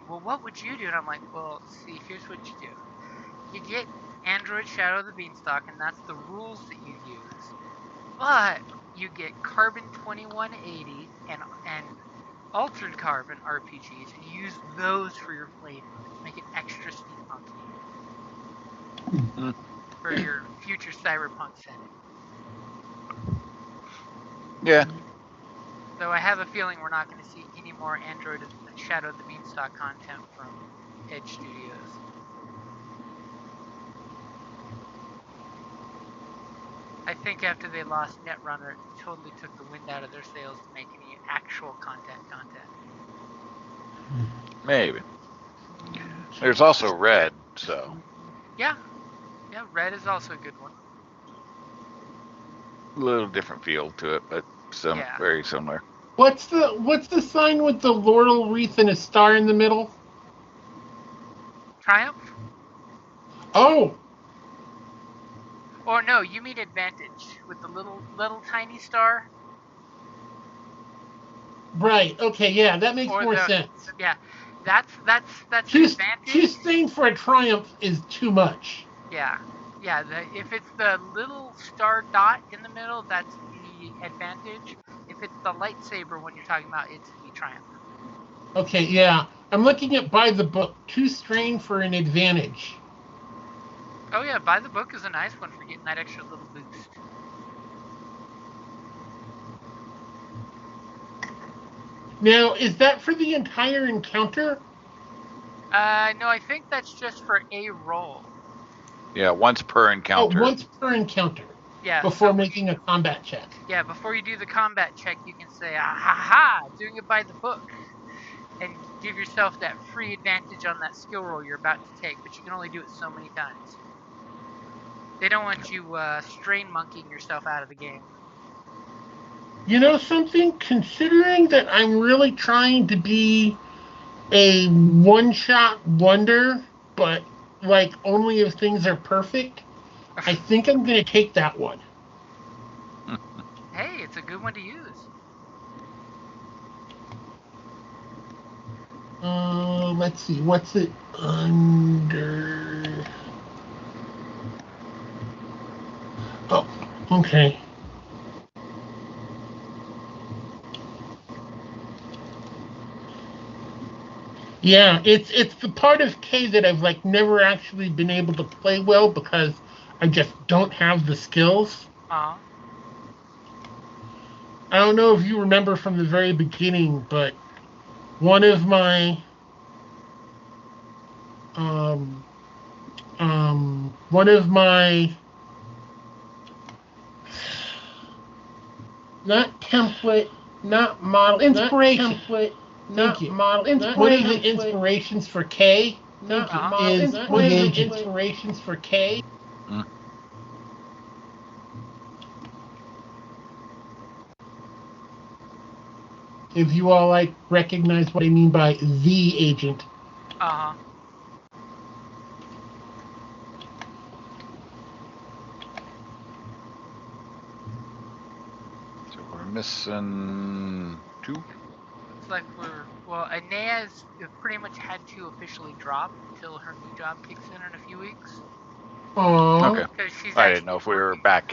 well, what would you do? And I'm like, well, see, here's what you do. You get Android Shadow of the Beanstalk, and that's the rules that you use. But you get Carbon 2180 and Altered Carbon RPGs, and you use those for your flavor to make it extra steampunky for your future cyberpunk setting. Yeah. So I have a feeling we're not going to see any more Android Shadow of the Beanstalk content from Edge Studios. I think after they lost Netrunner, it totally took the wind out of their sails to make any actual content. Maybe. There's also Red, so. Yeah, Red is also a good one. A little different feel to it, but very similar. What's the sign with the laurel wreath and a star in the middle? Triumph? Oh. Or no, you mean Advantage with the little tiny star? Right. Okay. Yeah, that makes more sense. Yeah, that's too, Advantage. Too stained for a triumph is too much. Yeah. If it's the little star dot in the middle, that's the Advantage. If it's the lightsaber one you're talking about, it's the Triumph. Okay, yeah. I'm looking at By the Book. Too strained for an Advantage. Oh yeah, By the Book is a nice one for getting that extra little boost. Now, is that for the entire encounter? No, I think that's just for a roll. Yeah, once per encounter. Oh, once per encounter. Yeah. Before making a combat check. Yeah, before you do the combat check, you can say, ah ha ha, doing it by the book. And give yourself that free advantage on that skill roll you're about to take, but you can only do it so many times. They don't want you strain monkeying yourself out of the game. You know something? Considering that I'm really trying to be a one-shot wonder, but like only if things are perfect, I think I'm going to take that one. Hey, it's a good one to use. Let's see. What's it under? Oh, okay. Yeah, it's the part of K that I've like never actually been able to play well because I just don't have the skills. Uh-huh. I don't know if you remember from the very beginning, but one of my one of my not template, not model, inspiration. Not template, Thank you. Model, one of the inspirations for K is reagent. Inspirations for K. If you all like recognize what I mean by the agent. Uh-huh. So we're missing 2. Looks like Aenea's pretty much had to officially drop until her new job kicks in a few weeks. Aww. Okay. I didn't know if we were back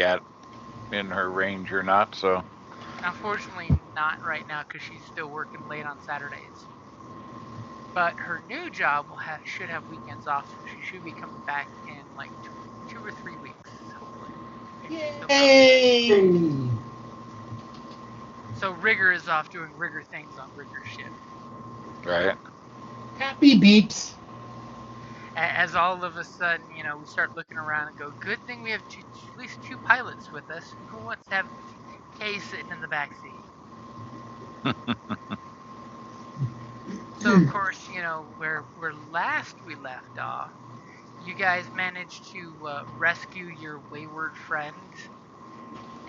in her range or not, so. Unfortunately, not right now because she's still working late on Saturdays. But her new job should have weekends off, so she should be coming back in like 2 or 3 weeks, hopefully. Yay! So Rigger is off doing Rigger things on Rigger shift. Right. Happy beeps. As all of a sudden, we start looking around and go, good thing we have at least 2 pilots with us. Who wants to have Kay sitting in the back seat? So, of course, where last we left off, you guys managed to rescue your wayward friend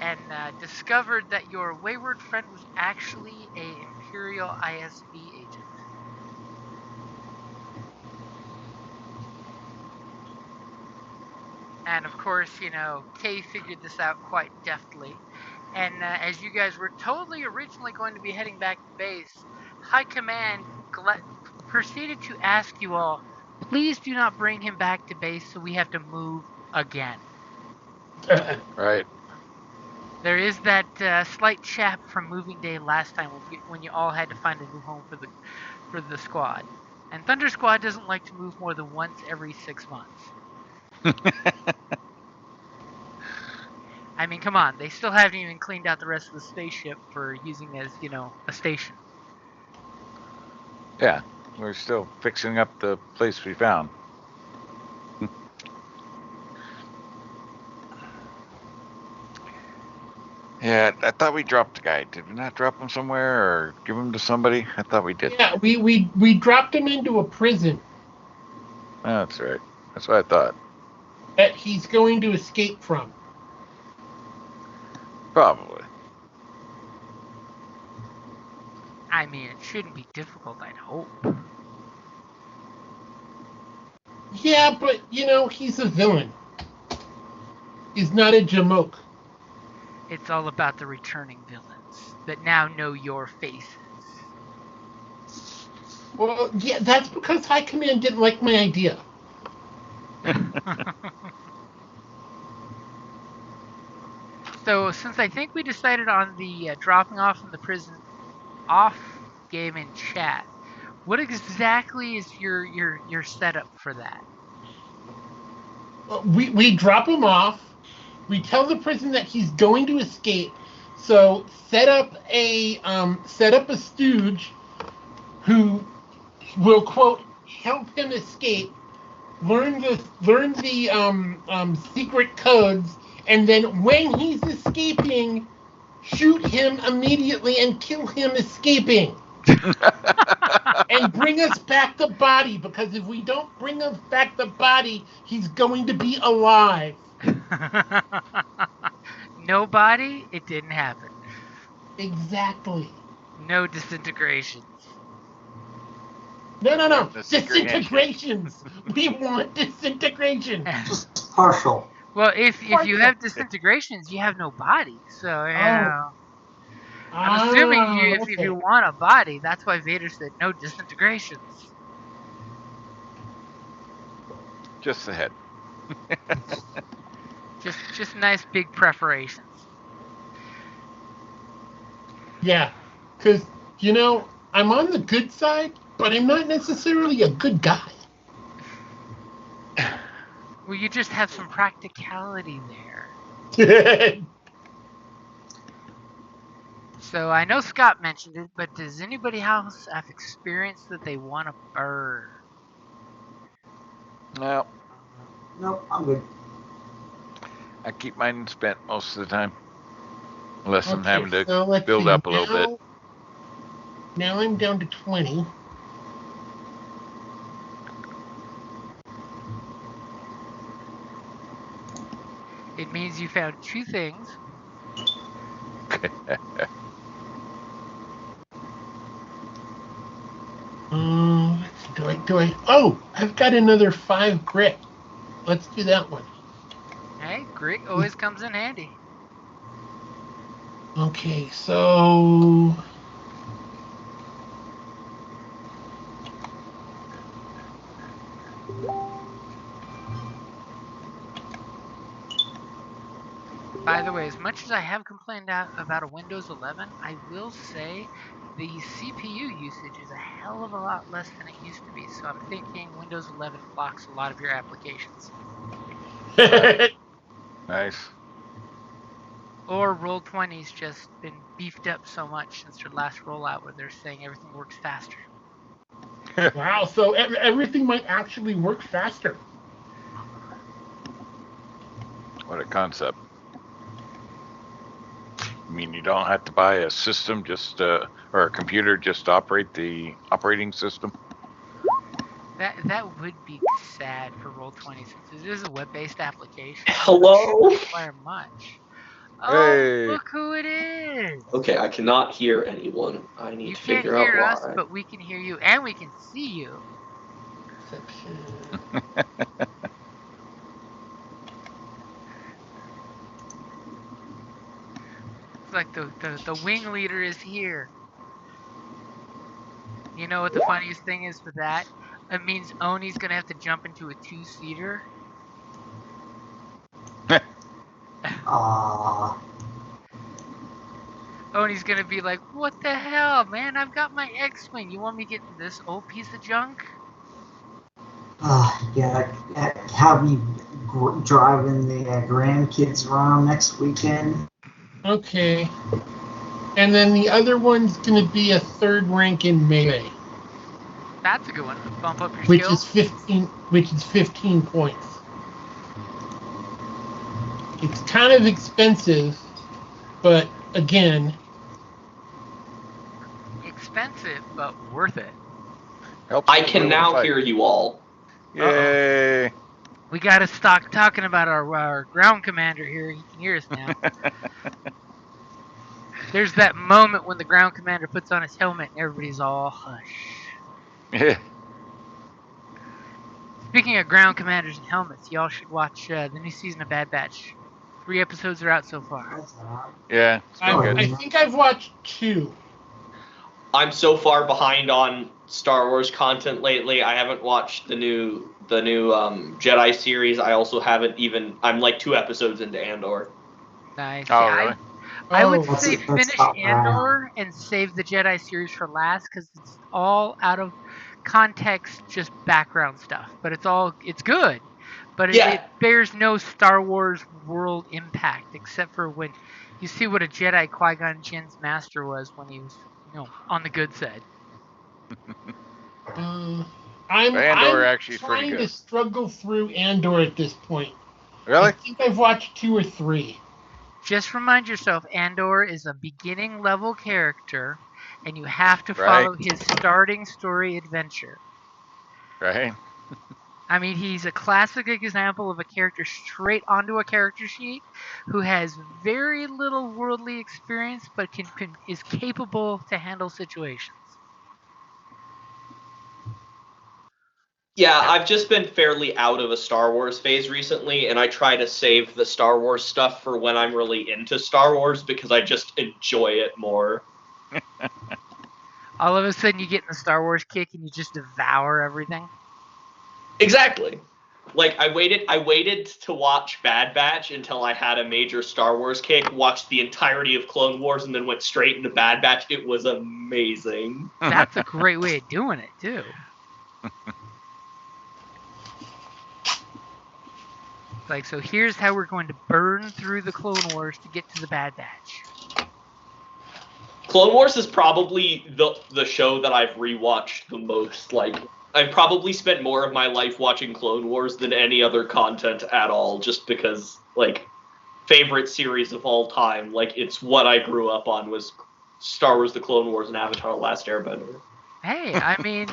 and discovered that your wayward friend was actually an Imperial ISB agent. And of course, Kay figured this out quite deftly. And as you guys were totally originally going to be heading back to base, High Command proceeded to ask you all, please do not bring him back to base so we have to move again. Right. There is that slight chap from moving day last time when you all had to find a new home for the squad. And Thunder Squad doesn't like to move more than once every 6 months. I mean, come on, they still haven't even cleaned out the rest of the spaceship for using as, a station. Yeah, we're still fixing up the place we found. Yeah, I thought we dropped the guy. Did we not drop him somewhere or give him to somebody? I thought we did. Yeah, we dropped him into a prison Oh, that's right. That's what I thought. that he's going to escape from. Probably. I mean, it shouldn't be difficult, I'd hope. Yeah, but he's a villain. He's not a jamoke. It's all about the returning villains that now know your faces. Well, yeah, that's because High Command didn't like my idea. So, since I think we decided on the dropping off in the prison off game in chat, what exactly is your setup for that? We drop him off. We tell the prison that he's going to escape. So set up a stooge who will quote help him escape. Learn the secret codes, and then when he's escaping, shoot him immediately and kill him escaping. And bring us back the body, because if we don't bring us back the body, he's going to be alive. No body, it didn't happen. Exactly. No disintegrations. No. Disintegration. Disintegrations. We want disintegration. Just partial. Well, if you have disintegrations, you have no body. So, I'm assuming if okay. you want a body, that's why Vader said no disintegrations. Just the head. Just nice big preparations. Yeah, because I'm on the good side, but I'm not necessarily a good guy. Well, you just have some practicality there. So I know Scott mentioned it, but does anybody else have experience that they want to burn? No, Nope, I'm good. I keep mine spent most of the time. Unless I'm Okay, having to so let's build see. up a little bit. Now I'm down to 20. It means you found two things. Do I? Oh, I've got another 5 grit. Let's do that one. Hey, grit always comes in handy. Okay, so By the way, as much as I have complained about a Windows 11, I will say the CPU usage is a hell of a lot less than it used to be. So I'm thinking Windows 11 blocks a lot of your applications. Nice. Or Roll20's just been beefed up so much since their last rollout where they're saying everything works faster. wow, so everything might actually work faster. What a concept. I mean, you don't have to buy a system or a computer just to operate the operating system. That would be sad for Roll20 since it is a web-based application. Hello? It shouldn't require much. Oh, Hey. look who it is! Okay, I cannot hear anyone. I need You to can't figure out hear us, why. but we can hear you, and we can see you. It's like the wing leader is here. You know what the funniest thing is for that? It means Oni's gonna have to jump into a 2-seater. Ah, Oni's gonna be like, "What the hell, man? I've got my X-wing. You want me to get in this old piece of junk?" yeah. Have you driving the grandkids around next weekend? Okay. And then the other one's going to be a third rank in melee, That's a good one. Bump up your which skill. is 15 points. It's kind of expensive, but again, Expensive, but worth it. Helps I the can will to now fight. hear you all. Yay! We gotta stop talking about our ground commander here. He can hear us now. There's that moment when the ground commander puts on his helmet and everybody's all hush. Yeah. Speaking of ground commanders and helmets, y'all should watch the new season of Bad Batch. 3 episodes are out so far. That's all right. Yeah, it's been I good. think I've watched 2. I'm so far behind on Star Wars content lately. I haven't watched the new Jedi series. I also haven't even. I'm like 2 episodes into Andor. Nice. Oh, Yeah, really? I would Oh, say That's finish top right. Andor and save the Jedi series for last because it's all out of context, just background stuff. But it's good. But it Yeah, bears no Star Wars world impact except for when you see what a Jedi Qui-Gon Jinn's master was when he was, on the good side. Andor I'm actually is pretty trying to good. struggle through Andor at this point. I Really? think I've watched 2 or 3. Just remind yourself, Andor is a beginning level character, and you have to Right. follow his starting story adventure. Right. I mean, he's a classic example of a character straight onto a character sheet who has very little worldly experience but is capable to handle situations. yeah. Yep. I've just been fairly out of a Star Wars phase recently, and I try to save the Star Wars stuff for when I'm really into Star Wars because I just enjoy it more. All of a sudden, you get in the Star Wars kick and you just devour everything. Exactly. Like I waited to watch Bad Batch until I had a major Star Wars kick, watched the entirety of Clone Wars, and then went straight into Bad Batch. It was amazing. That's a great way of doing it, too. Like, so here's how we're going to burn through the Clone Wars to get to the Bad Batch. Clone Wars is probably the show that I've rewatched the most. Like, I've probably spent more of my life watching Clone Wars than any other content at all, just because, like, favorite series of all time. Like, it's what I grew up on was Star Wars: The Clone Wars and Avatar: The Last Airbender. Hey, I mean,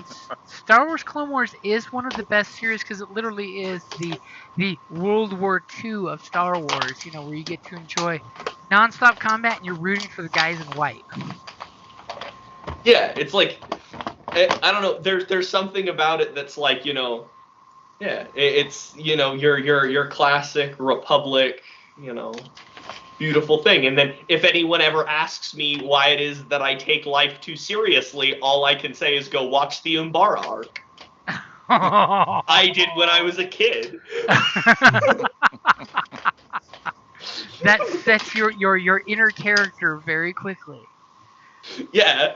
Star Wars Clone Wars is one of the best series because it literally is the World War II of Star Wars. Where you get to enjoy nonstop combat and you're rooting for the guys in white. Yeah, it's like I don't know. There's something about it that's like yeah. It's your classic Republic, beautiful thing. And then if anyone ever asks me why it is that I take life too seriously, all I can say is go watch the Umbara arc. I did when I was a kid. That sets your inner character very quickly. Yeah.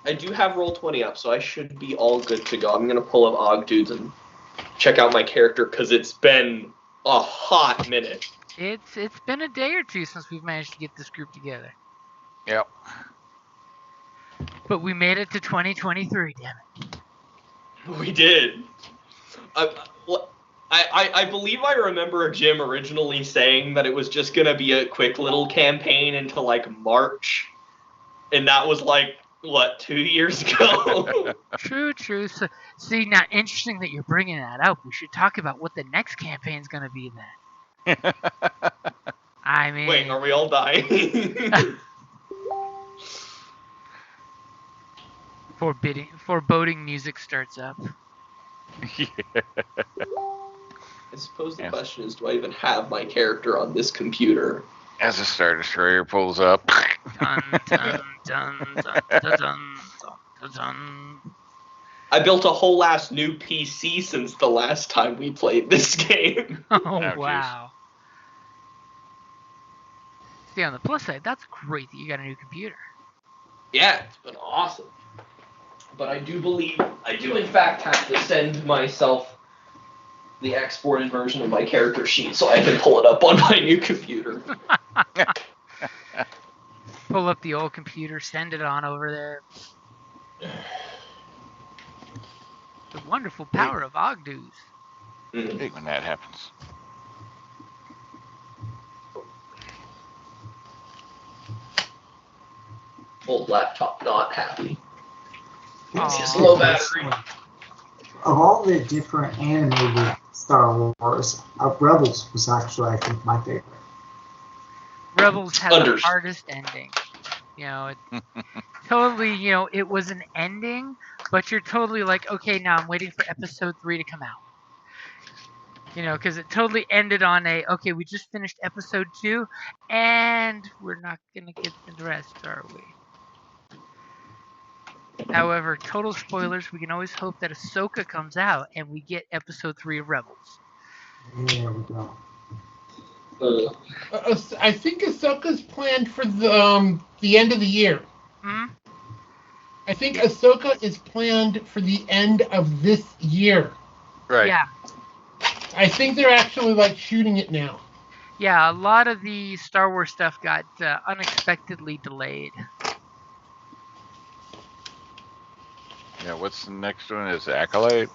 I do have Roll20 up, so I should be all good to go. I'm going to pull up Og Dudes and check out my character because it's been a hot minute. It's been a day or two since we've managed to get this group together. Yep. But we made it to 2023, damn it. We did. I believe I remember Jim originally saying that it was just going to be a quick little campaign until like March. And that was like, what, 2 years ago? True. So, see, now, interesting that you're bringing that up. We should talk about what the next campaign's going to be then. I mean... Wait, are we all dying? Foreboding music starts up. Yeah. I suppose the Yeah. question is, do I even have my character on this computer? As a Star Destroyer pulls up. Dun, dun, dun, dun, dun, dun, dun, dun. I built a whole ass new PC since the last time we played this game. Oh, jeez. wow. See, on the plus side, that's great that you got a new computer. Yeah, it's been awesome. But I do believe I do in fact have to send myself the exported version of my character sheet so I can pull it up on my new computer. Pull up the old computer, send it on over there. The wonderful power of Ogdoos. Mm. Big when that happens. Old laptop not happy. Aw. It's low battery. Of all the different animated Star Wars, Rebels was actually, I think, my favorite. Rebels had the Unders. hardest ending. You know, it totally, you know, it was an ending, but you're totally like, okay, now I'm waiting for episode 3 to come out. You know, because it totally ended on a, okay, we just finished episode 2, and we're not going to get the rest, are we? However, total spoilers, we can always hope that Ahsoka comes out and we get episode 3 of Rebels. There we go. I think Ahsoka's planned for the end of the year. Hmm? I think Ahsoka is planned for the end of this year. Right. Yeah. I think they're actually like shooting it now. Yeah, a lot of the Star Wars stuff got unexpectedly delayed. Yeah, what's the next one? Is Acolyte?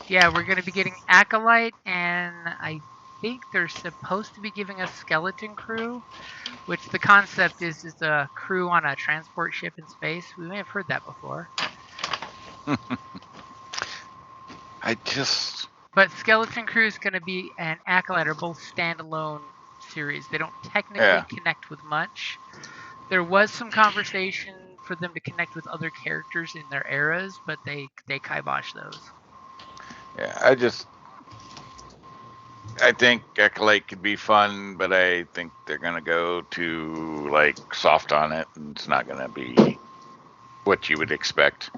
Yeah, we're going to be getting Acolyte, and I think they're supposed to be giving us Skeleton Crew, which the concept is a crew on a transport ship in space. We may have heard that before. But Skeleton Crew is going to be and Acolyte are both standalone series. They don't technically connect with much. There was some conversation for them to connect with other characters in their eras, but they kibosh those. Yeah, I think Acolyte could be fun, but I think they're gonna go to like soft on it, and it's not gonna be what you would expect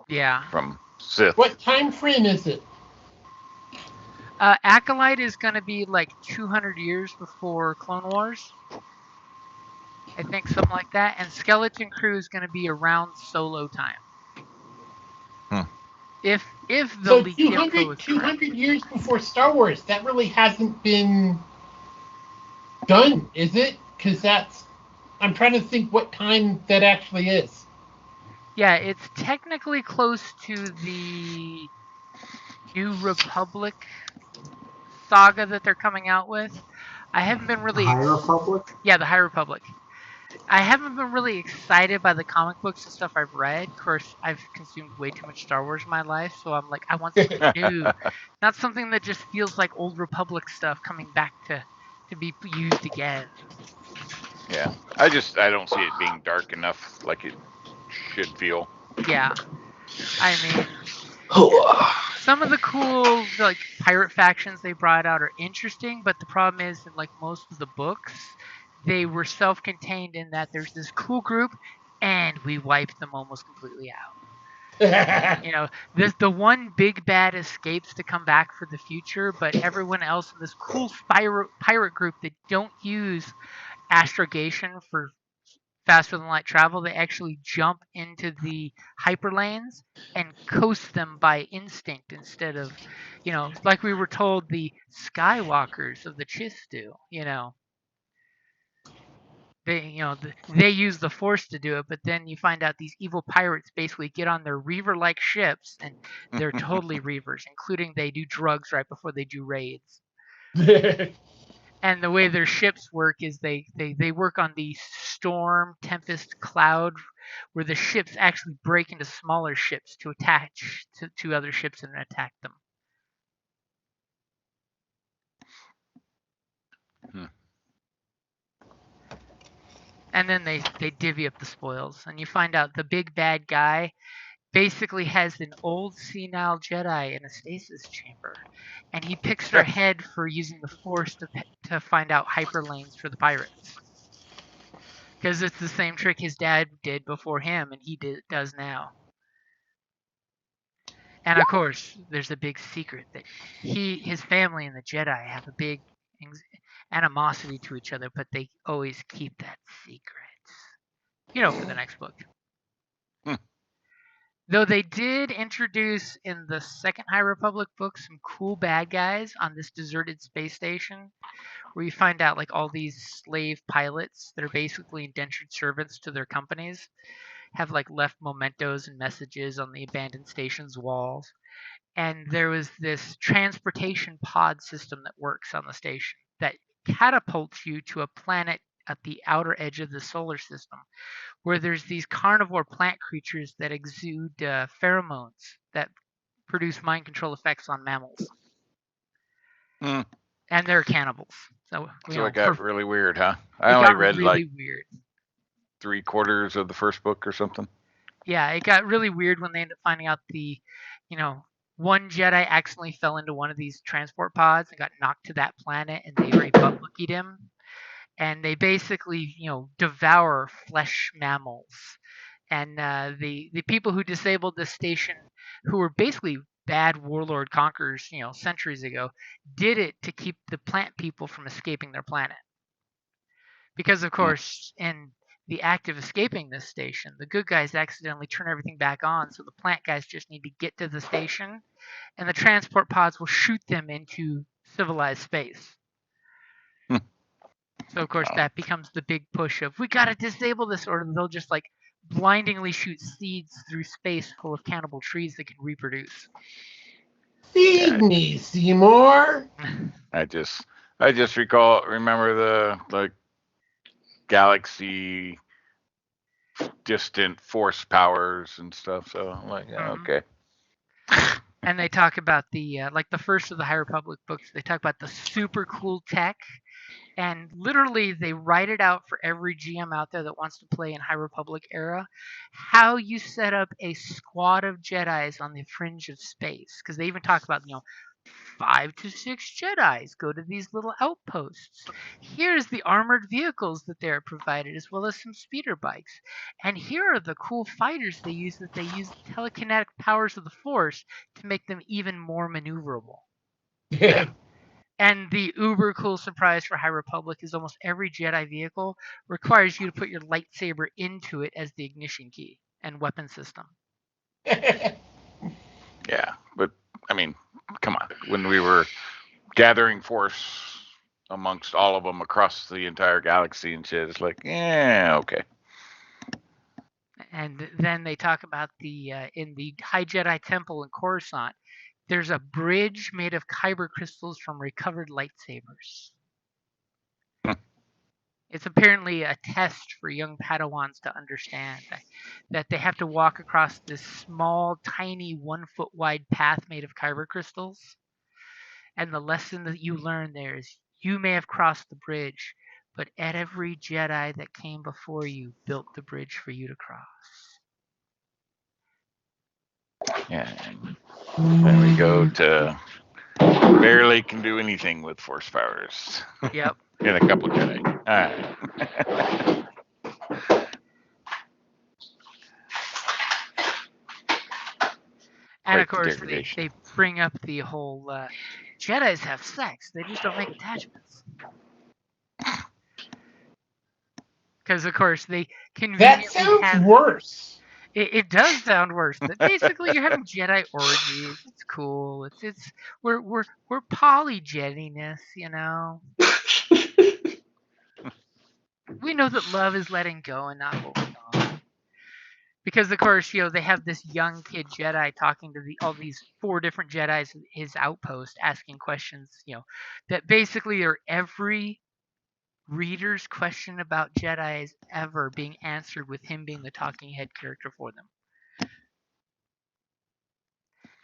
Yeah. from Sith. What time frame is it? Acolyte is going to be like 200 years before Clone Wars. I think something like that. And Skeleton Crew is going to be around Solo time. If the So leaked info is 200 correct. years before Star Wars, that really hasn't been done, is it? Because I'm trying to think what time that actually is. Yeah, it's technically close to the New Republic saga that they're coming out with. I haven't been really. The High Republic? Yeah, the High Republic. I haven't been really excited by the comic books and stuff I've read. Of course, I've consumed way too much Star Wars in my life, so I'm like, I want something new, not something that just feels like old Republic stuff coming back to be used again. Yeah, I don't see it being dark enough like it should feel. Yeah, I mean, some of the cool like pirate factions they brought out are interesting, but the problem is in like most of the books, they were self-contained in that there's this cool group, and we wiped them almost completely out. You know, the one big bad escapes to come back for the future, but everyone else in this cool pirate group that don't use astrogation for faster than light travel, they actually jump into the hyperlanes and coast them by instinct instead of, you know, like we were told the Skywalkers of the Chiss do. You know, they use the Force to do it, but then you find out these evil pirates basically get on their Reaver-like ships and they're totally Reavers, including they do drugs right before they do raids. And the way their ships work is they work on the storm, tempest, cloud, where the ships actually break into smaller ships to attach to other ships and attack them. And then they divvy up the spoils, and you find out the big bad guy basically has an old senile Jedi in a stasis chamber, and he picks her head for using the Force to find out hyperlanes for the pirates. Because it's the same trick his dad did before him, and he does now. And of course, there's a big secret that his family and the Jedi have a big animosity to each other, but they always keep that secret. For the next book. Though they did introduce in the second High Republic book some cool bad guys on this deserted space station, where you find out like all these slave pilots that are basically indentured servants to their companies have like left mementos and messages on the abandoned station's walls. And there was this transportation pod system that works on the station that catapults you to a planet at the outer edge of the solar system, where there's these carnivore plant creatures that exude pheromones that produce mind control effects on mammals. Mm. And they're cannibals. So it got really weird, huh? I only read really weird. 3/4 of the first book or something. Yeah, it got really weird when they ended up finding out one Jedi accidentally fell into one of these transport pods and got knocked to that planet, and they very butt-lookied him. And they basically, devour flesh mammals. And the people who disabled this station, who were basically bad warlord conquerors, centuries ago, did it to keep the plant people from escaping their planet. Because, of course, in the act of escaping this station, the good guys accidentally turn everything back on, so the plant guys just need to get to the station, and the transport pods will shoot them into civilized space. So, of course, that becomes the big push of, we gotta disable this, or they'll just, like, blindingly shoot seeds through space full of cannibal trees that can reproduce. Feed me, Seymour! I just remember the galaxy distant force powers and stuff, so I'm like, okay. And they talk about the first of the High Republic books, they talk about the super cool tech. And literally, they write it out for every GM out there that wants to play in High Republic era, how you set up a squad of Jedis on the fringe of space. Because they even talk about, 5 to 6 Jedis go to these little outposts. Here's the armored vehicles that they're provided, as well as some speeder bikes. And here are the cool fighters they use telekinetic powers of the Force to make them even more maneuverable. Yeah. And the uber cool surprise for High Republic is almost every Jedi vehicle requires you to put your lightsaber into it as the ignition key and weapon system. Yeah, but I mean, come on. When we were gathering force amongst all of them across the entire galaxy and shit, it's like, okay. And then they talk about in the High Jedi Temple in Coruscant, there's a bridge made of kyber crystals from recovered lightsabers. It's apparently a test for young Padawans to understand that they have to walk across this small, tiny, 1 foot wide path made of kyber crystals. And the lesson that you learn there is you may have crossed the bridge, but every Jedi that came before you built the bridge for you to cross. Yeah. Then we go to barely can do anything with force powers. Yep. In a couple Jedi. All right. And of course, they bring up the whole Jedis have sex. They just don't make attachments. Because, of course, they conveniently That sounds worse. It does sound worse. But basically, you're having Jedi orgies. It's cool. We're poly-Jediness, We know that love is letting go and not holding on. Because, of course, they have this young kid Jedi talking to all these 4 different Jedis in his outpost, asking questions, that basically are every reader's question about Jedis ever being answered with him being the talking head character for them.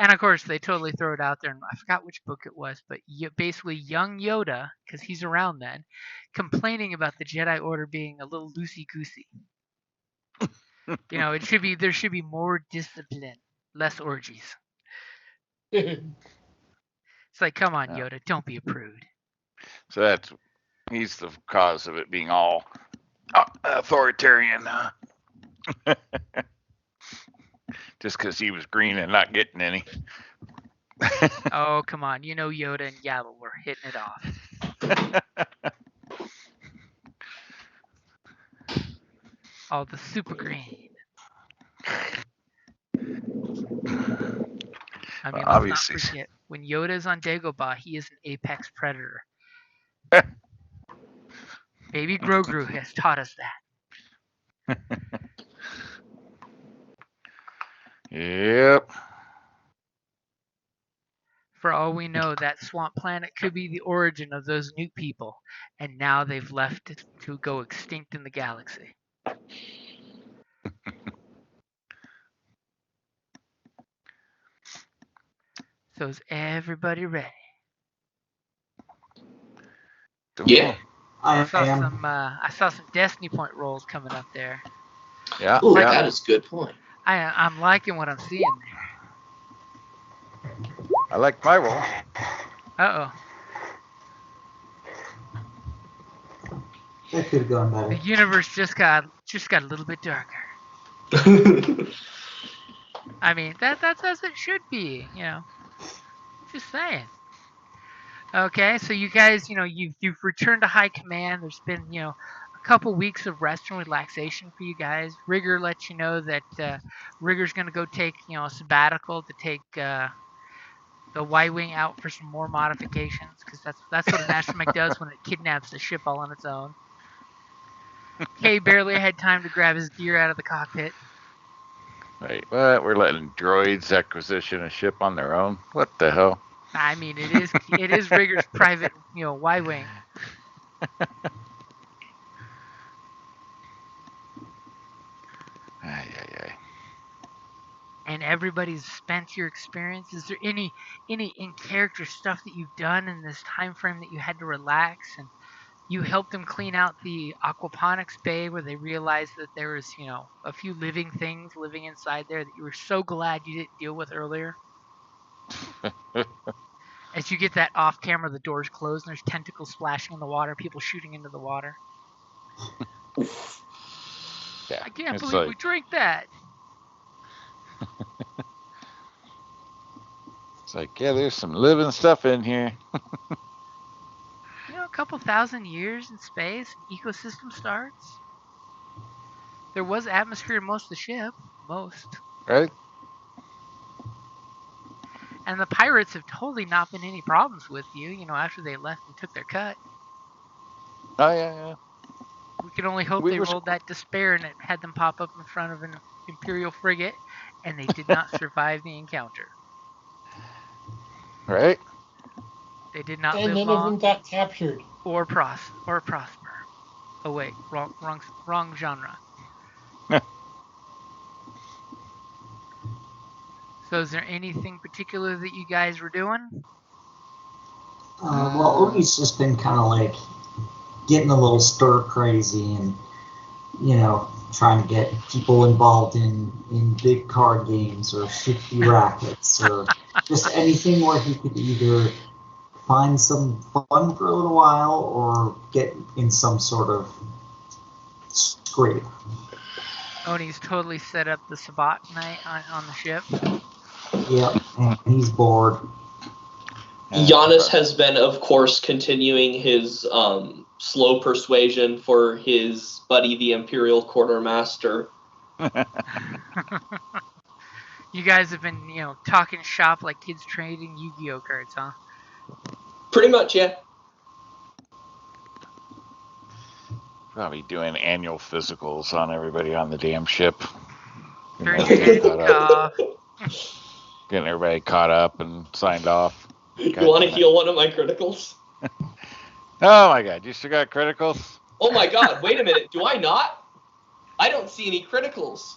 And, of course, they totally throw it out there, and I forgot which book it was, but basically young Yoda, because he's around then, complaining about the Jedi Order being a little loosey-goosey. There should be more discipline, less orgies. It's like, come on, Yoda, don't be a prude. So he's the cause of it being all authoritarian. Just because he was green and not getting any. Oh, come on. Yoda and Yaddle were hitting it off. All the super green. I mean, let's not forget, when Yoda's on Dagobah, he is an apex predator. Baby Grogu has taught us that. Yep. For all we know, that swamp planet could be the origin of those Newt people, and now they've left it to go extinct in the galaxy. So is everybody ready? Yeah. I saw some Destiny point rolls coming up there. Yeah. Oh, that is a good point. I'm liking what I'm seeing there. I like my roll. Uh-oh. That could have gone better. The universe just got a little bit darker. I mean, that's as it should be, Just saying. Okay, so you guys, you've returned to high command. There's been, a couple weeks of rest and relaxation for you guys. Rigger lets you know that Rigger's going to go take, a sabbatical to take the Y-wing out for some more modifications, because that's what an astromech does when it kidnaps the ship all on its own. Kay barely had time to grab his gear out of the cockpit. Wait, what? We're letting droids acquisition a ship on their own? What the hell? I mean, it is Rigger's private, Y-wing. Ay. And everybody's spent your experience. Is there any in-character stuff that you've done in this time frame that you had to relax, and you helped them clean out the aquaponics bay where they realized that there was, a few living things living inside there that you were so glad you didn't deal with earlier? As you get that off camera, the doors close and there's tentacles splashing in the water, people shooting into the water. Yeah, I can't believe we drank that. It's like, yeah, there's some living stuff in here. A couple thousand years in space, an ecosystem starts. There was atmosphere in most of the ship. Most. Right? And the pirates have totally not been any problems with you, after they left and took their cut. Oh, yeah. We could only hope they rolled that despair and it had them pop up in front of an Imperial frigate, and they did not survive the encounter. Right? They did not and live none long. of them got captured. Or prosper. Oh wait, wrong genre. So is there anything particular that you guys were doing? Well, Odie's just been kind of like getting a little stir crazy and, trying to get people involved in big card games or shifty rackets or just anything where he could either find some fun for a little while or get in some sort of scrape. Oni's totally set up the Sabbat night on the ship. Yep, and he's bored. Giannis has been, of course, continuing his slow persuasion for his buddy, the Imperial Quartermaster. You guys have been, talking shop like kids trading Yu-Gi-Oh cards, huh? Pretty much, yeah. Probably doing annual physicals on everybody on the damn ship. Getting everybody caught up and signed off. You want to heal one of my criticals? Oh my god, you still got criticals? Oh my god, wait a minute. Do I not? I don't see any criticals.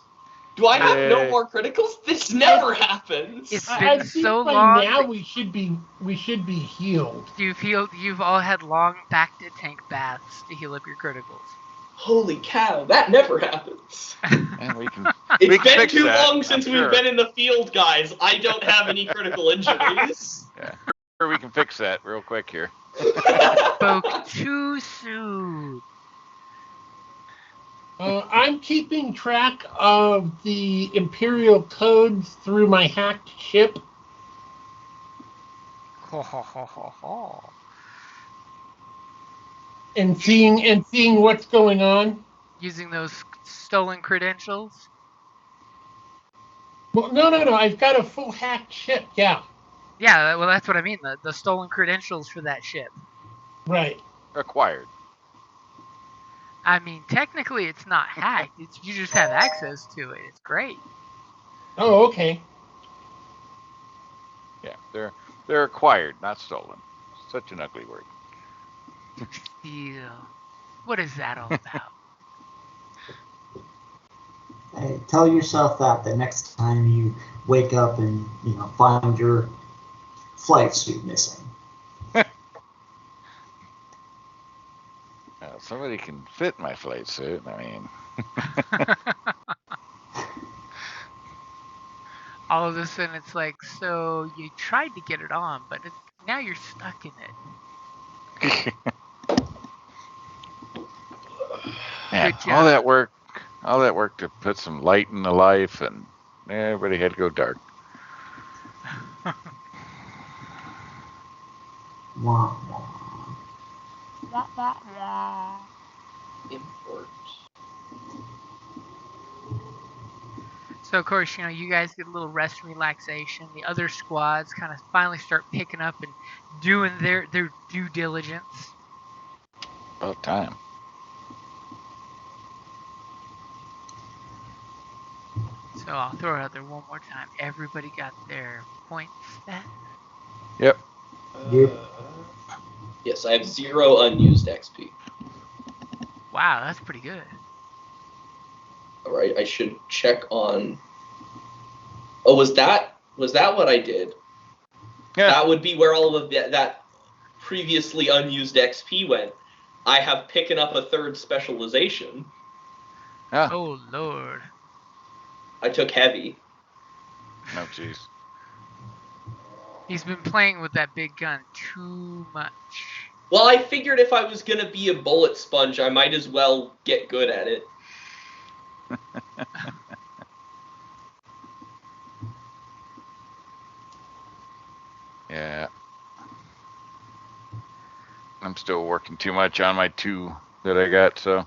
Do I have no more criticals? This never happens. It's been so by long. Now we should be healed. You've all had long back to tank baths to heal up your criticals. Holy cow, that never happens. And we can It's been fix too that, long I'm since sure. we've been in the field, guys. I don't have any critical injuries. Yeah. Sure, we can fix that real quick here. Spoke too soon. I'm keeping track of the Imperial codes through my hacked ship. Ho ho ho ho ho. And seeing what's going on. Using those stolen credentials. Well, no. I've got a full hacked ship. Yeah, Yeah, well, that's what I mean. The stolen credentials for that ship. right. Acquired. I mean, technically, it's not hacked. You just have access to it. It's great. Oh, okay. Yeah, they're acquired, not stolen. Such an ugly word. Steal. What is that all about? Hey, tell yourself that the next time you wake up and find your flight suit missing. Somebody can fit my flight suit. I mean, All of a sudden, it's like, so you tried to get it on, but now you're stuck in it. man, Good job. all that work to put some light in the life, and everybody had to go dark. Wah, wah. Wah, wah, wah. Import. So of course, you guys get a little rest and relaxation. The other squads kind of finally start picking up and doing their due diligence. About time. So I'll throw it out there one more time. Everybody got their points set? Yep. Yep. Yes, I have 0 unused XP. Wow, that's pretty good. All right, I should check on. Oh, was that what I did? Yeah. That would be where all of that previously unused XP went. I have picking up a 3rd specialization. Yeah. Oh Lord. I took heavy. No, jeez. He's been playing with that big gun too much. Well, I figured if I was gonna be a bullet sponge, I might as well get good at it. Yeah. I'm still working too much on my 2 that I got, so.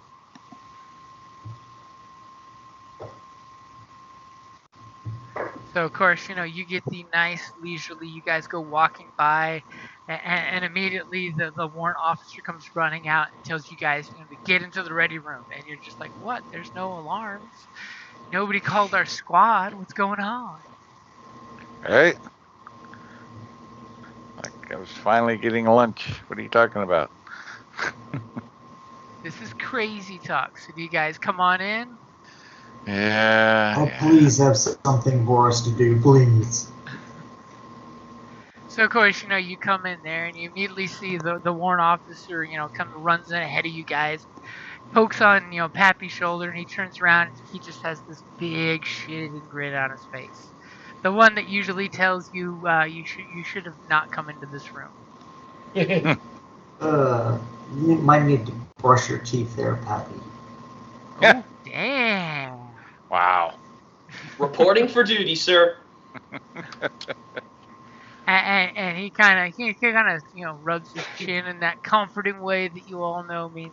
So of course, you get the nice leisurely. You guys go walking by, and immediately the warrant officer comes running out and tells you guys, to get into the ready room. And you're just like, what? There's no alarms. Nobody called our squad. What's going on? Right? Like I was finally getting lunch. What are you talking about? This is crazy talk. So do you guys come on in? Yeah. Oh, please have something for us to do, please. So of course, you come in there and you immediately see the warrant officer, runs in ahead of you guys, pokes on, Pappy's shoulder, and he turns around and he just has this big shitting grin on his face. The one that usually tells you you should have not come into this room. You might need to brush your teeth there, Pappy. Oh damn! Wow. Reporting for duty, sir. And he kind of rubs his chin in that comforting way that you all know means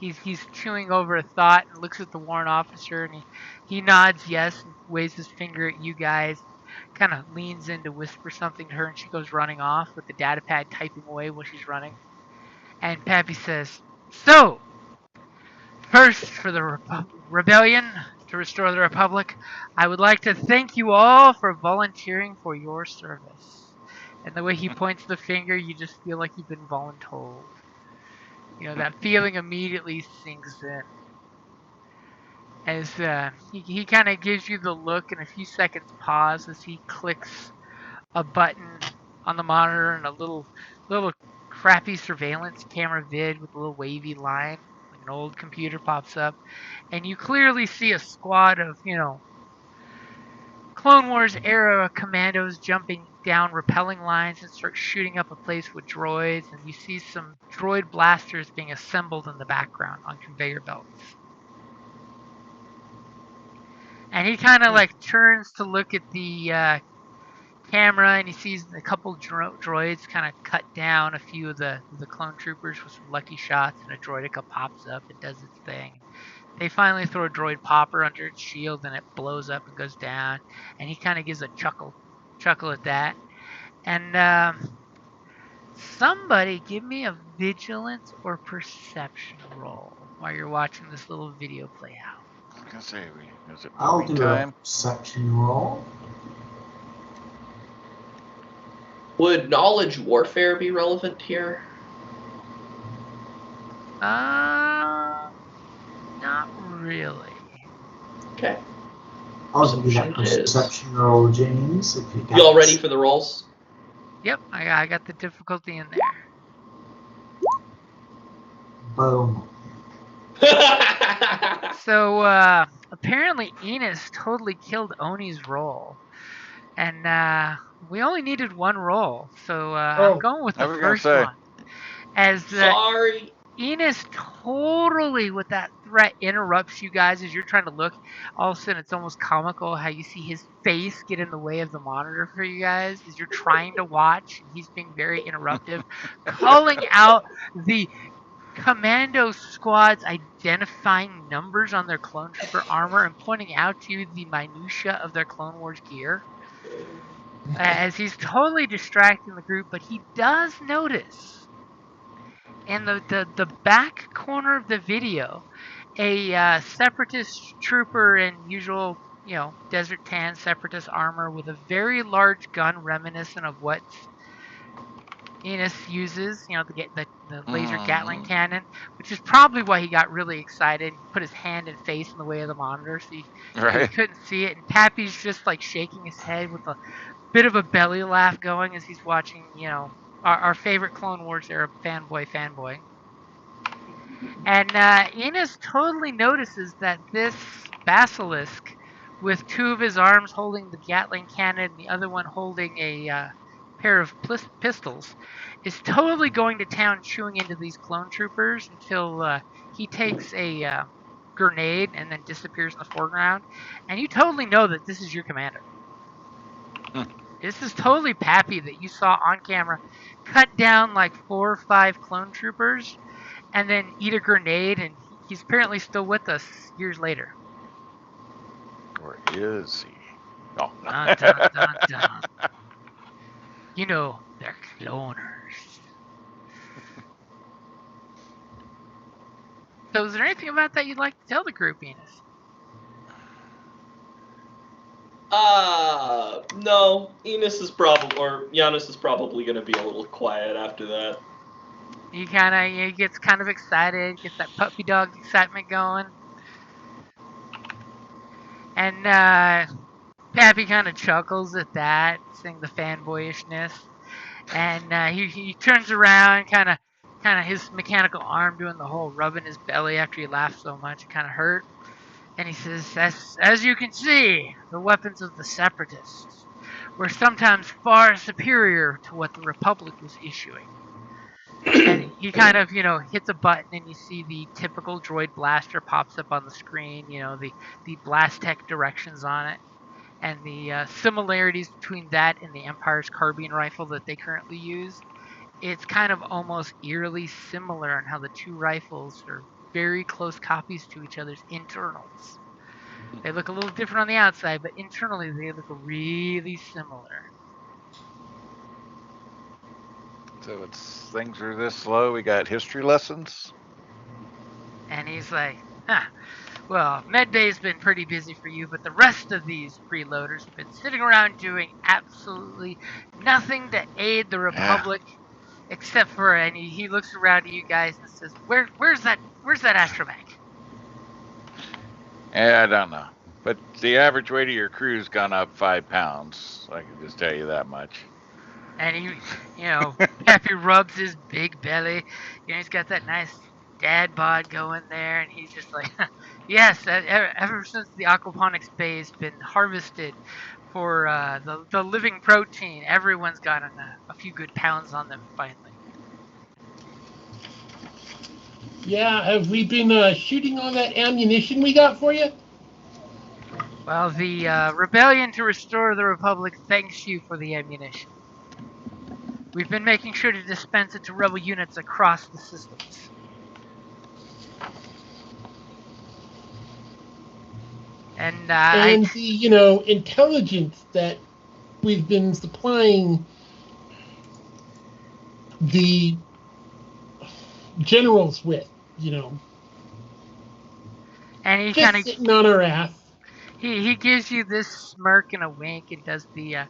he's chewing over a thought and looks at the warrant officer and he nods yes and waves his finger at you guys, kind of leans in to whisper something to her and she goes running off with the data pad typing away while she's running. And Pappy says, "So, first for the rebellion to restore the Republic, I would like to thank you all for volunteering for your service." And the way he points the finger, you just feel like you've been voluntold. That feeling immediately sinks in. As he kind of gives you the look and a few seconds pause as he clicks a button on the monitor and a little crappy surveillance camera vid with a little wavy line an old computer pops up, and you clearly see a squad of, Clone Wars era commandos jumping down rappelling lines and start shooting up a place with droids, and you see some droid blasters being assembled in the background on conveyor belts. And he kind of like turns to look at the camera, and he sees a couple droids kind of cut down a few of the clone troopers with some lucky shots, and a droideka pops up and does its thing. They finally throw a droid popper under its shield, and it blows up and goes down. And he kind of gives a chuckle at that. And somebody give me a vigilance or perception roll while you're watching this little video play out. I was gonna say, is it I'll movie do time? a perception roll. Would knowledge warfare be relevant here? Not really. Okay. I'll give you that Perception is- perception roll, James. If you got You all ready for the rolls? Yep, I got the difficulty in there. Boom. So apparently Enos totally killed Oni's roll, and we only needed one roll. So I'm going with I the was gonna first say. one. As Sorry. Enos totally, with that threat, interrupts you guys as you're trying to look. All of a sudden, it's almost comical how you see his face get in the way of the monitor for you guys as you're trying to watch. And he's being very interruptive, calling out the commando squad's identifying numbers on their clone trooper armor and pointing out to you the minutia of their Clone Wars gear. As he's totally distracting the group, but he does notice in the back corner of the video, a separatist trooper in usual, desert tan separatist armor with a very large gun reminiscent of what Enos uses, the laser Gatling cannon, which is probably why he got really excited and put his hand and face in the way of the monitor so he couldn't see it. And Pappy's just like shaking his head with a bit of a belly laugh going as he's watching, our favorite Clone Wars era fanboy. And Enos totally notices that this basilisk, with two of his arms holding the Gatling cannon and the other one holding a pair of pistols, is totally going to town chewing into these clone troopers until he takes a grenade and then disappears in the foreground. And you totally know that this is your commander. This is totally Pappy that you saw on camera cut down like 4 or 5 clone troopers and then eat a grenade, and he's apparently still with us years later. Or is he? Oh. Dun, dun, dun, dun. They're cloners. So is there anything about that you'd like to tell the group, Enos? No. Janis is probably going to be a little quiet after that. He gets kind of excited, gets that puppy dog excitement going. And Pappy kind of chuckles at that, seeing the fanboyishness. And he turns around, kind of his mechanical arm doing the whole rubbing his belly after he laughed so much, it kind of hurt. And he says, as you can see, the weapons of the Separatists were sometimes far superior to what the Republic was issuing. And he kind of, hits a button, and you see the typical droid blaster pops up on the screen, the blast tech directions on it. And the similarities between that and the Empire's carbine rifle that they currently use, it's kind of almost eerily similar in how the two rifles are very close copies to each other's internals. They look a little different on the outside, but internally they look really similar. So things are this slow. We got history lessons. And he's like, well, Medbay's been pretty busy for you, but the rest of these freeloaders have been sitting around doing absolutely nothing to aid the Republic, except for, and he looks around at you guys and says, where's that astromech? I don't know. But the average weight of your crew's gone up 5 pounds. I can just tell you that much. And he, Pappy rubs his big belly. He's got that nice dad bod going there, and he's just like, yes, ever since the aquaponics bay has been harvested for the living protein, everyone's gotten a few good pounds on them finally. Yeah, have we been shooting all that ammunition we got for you? Well, the rebellion to restore the Republic thanks you for the ammunition. We've been making sure to dispense it to rebel units across the systems. And the intelligence that we've been supplying the generals with, and he just kind of sitting on our ass. he gives you this smirk and a wink and does the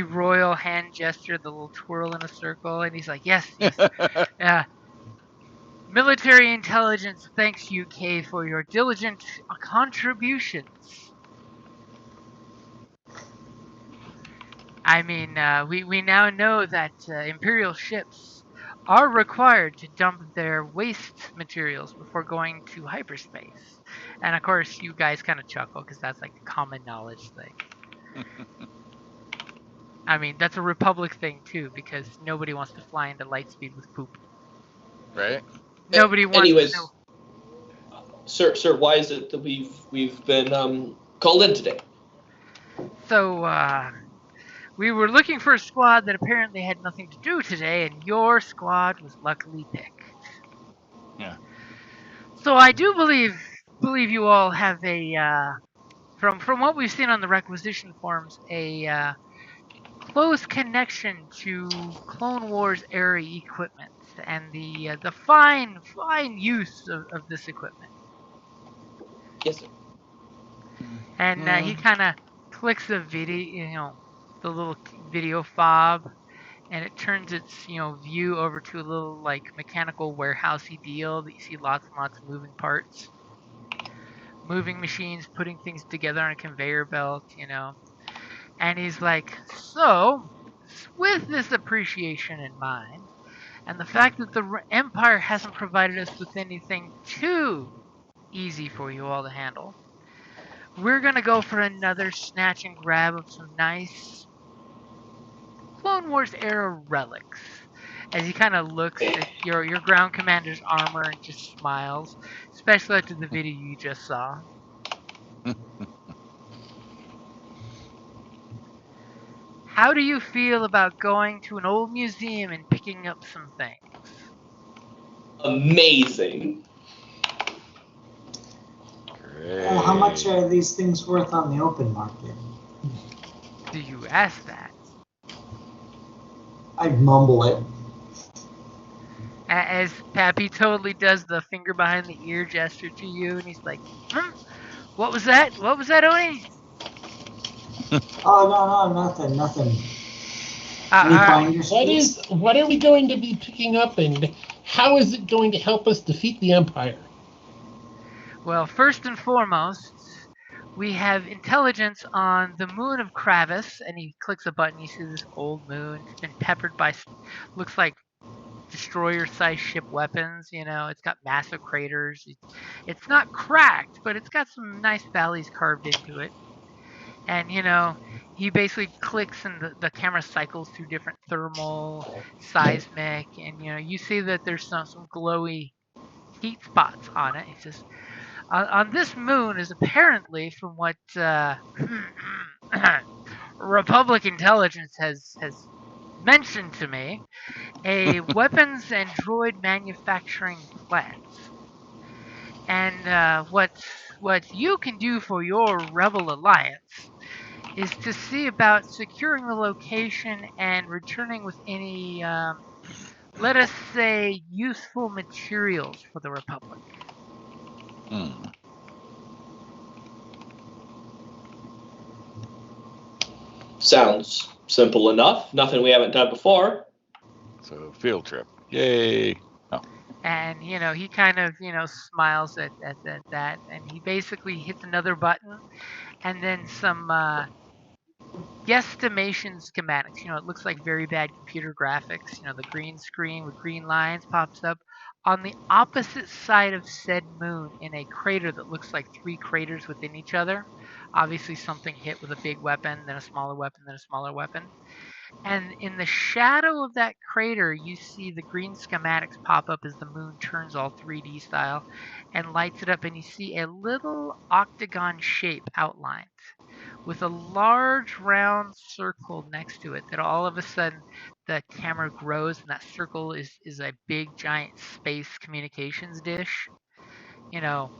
royal hand gesture, the little twirl in a circle, and he's like, yes, military intelligence thanks you, Kay, for your diligent contributions. I mean, we now know that Imperial ships are required to dump their waste materials before going to hyperspace. And of course, you guys kind of chuckle because that's like a common knowledge thing. I mean, that's a Republic thing too because nobody wants to fly into light speed with poop. Right? Nobody wants Anyways, to know. Sir, why is it that we've been called in today? So, we were looking for a squad that apparently had nothing to do today, and your squad was luckily picked. Yeah. So I do believe you all have a from what we've seen on the requisition forms a close connection to Clone Wars era equipment and the fine use of this equipment. Yes, sir. And he kind of clicks the video, the little video fob, and it turns its view over to a little like mechanical warehousey deal that you see lots and lots of moving parts, moving machines putting things together on a conveyor belt, and he's like, so with this appreciation in mind and the fact that the empire hasn't provided us with anything too easy for you all to handle, we're going to go for another snatch and grab of some nice Clone Wars era relics. As he kind of looks at your ground commander's armor and just smiles, especially after the video you just saw. How do you feel about going to an old museum and picking up some things? Amazing. Great. Well, how much are these things worth on the open market? Do you ask that? I mumble it. As Pappy totally does the finger behind the ear gesture to you, and he's like, What was that? What was that, Oni? Oh, no, nothing. Any finders, please? What are we going to be picking up, and how is it going to help us defeat the Empire? Well, first and foremost, we have intelligence on the moon of Kravis, and he clicks a button. You see this old moon. It's been peppered by, looks like destroyer-sized ship weapons. It's got massive craters. It's not cracked, but it's got some nice valleys carved into it. And he basically clicks, and the camera cycles through different thermal, seismic, and you see that there's some glowy heat spots on it. He says, on this moon is apparently, from what Republic intelligence has mentioned to me, a weapons and droid manufacturing plant. And what you can do for your rebel alliance is to see about securing the location and returning with any, let us say, useful materials for the Republic. Sounds simple enough. Nothing we haven't done before. So field trip. Yay. Oh. And he kind of smiles at that, and he basically hits another button, and then some guesstimation schematics. It looks like very bad computer graphics. The green screen with green lines pops up, On the opposite side of said moon, in a crater that looks like 3 craters within each other, obviously something hit with a big weapon, then a smaller weapon, then a smaller weapon. And in the shadow of that crater, you see the green schematics pop up as the moon turns all 3D style and lights it up, and you see a little octagon shape outlined with a large round circle next to it that all of a sudden the camera grows, and that circle is a big giant space communications dish. You know,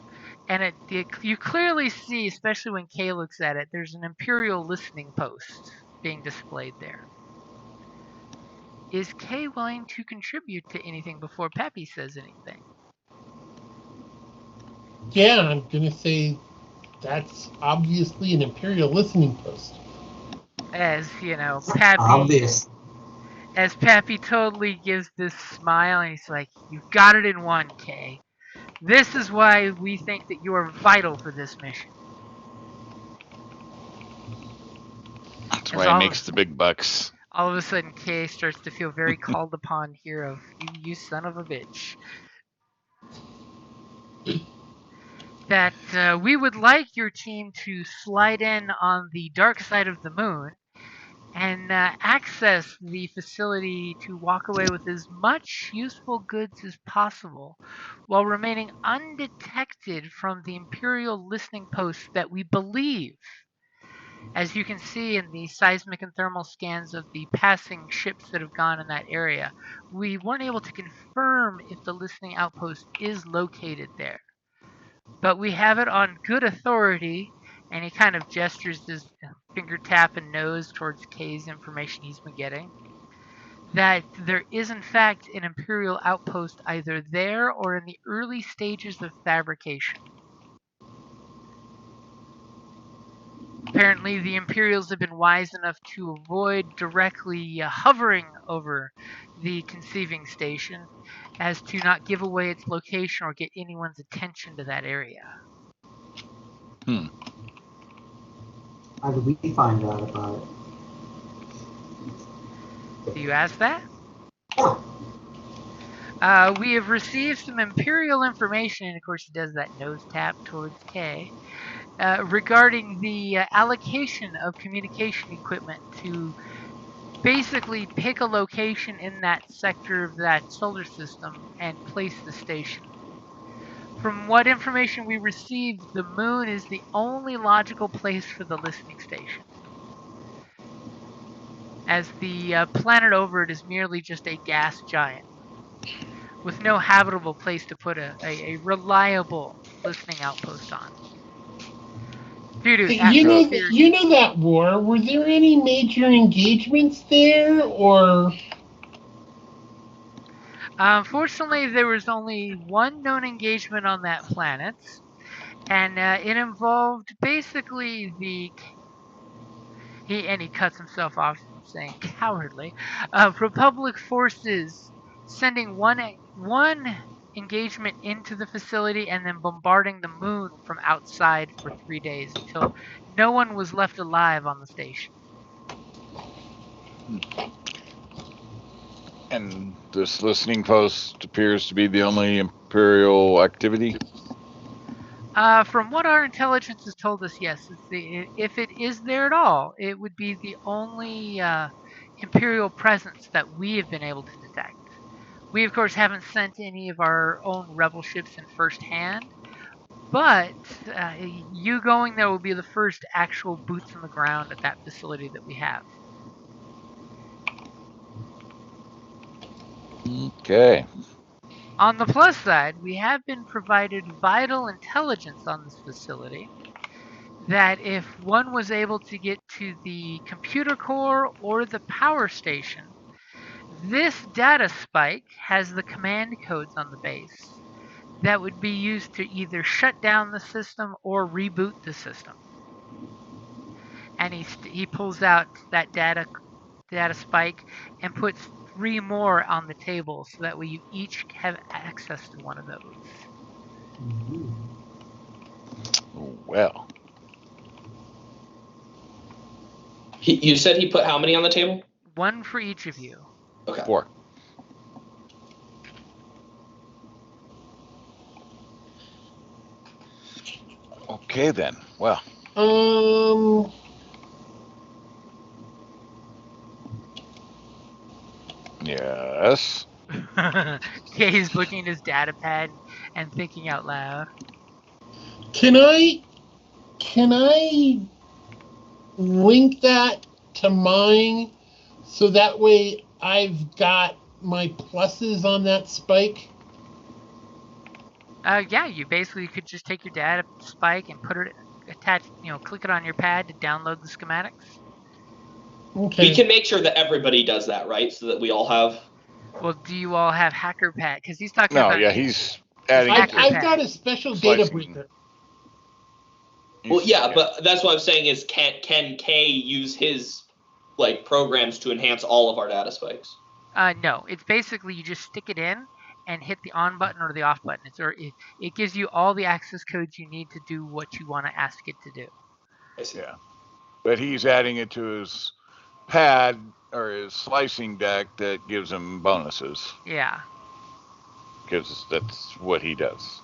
and you clearly see, especially when Kay looks at it, there's an Imperial listening post being displayed there. Is Kay willing to contribute to anything before Peppy says anything? Yeah, I'm gonna say that's obviously an Imperial listening post. As Pappy, Obvious. as Pappy totally gives this smile, and he's like, "You've got it in one, Kay. This is why we think that you are vital for this mission." That's As why he makes the big bucks. all of a sudden, Kay starts to feel very called upon here. Of you son of a bitch. That we would like your team to slide in on the dark side of the moon and access the facility to walk away with as much useful goods as possible while remaining undetected from the Imperial listening posts that we believe, as you can see in the seismic and thermal scans of the passing ships that have gone in that area, we weren't able to confirm if the listening outpost is located there. But we have it on good authority, and he kind of gestures his finger tap and nose towards Kay's information he's been getting, that there is in fact an Imperial outpost either there or in the early stages of fabrication. Apparently, the Imperials have been wise enough to avoid directly hovering over the conceiving station as to not give away its location or get anyone's attention to that area. How did we find out about it? Do you ask that? Yeah. We have received some Imperial information, and of course he does that nose tap towards Kay, regarding the allocation of communication equipment to basically pick a location in that sector of that solar system and place the station. From what information we received, the moon is the only logical place for the listening station, as the planet over it is merely just a gas giant with no habitable place to put a reliable listening outpost on. Due to atmospheric. You know that war. Were there any major engagements there, or? Unfortunately, there was only one known engagement on that planet, and it involved basically he cuts himself off saying cowardly, Republic forces sending one engagement into the facility and then bombarding the moon from outside for 3 days until no one was left alive on the station. And this listening post appears to be the only Imperial activity? From what our intelligence has told us, yes. If it is there at all, it would be the only Imperial presence that we have been able to detect. We, of course, haven't sent any of our own rebel ships in first hand, but you going there will be the first actual boots on the ground at that facility that we have. Okay. On the plus side, we have been provided vital intelligence on this facility that if one was able to get to the computer core or the power station, this data spike has the command codes on the base that would be used to either shut down the system or reboot the system. And he pulls out that data spike and puts 3 more on the table so that way you each have access to one of those. Well. You said he put how many on the table? 1 for each of you. Okay. 4. Okay then. Well. Yes. Kay's looking at his data pad and thinking out loud. Can I link that to mine so that way I've got my pluses on that spike? Yeah, you basically could just take your data spike and put it attach, click it on your pad to download the schematics. Okay. We can make sure that everybody does that, right? So that we all have. Well, do you all have hacker pad? Because he's talking No, about. yeah, he's adding it to I've got a special data slicing. breaker. Well, yeah, but that's what I'm saying is can Kay use his programs to enhance all of our data spikes? No, it's basically you just stick it in and hit the on button or the off button. It gives you all the access codes you need to do what you want to ask it to do. I see. Yeah, but he's adding it to his pad or his slicing deck that gives him bonuses. Yeah. Because that's what he does.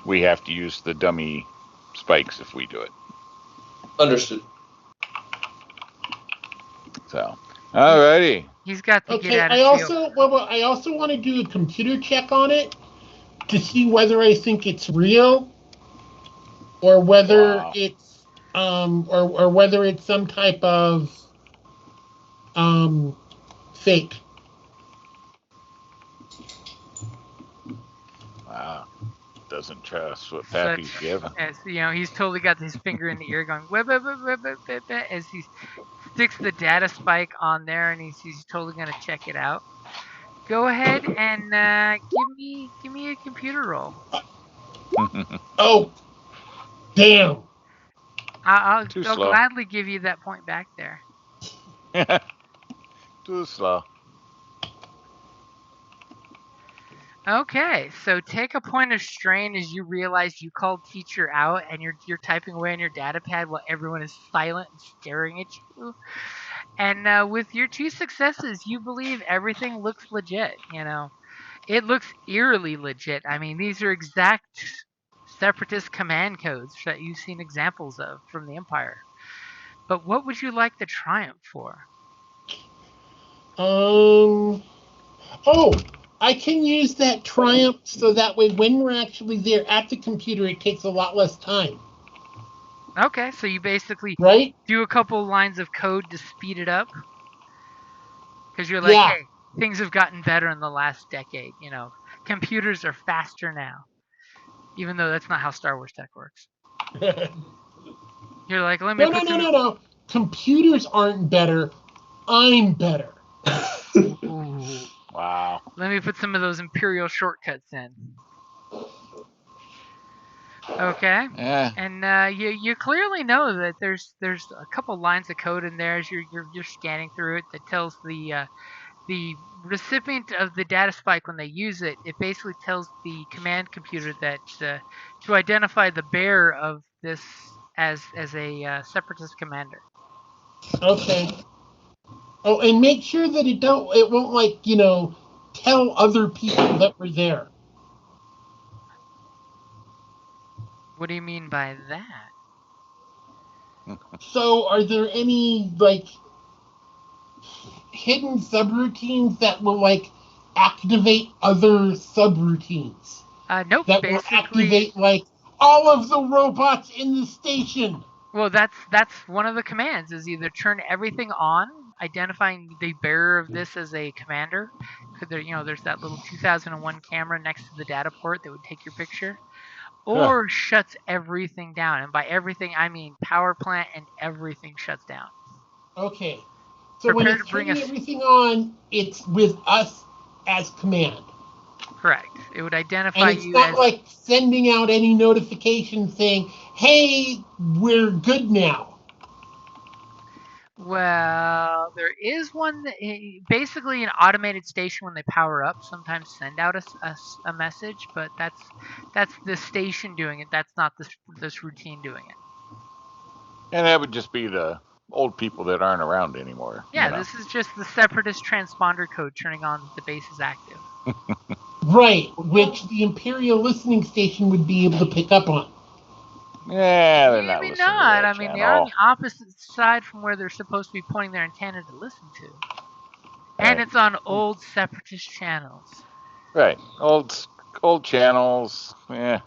We have to use the dummy spikes if we do it. Understood. So, alrighty. He's got to get out of jail. I also want to do a computer check on it to see whether I think it's real or whether it's or whether it's some type of fake. Wow. Doesn't trust what Pappy's given. As he's totally got his finger in the ear going whip, whip, whip, whip, whip, whip, as he sticks the data spike on there and he's totally going to check it out. Go ahead and give me a computer roll. Oh, damn! I'll gladly give you that point back there. Too slow. Okay, so take a point of strain as you realize you called teacher out and you're typing away on your data pad while everyone is silent and staring at you. And with your 2 successes, you believe everything looks legit. It looks eerily legit. I mean, these are exact separatist command codes that you've seen examples of from the Empire. But what would you like the triumph for? I can use that triumph so that way when we're actually there at the computer, it takes a lot less time. Okay, so you basically do a couple lines of code to speed it up? Because you're like, hey, things have gotten better in the last decade. Computers are faster now. Even though that's not how Star Wars tech works. You're like, let me No. Computers aren't better. I'm better. Ooh. Wow. Let me put some of those Imperial shortcuts in. Okay. Yeah. And you clearly know that there's a couple lines of code in there as you're scanning through it that tells the recipient of the data spike when they use it. It basically tells the command computer that to identify the bearer of this as a separatist commander. Okay. Oh, and make sure that it won't tell other people that we're there. What do you mean by that? So, are there any hidden subroutines that will activate other subroutines? Nope. That will activate all of the robots in the station. Well, that's one of the commands is either turn everything on, identifying the bearer of this as a commander. There's that little 2001 camera next to the data port that would take your picture. Or shuts everything down. And by everything, I mean power plant and everything shuts down. Okay. So when it's turning everything on, it's with us as command. Correct. It would identify you as... And it's not sending out any notification saying, hey, we're good now. Well, there is one that basically an automated station when they power up sometimes send out a message, but that's the station doing it. That's not this routine doing it. And that would just be the old people that aren't around anymore. Yeah, this is just the separatist transponder code turning on that the base is active. Right, which the Imperial listening station would be able to pick up on. Yeah, they're not Maybe listening to not. that I mean, they are on channel. the opposite side from where they're supposed to be pointing their antenna to listen to. And Right. it's on old separatist channels. Right. Old channels. Yeah.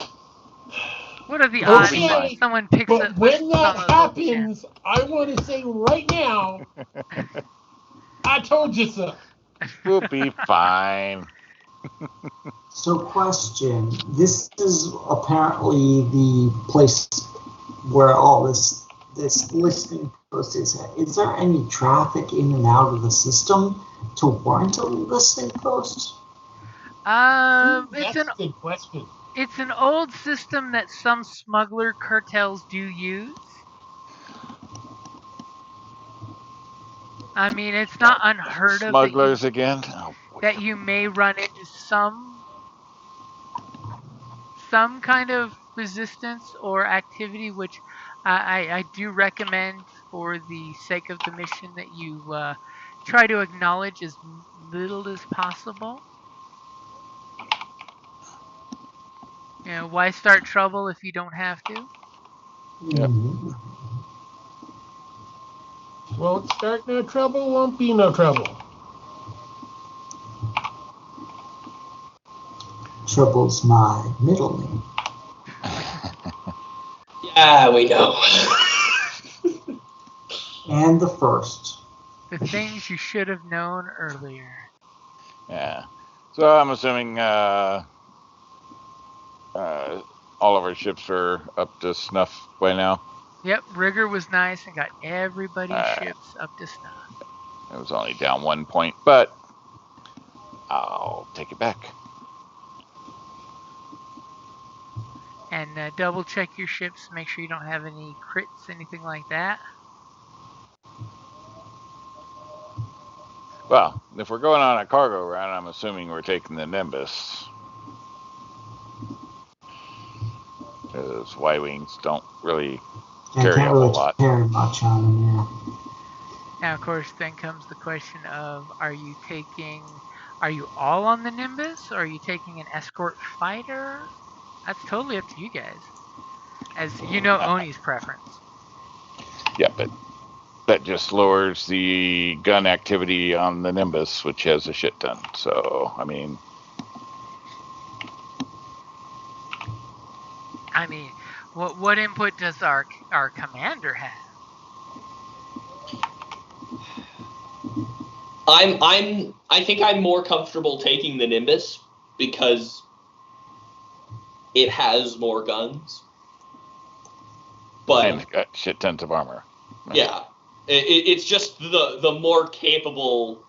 What are the We'll odds be that fine. someone picks But up when listens that on those old channels? happens, I want to say right now, I told you so. We'll be fine. So, question. This is apparently the place where all this listening post is. Is there any traffic in and out of the system to warrant a listening post? It's That's a good question. an old system that some smuggler cartels do use. I mean, it's not unheard of Smugglers again. Oh, that you may run into some kind of resistance or activity, which I do recommend for the sake of the mission that you try to acknowledge as little as possible. You know, why start trouble if you don't have to? Yep. Won't start no trouble, won't be no trouble. Trouble's my middle name. Yeah, we know. And the first. The things you should have known earlier. Yeah. So I'm assuming all of our ships are up to snuff by now. Yep, Rigger was nice and got everybody's Alright. ships up to snuff. It was only down 1 point, but I'll take it back. And double check your ships, make sure you don't have any crits, anything like that. Well, if we're going on a cargo route, I'm assuming we're taking the Nimbus. Because Y-Wings don't really carry can't a really whole lot. carry much on them, yeah. Now, of course, then comes the question of, are you all on the Nimbus, or are you taking an escort fighter? That's totally up to you guys. As you know, Oni's preference. Yeah, but that just lowers the gun activity on the Nimbus, which has a shit ton. So, I mean, what input does our commander have? I think I'm more comfortable taking the Nimbus because it has more guns. But and it's got shit tons of armor. Yeah, it's just the more capable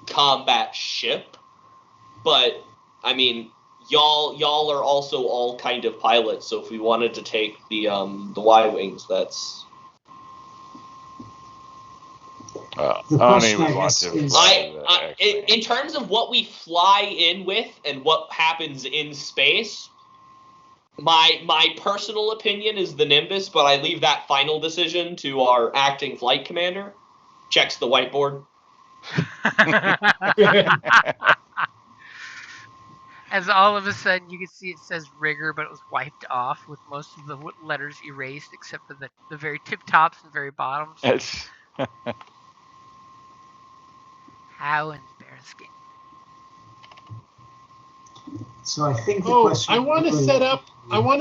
combat ship. But I mean, y'all are also all kind of pilots. So if we wanted to take the Y-wings, that's. The question, I guess, is... In terms of what we fly in with and what happens in space, my personal opinion is the Nimbus, but I leave that final decision to our acting flight commander. Checks the whiteboard. As all of a sudden you can see it says Rigger, but it was wiped off with most of the letters erased except for the very tip tops and very bottoms. How embarrassing. So I think the question... I want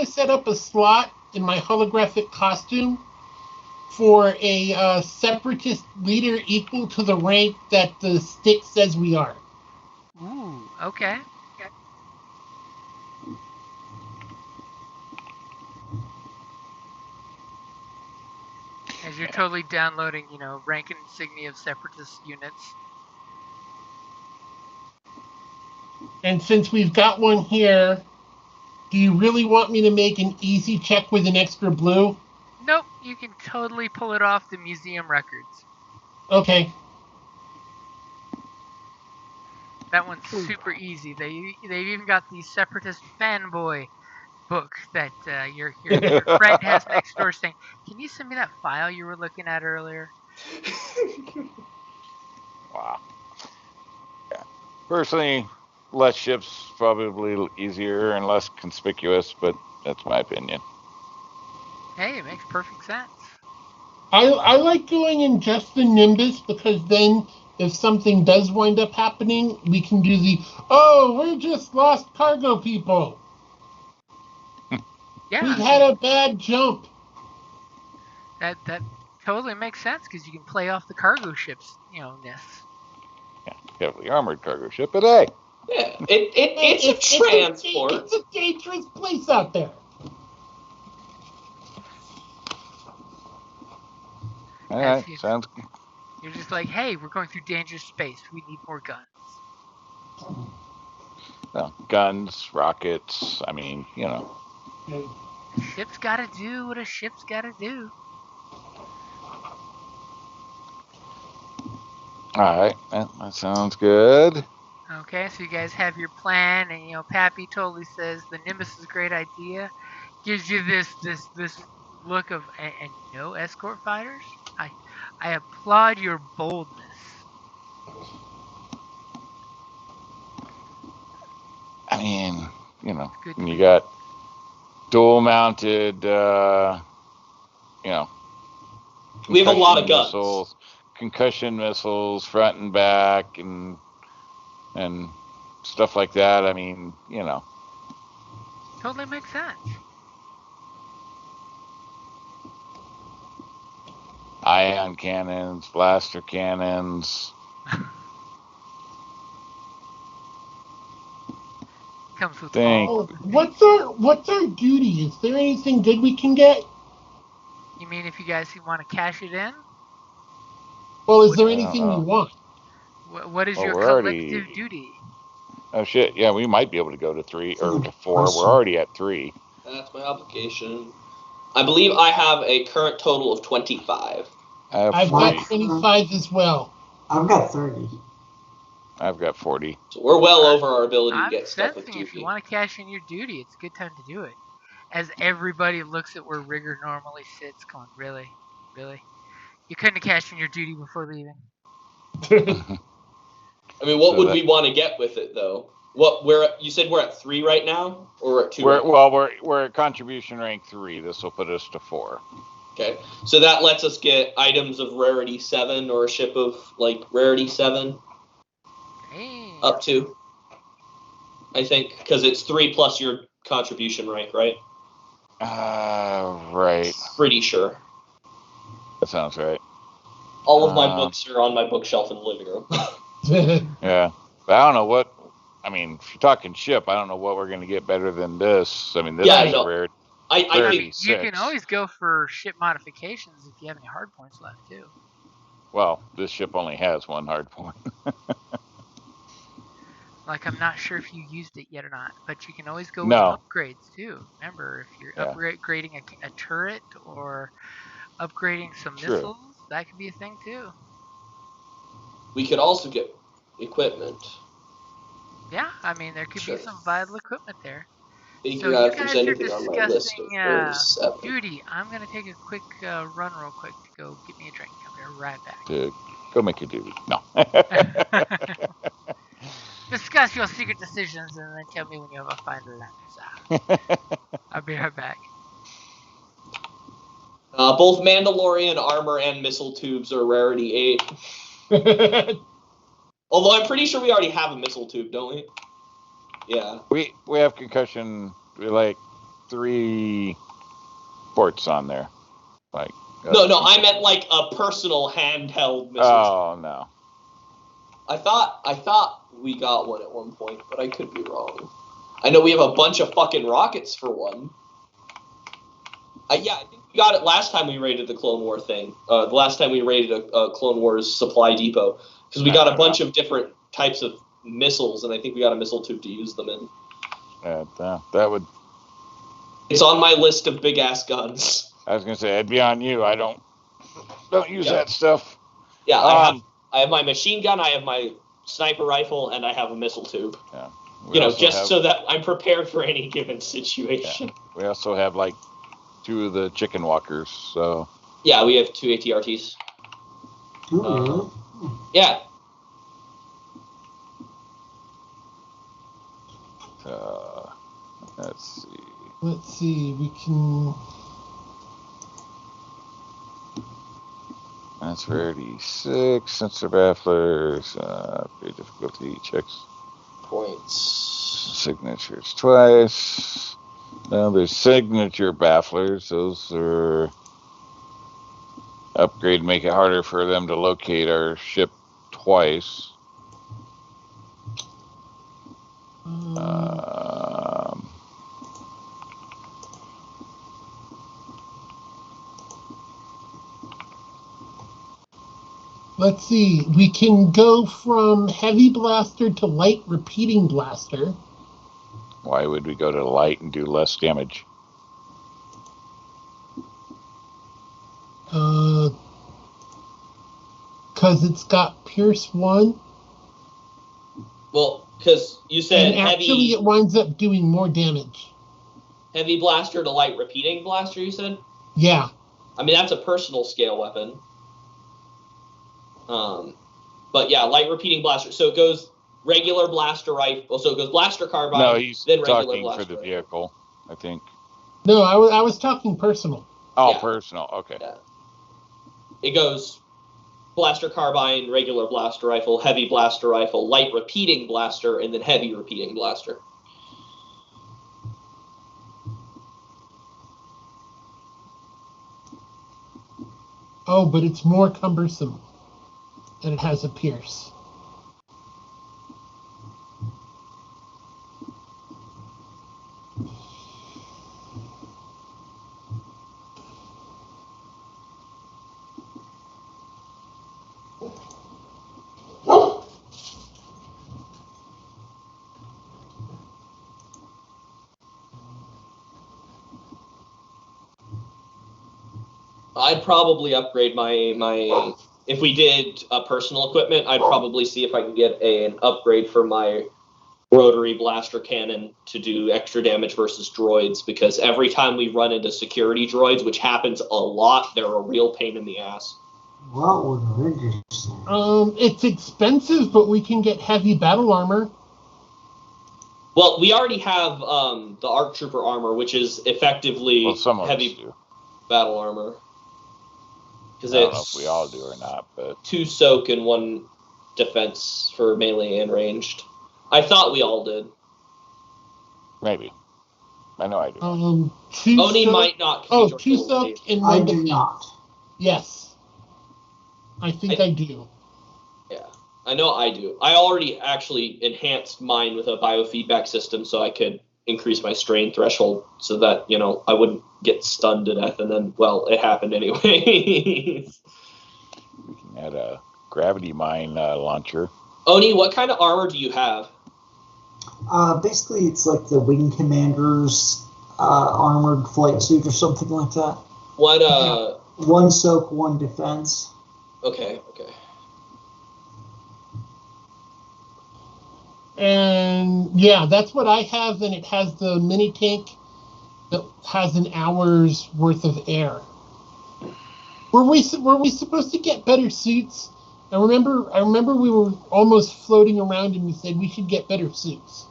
to set up a slot in my holographic costume for a separatist leader equal to the rank that the stick says we are. Ooh, okay. As you're totally downloading, rank and insignia of separatist units. And since we've got one here, do you really want me to make an easy check with an extra blue? Nope, you can totally pull it off the museum records. Okay. That one's super easy. They've even got the separatist fanboy book that your friend has next door saying, "Can you send me that file you were looking at earlier?" Wow. Yeah. Personally, less ships, probably easier and less conspicuous, but that's my opinion. Hey, it makes perfect sense. I like going in just the Nimbus because then if something does wind up happening, we can do we just lost cargo people. Yeah, We had a bad jump. that totally makes sense because you can play off the cargo ships, ness. Yeah, heavily armored cargo ship, but hey. Yeah, it's a transport. It's a dangerous place out there. All right, sounds good. You're just like, hey, we're going through dangerous space. We need more guns. Well, guns, rockets. I mean, A ship's got to do what a ship's got to do. All right, that sounds good. Okay, so you guys have your plan, and Pappy totally says the Nimbus is a great idea. Gives you this look of and no escort fighters. I applaud your boldness. I mean, Good when you lead. got dual mounted, We have a lot of missiles, concussion missiles, front and back, and stuff like that. I mean, Totally makes sense. ion cannons, blaster cannons. Comes with What's our duty? Is there anything good we can get? You mean if you guys want to cash it in? Well, is there anything we want? What is your collective duty? Oh shit! Yeah, we might be able to go to 3 or to 4. We're already at 3. That's my application. I believe I have a current total of 25. I've got 25 as well. I've got 30. I've got 40. So we're well over our ability to get stuff with duty. If you want to cash in your duty, it's a good time to do it. As everybody looks at where Rigger normally sits, going, really? You couldn't have cashed in your duty before leaving. I mean, what would we want to get with it, though? You said we're at 3 right now, or we're at 2? We're at contribution rank 3. This will put us to 4. Okay, so that lets us get items of rarity 7 or a ship of rarity 7. Up to, I think, because it's 3 plus your contribution rank, right? Right. Pretty sure. That sounds right. All of my books are on my bookshelf in the living room. Yeah, but I don't know what. I mean, if you're talking ship, I don't know what we're going to get better than this. I mean, this is a rare. I think you can always go for ship modifications if you have any hard points left too. Well, this ship only has 1 hard point. I'm not sure if you used it yet or not, but you can always go with upgrades too. Remember, if you're upgrading a turret or upgrading some missiles, that could be a thing too. We could also get equipment. Yeah, I mean, there could be some vital equipment there. Figure out if there's anything on my list of duty. I'm going to take a quick run real quick to go get me a drink. I'll be right back. Dude, go make your duty. No. Discuss your secret decisions and then tell me when you have a final answer. I'll be right back. Both Mandalorian armor and missile tubes are rarity 8. Although I'm pretty sure we already have a missile tube, don't we? Yeah. We have concussion, 3 ports on there. No, I meant a personal handheld missile tube. Oh, no. I thought we got one at one point, but I could be wrong. I know we have a bunch of fucking rockets for one. I think we got it last time we raided the Clone War thing. The last time we raided a Clone Wars supply depot. Because we got a bunch of different types of missiles, and I think we got a missile tube to use them in. That would... It's on my list of big-ass guns. I was going to say, it'd be on you. I don't use that stuff. Yeah, I have my machine gun, I have my sniper rifle, and I have a missile tube. Yeah. So that I'm prepared for any given situation. Yeah. We also have, 2 of the chicken walkers, so... Yeah, we have 2 ATRTs. Ooh. Yeah. Let's see. Let's see. We can. That's rarity 6. Sensor bafflers. Upgrade difficulty checks. Points. Signatures twice. Now there's signature bafflers. Those are upgrade, make it harder for them to locate our ship twice. Let's see. We can go from heavy blaster to light repeating blaster. Why would we go to light and do less damage? Because it's got Pierce 1. Well, because you said and actually it winds up doing more damage. Heavy blaster to light repeating blaster, you said? Yeah. I mean, that's a personal scale weapon. But yeah, light repeating blaster. So it goes regular blaster rifle. So it goes blaster carbine. No, he's then regular talking blaster for the rifle. vehicle, I think. No, I was talking personal. Oh, Yeah. personal. Okay. Yeah. It goes blaster carbine, regular blaster rifle, heavy blaster rifle, light repeating blaster, and then heavy repeating blaster. Oh, but it's more cumbersome. And it has a pierce. I'd probably upgrade my if we did personal equipment, I'd probably see if I can get an upgrade for my rotary blaster cannon to do extra damage versus droids, because every time we run into security droids, which happens a lot, they're a real pain in the ass. What would interesting? It's expensive, but we can get heavy battle armor. Well, we already have the ARC Trooper armor, which is effectively heavy battle armor. I don't know if we all do or not, but 2 soak and 1 defense for melee and ranged. I thought we all did. Maybe. I know I do. Oni might not. Oh, 2 soak and 1 defense. I do not. Yes. I think I do. Yeah, I know I do. I already actually enhanced mine with a biofeedback system so I could increase my strain threshold so that, I wouldn't get stunned to death, and then, well, it happened anyway. We can add a gravity mine launcher. Oni, what kind of armor do you have? Basically, it's like the Wing Commander's armored flight suit or something like that. What, 1 soak, 1 defense. Okay. And yeah, that's what I have, and it has the mini tank that has an hour's worth of air. Were we supposed to get better suits? I remember we were almost floating around and we said we should get better suits.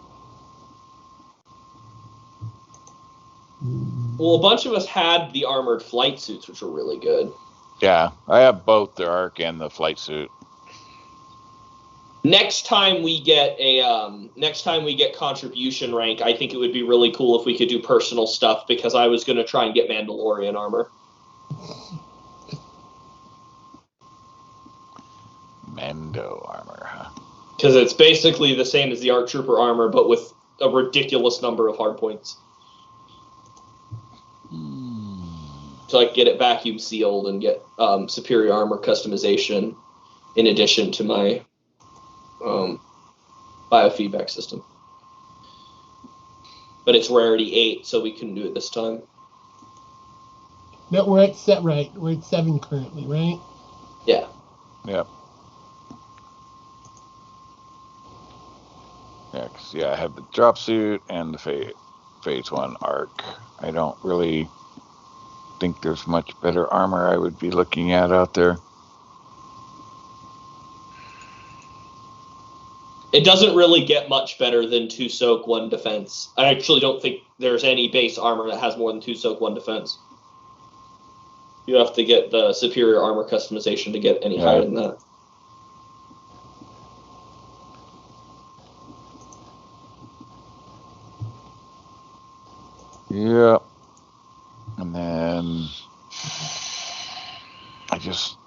Well, a bunch of us had the armored flight suits, which were really good. Yeah, I have both the ARC and the flight suit. Next time we get contribution rank, I think it would be really cool if we could do personal stuff, because I was going to try and get Mandalorian armor. Mando armor, huh? Because it's basically the same as the ARC Trooper armor, but with a ridiculous number of hard points. So I can get it vacuum sealed and get superior armor customization in addition to my biofeedback system. But it's rarity 8, so we couldn't do it this time. No, we're at 7 currently, right? Yeah. Yep. Yeah, because I have the drop suit and the Phase 1 ARC. I don't really think there's much better armor I would be looking at out there. It doesn't really get much better than 2 soak, 1 defense. I actually don't think there's any base armor that has more than 2 soak, 1 defense. You have to get the superior armor customization to get any higher than that. Yeah. And then I just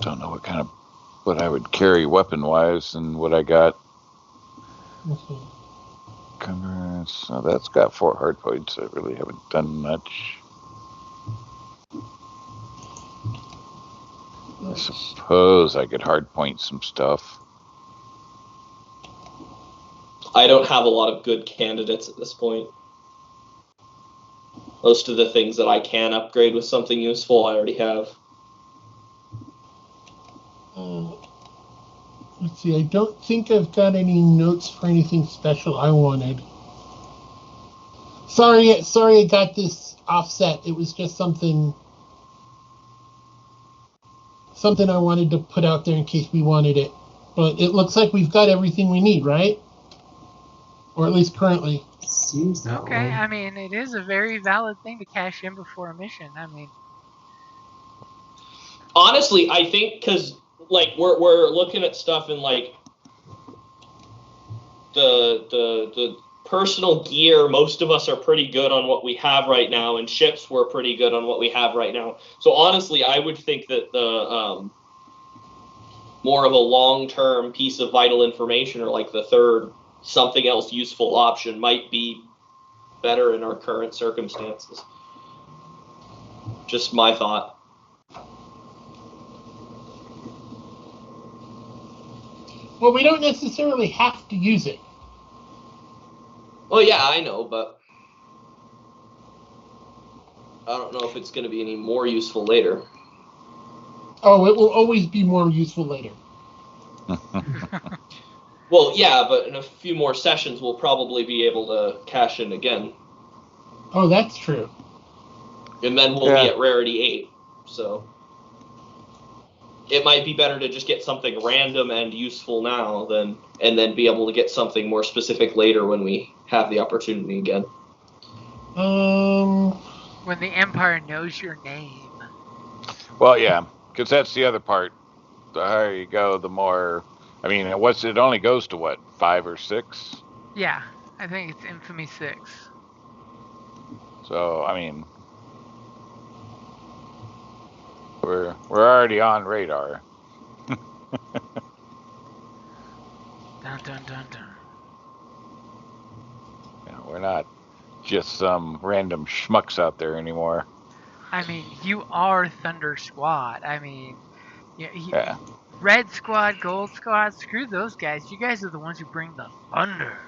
don't know what I would carry weapon-wise and what I got. Encumbrance. Oh, that's got 4 hard points. I really haven't done much. I suppose I could hard point some stuff. I don't have a lot of good candidates at this point. Most of the things that I can upgrade with something useful, I already have. Let's see, I don't think I've got any notes for anything special I wanted. Sorry I got this offset. It was just something I wanted to put out there in case we wanted it. But it looks like we've got everything we need, right? Or at least currently. Seems that Okay, way. I mean, it is a very valid thing to cash in before a mission. I mean, honestly, I think because like we're looking at stuff in like the personal gear, most of us are pretty good on what we have right now, and ships we're pretty good on what we have right now. So honestly, I would think that the more of a long-term piece of vital information, or like the third something else useful option, might be better in our current circumstances. Just my thought. Well, we don't necessarily have to use it. Well, yeah, I know, but I don't know if it's going to be any more useful later. Oh, it will always be more useful later. Well, yeah, but in a few more sessions, we'll probably be able to cash in again. Oh, that's true. And then we'll be at rarity 8, so it might be better to just get something random and useful now and then be able to get something more specific later when we have the opportunity again. when the Empire knows your name. Well, yeah, because that's the other part. The higher you go, the more. I mean, it only goes to what, 5 or 6? Yeah, I think it's Infamy 6. So I mean, we're already on radar. Dun dun dun dun. You know, we're not just some random schmucks out there anymore. I mean, you are Thunder Squad. I mean, Yeah. Red Squad, Gold Squad, screw those guys. You guys are the ones who bring the thunder.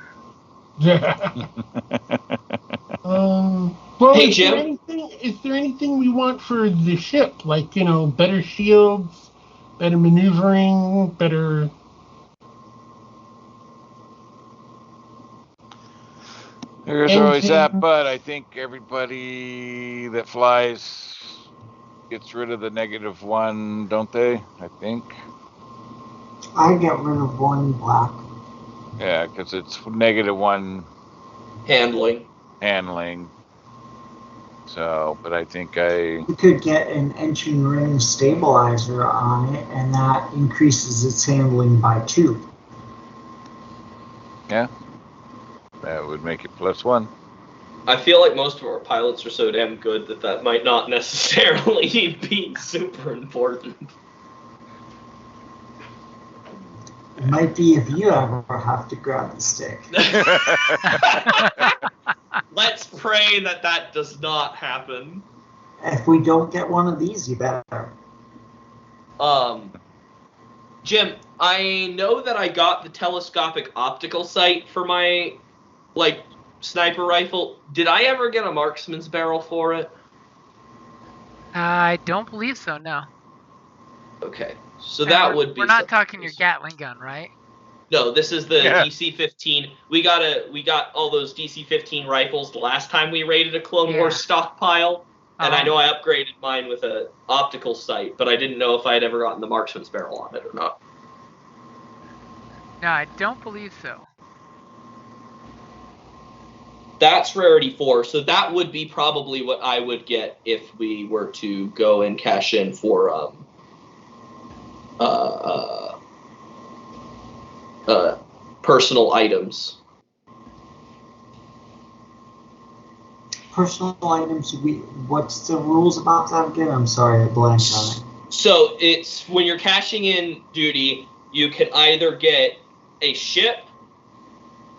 Well, Hey, is Jim. there anything we want for the ship? Like, better shields, better maneuvering, better. There's engine. always that, but I think everybody that flies gets rid of the -1, don't they? I think. I get rid of 1 black. Yeah, because it's -1 handling. So, but I think You could get an engine ring stabilizer on it, and that increases its handling by 2. Yeah, that would make it +1. I feel like most of our pilots are so damn good that might not necessarily be super important. It might be if you ever have to grab the stick. Let's pray that does not happen. If we don't get one of these, you better. Jim, I know that I got the telescopic optical sight for my, sniper rifle. Did I ever get a marksman's barrel for it? I don't believe so, no. Okay, so that would be. We're not talking your Gatling gun, right? No, this is the DC-15. We got all those DC-15 rifles the last time we raided a Clone Wars stockpile, and I know I upgraded mine with an optical sight, but I didn't know if I had ever gotten the marksman's barrel on it or not. No, I don't believe so. That's rarity 4, so that would be probably what I would get if we were to go and cash in for personal items. Personal items. What's the rules about that again? I'm sorry, I blanked on it. So it's when you're cashing in duty, you can either get a ship,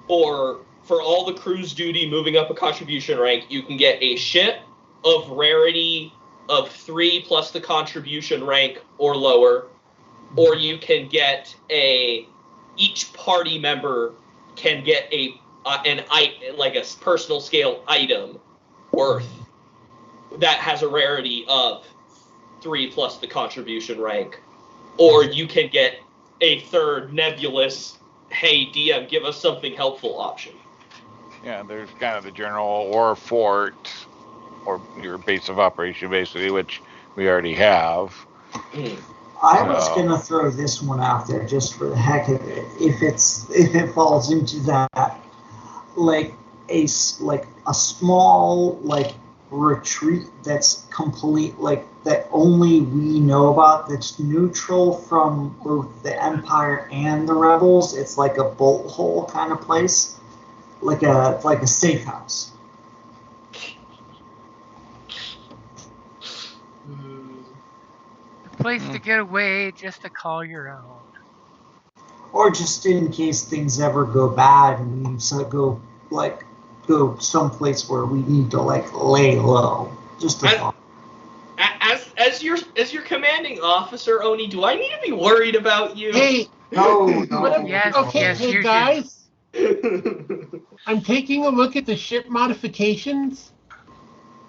or for all the cruise duty moving up a contribution rank, you can get a ship of rarity of 3 plus the contribution rank or lower, or you can get each party member can get a personal scale item worth that has a rarity of 3 plus the contribution rank, or you can get a third nebulous, hey DM, give us something helpful option. Yeah, there's kind of the general or fort, or your base of operation, basically, which we already have. I was gonna throw this one out there just for the heck of it. If it falls into that, like a small retreat that's complete, that only we know about, that's neutral from both the Empire and the Rebels. It's like a bolt hole kind of place, like a safe house. A place to get away just to call your own. Or just in case things ever go bad and we go someplace where we need to lay low. Just a thought. As your commanding officer, Oni, do I need to be worried about you? Hey, no. Yes, okay, yes, hey you guys. I'm taking a look at the ship modifications.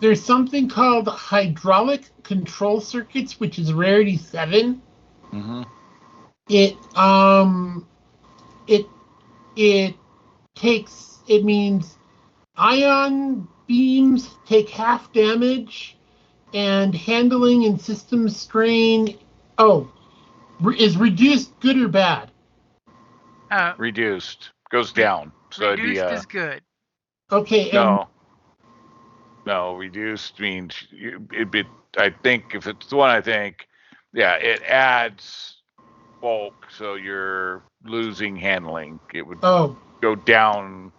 There's something called hydraulic control circuits, which is rarity 7. Mm-hmm. It means ion beams take half damage, and handling and system strain is reduced, good or bad? Reduced. Goes down. So reduced is good. Okay. No, reduced means I think if it's the one it adds bulk, so you're losing handling. It would go down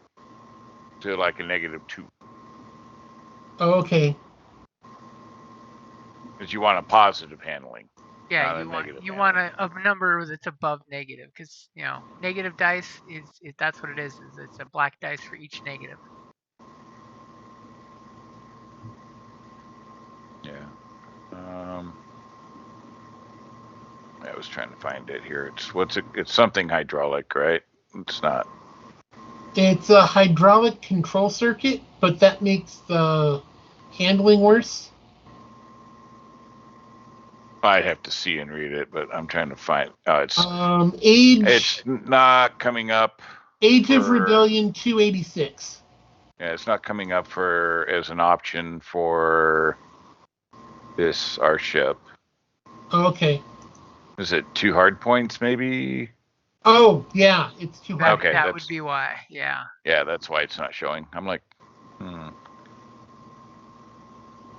to like a -2. Okay. Because you want a positive handling. Yeah, you want a number that's above negative, because negative dice is that's what it is. It's a black dice for each negative. Yeah. I was trying to find it here. It's something hydraulic, right? It's not. It's a hydraulic control circuit, but that makes the handling worse. I'd have to see and read it, but I'm trying to find. It's not coming up. Age of Rebellion 286. Yeah, it's not coming up as an option for our ship. Okay. Is it 2 hard points, maybe? Oh, yeah, it's 2 hard. Okay, that would be why. Yeah. Yeah, that's why it's not showing. I'm like,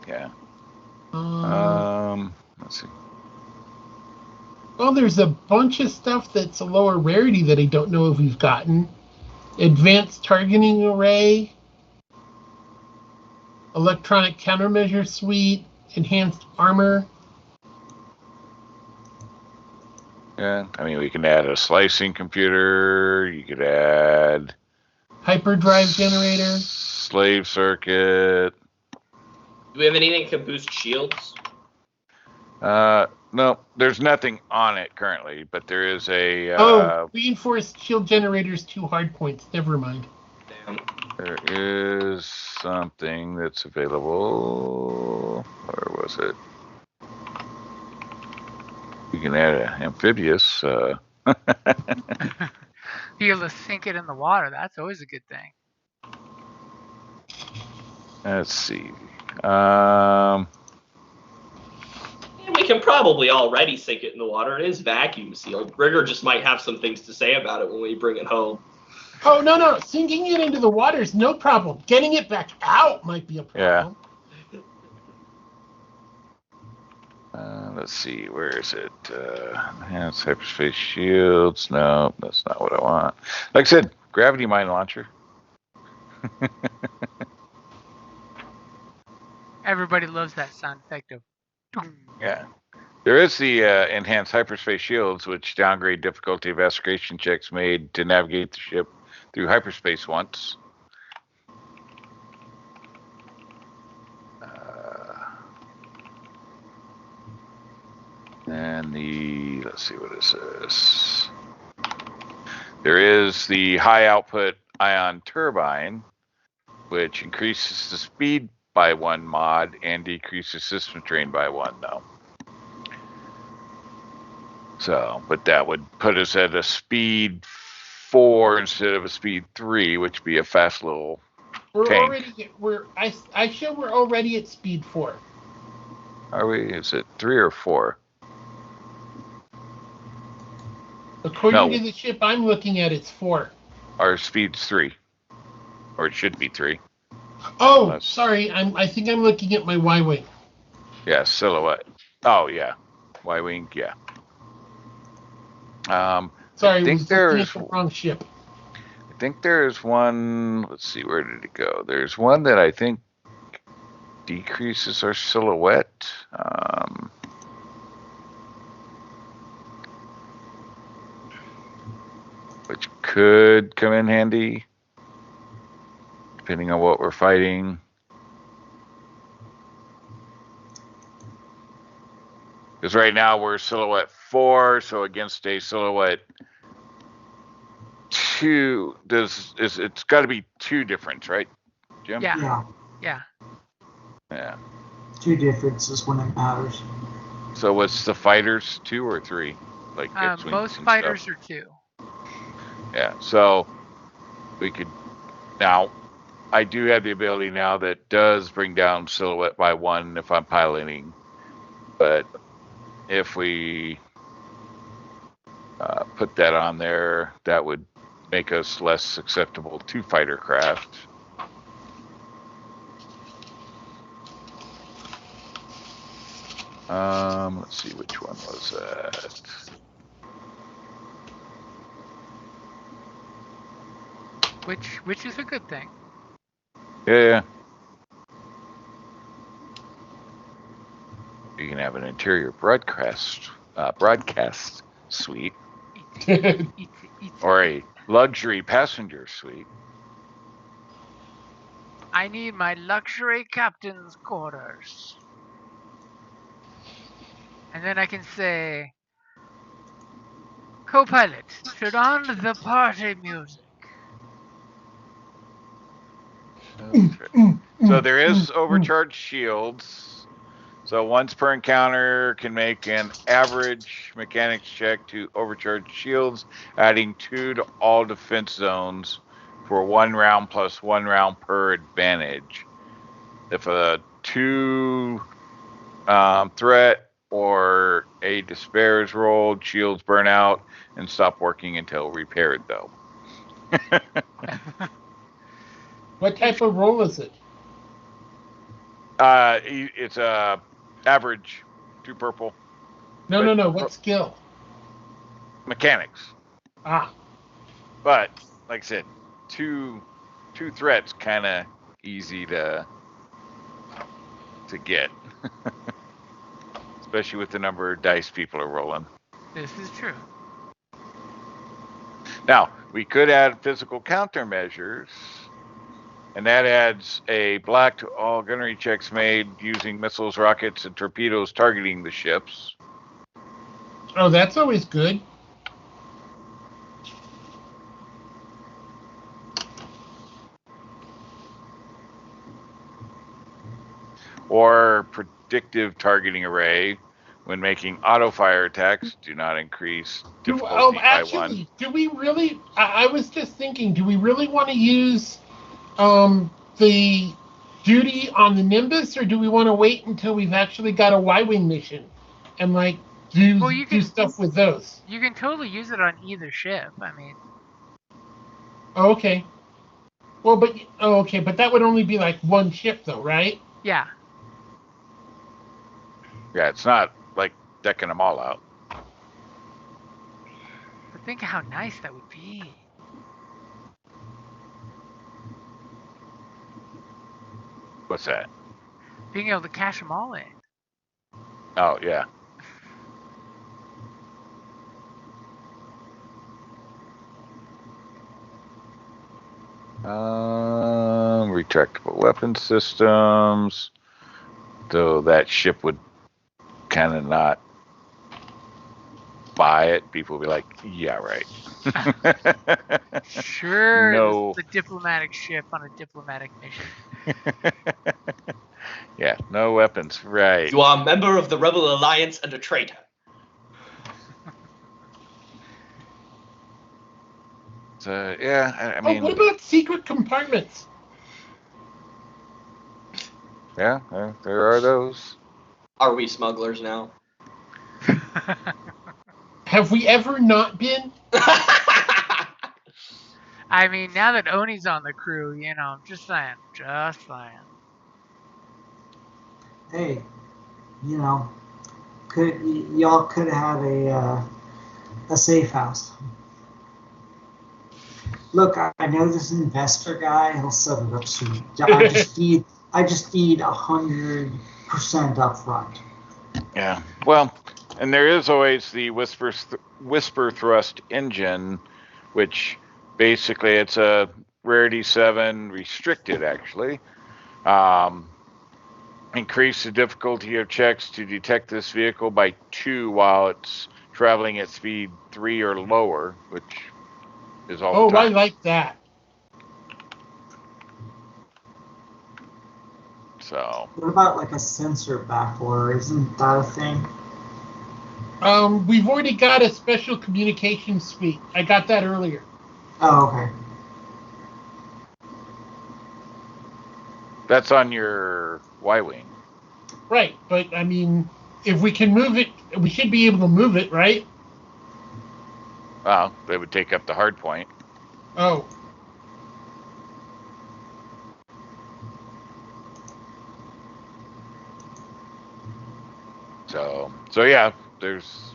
Yeah. Let's see. Well, there's a bunch of stuff that's a lower rarity that I don't know if we've gotten. Advanced targeting array, electronic countermeasure suite, enhanced armor. Yeah, I mean, we can add a slicing computer. You could add hyperdrive generator, slave circuit. Do we have anything that can boost shields? No, there's nothing on it currently, but there is a. Reinforced shield generators, 2 hard points. Never mind. Damn. There is something that's available. Where was it? You can add an amphibious. Be able to sink it in the water. That's always a good thing. Let's see. We we can probably already sink it in the water. It is vacuum sealed. Rigger just might have some things to say about it when we bring it home. Oh, no. Sinking it into the water is no problem. Getting it back out might be a problem. Yeah. Let's see. Where is it? Enhanced hyperspace shields. No, that's not what I want. Like I said, gravity mine launcher. Everybody loves that sound effect of. Yeah. There is the enhanced hyperspace shields, which downgrade difficulty of astrogation checks made to navigate the ship through hyperspace once. And let's see, what is this? There is the high output ion turbine, which increases the speed by 1 mod and decreases system strain by 1, though. So, but that would put us at a speed 4 instead of a speed 3, which would be a fast little tank. I show we're already at speed 4. Are we? Is it 3 or 4? According to the ship I'm looking at, it's 4. Our speed's 3. Or it should be 3. Oh, sorry. I think I'm looking at my Y-wing. Yeah, silhouette. Oh, yeah. Y-wing, yeah. Sorry, I was looking at the wrong ship. I think there's one. Let's see, where did it go? There's one that I think decreases our silhouette. Which could come in handy, depending on what we're fighting. Because right now we're silhouette 4, so against a silhouette 2, it's got to be 2 difference, right, Jim? Yeah. 2 differences when it matters. So what's the fighters, 2 or 3? Like most fighters are 2. Yeah, so we could now. I do have the ability now that does bring down silhouette by 1 if I'm piloting, but if we put that on there, that would make us less susceptible to fighter craft. Let's see, which one was that? Which is a good thing. Yeah. You can have an interior broadcast suite, or a luxury passenger suite. I need my luxury captain's quarters. And then I can say, co-pilot, turn on the party music. Okay. So there is overcharged shields. So once per encounter can make an average mechanics check to overcharge shields, adding 2 to all defense zones for 1 round plus 1 round per advantage. If a 2 threat or a despair is rolled, shields burn out and stop working until repaired, though. What type of roll is it? It's a average 2 purple. No. What skill? Mechanics. But like I said, two threats kind of easy to get, especially with the number of dice people are rolling. This is true. Now we could add physical countermeasures. And that adds a black to all gunnery checks made using missiles, rockets, and torpedoes targeting the ships. Oh, that's always good. Or predictive targeting array. When making auto-fire attacks, do not increase difficulty by 1. Do we really... I was just thinking, do we really want to use the duty on the Nimbus, or do we want to wait until we've actually got a Y-Wing mission? and like do Well, you do can stuff with those. you can totally use it on either ship. I mean, Oh, okay. Well, but okay, but that would only be like one ship, though, right? yeah. Yeah, it's not like decking them all out. But think of how nice that would be. What's that? Being able to cash them all in. Oh, yeah. Retractable weapon systems. Though that ship would kind of not buy it. People would be like, yeah, right. Sure, No. the diplomatic ship on a diplomatic mission. Yeah, no weapons. Right. You are a member of the Rebel Alliance and a traitor. So, yeah, I mean. Oh, what about secret compartments? Yeah, there are those. Are we smugglers now? Have we ever not been? I mean, now that Oni's on the crew, you know, just saying. Hey, you know, y'all could have a safe house. Look, I know this investor guy. He'll set it up soon. I just need 100% upfront. Yeah. Well, and there is always the whisper thrust engine, which basically it's a rarity 7 restricted actually. Increase the difficulty of checks to detect this vehicle by 2 while it's traveling at speed 3 or lower, which is all the time. I like that. So. What about like a sensor baffler? Isn't that a thing? We've already got a special communication suite. I got that earlier. Oh, okay. That's on your Y-wing. Right, but I mean, if we can move it, we should be able to move it, right? Well, they would take up the hard point. Oh. So yeah, there's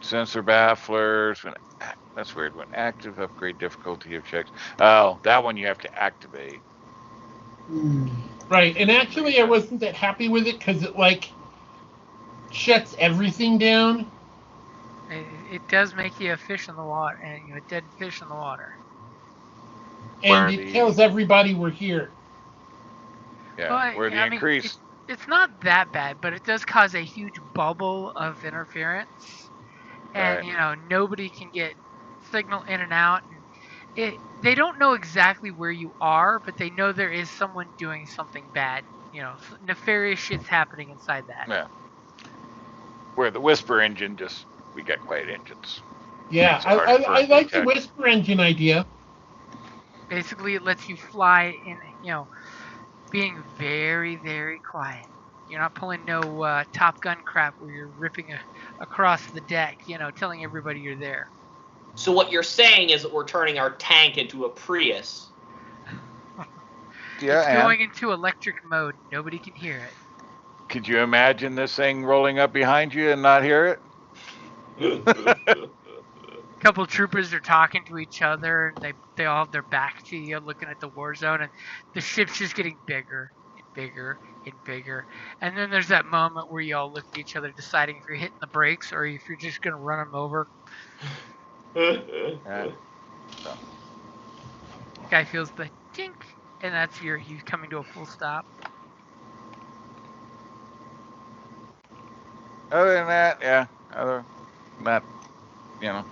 sensor bafflers. That's weird. When active, upgrade difficulty of checks. Oh, that one you have to activate. Right, and actually I wasn't that happy with it because it like shuts everything down. It does make you a fish in the water, and you know, a dead fish in the water. And it tells everybody we're here. Yeah, Well, where the I mean, increase. it's not that bad, but it does cause a huge bubble of interference, and Right. you know, nobody can get signal in and out, and they don't know exactly where you are, but they know there is someone doing something bad. You know, nefarious shit's happening inside that. Yeah. Where the whisper engine we got quiet engines. Yeah, I like the whisper engine idea. Basically, it lets you fly in, you know, being very, very quiet. You're not pulling no Top Gun crap where you're ripping across the deck, you know, telling everybody you're there. So what you're saying is that we're turning our tank into a Prius. Yeah, it's going into electric mode. Nobody can hear it. Could you imagine this thing rolling up behind you and not hear it? A couple of troopers are talking to each other, and they all have their back to you, looking at the war zone, and the ship's just getting bigger and bigger and bigger. And then there's that moment where you all look at each other, deciding if you're hitting the brakes or if you're just gonna run them over. Guy feels the tink, and that's you coming to a full stop. Other than that, yeah. Other than that, you know,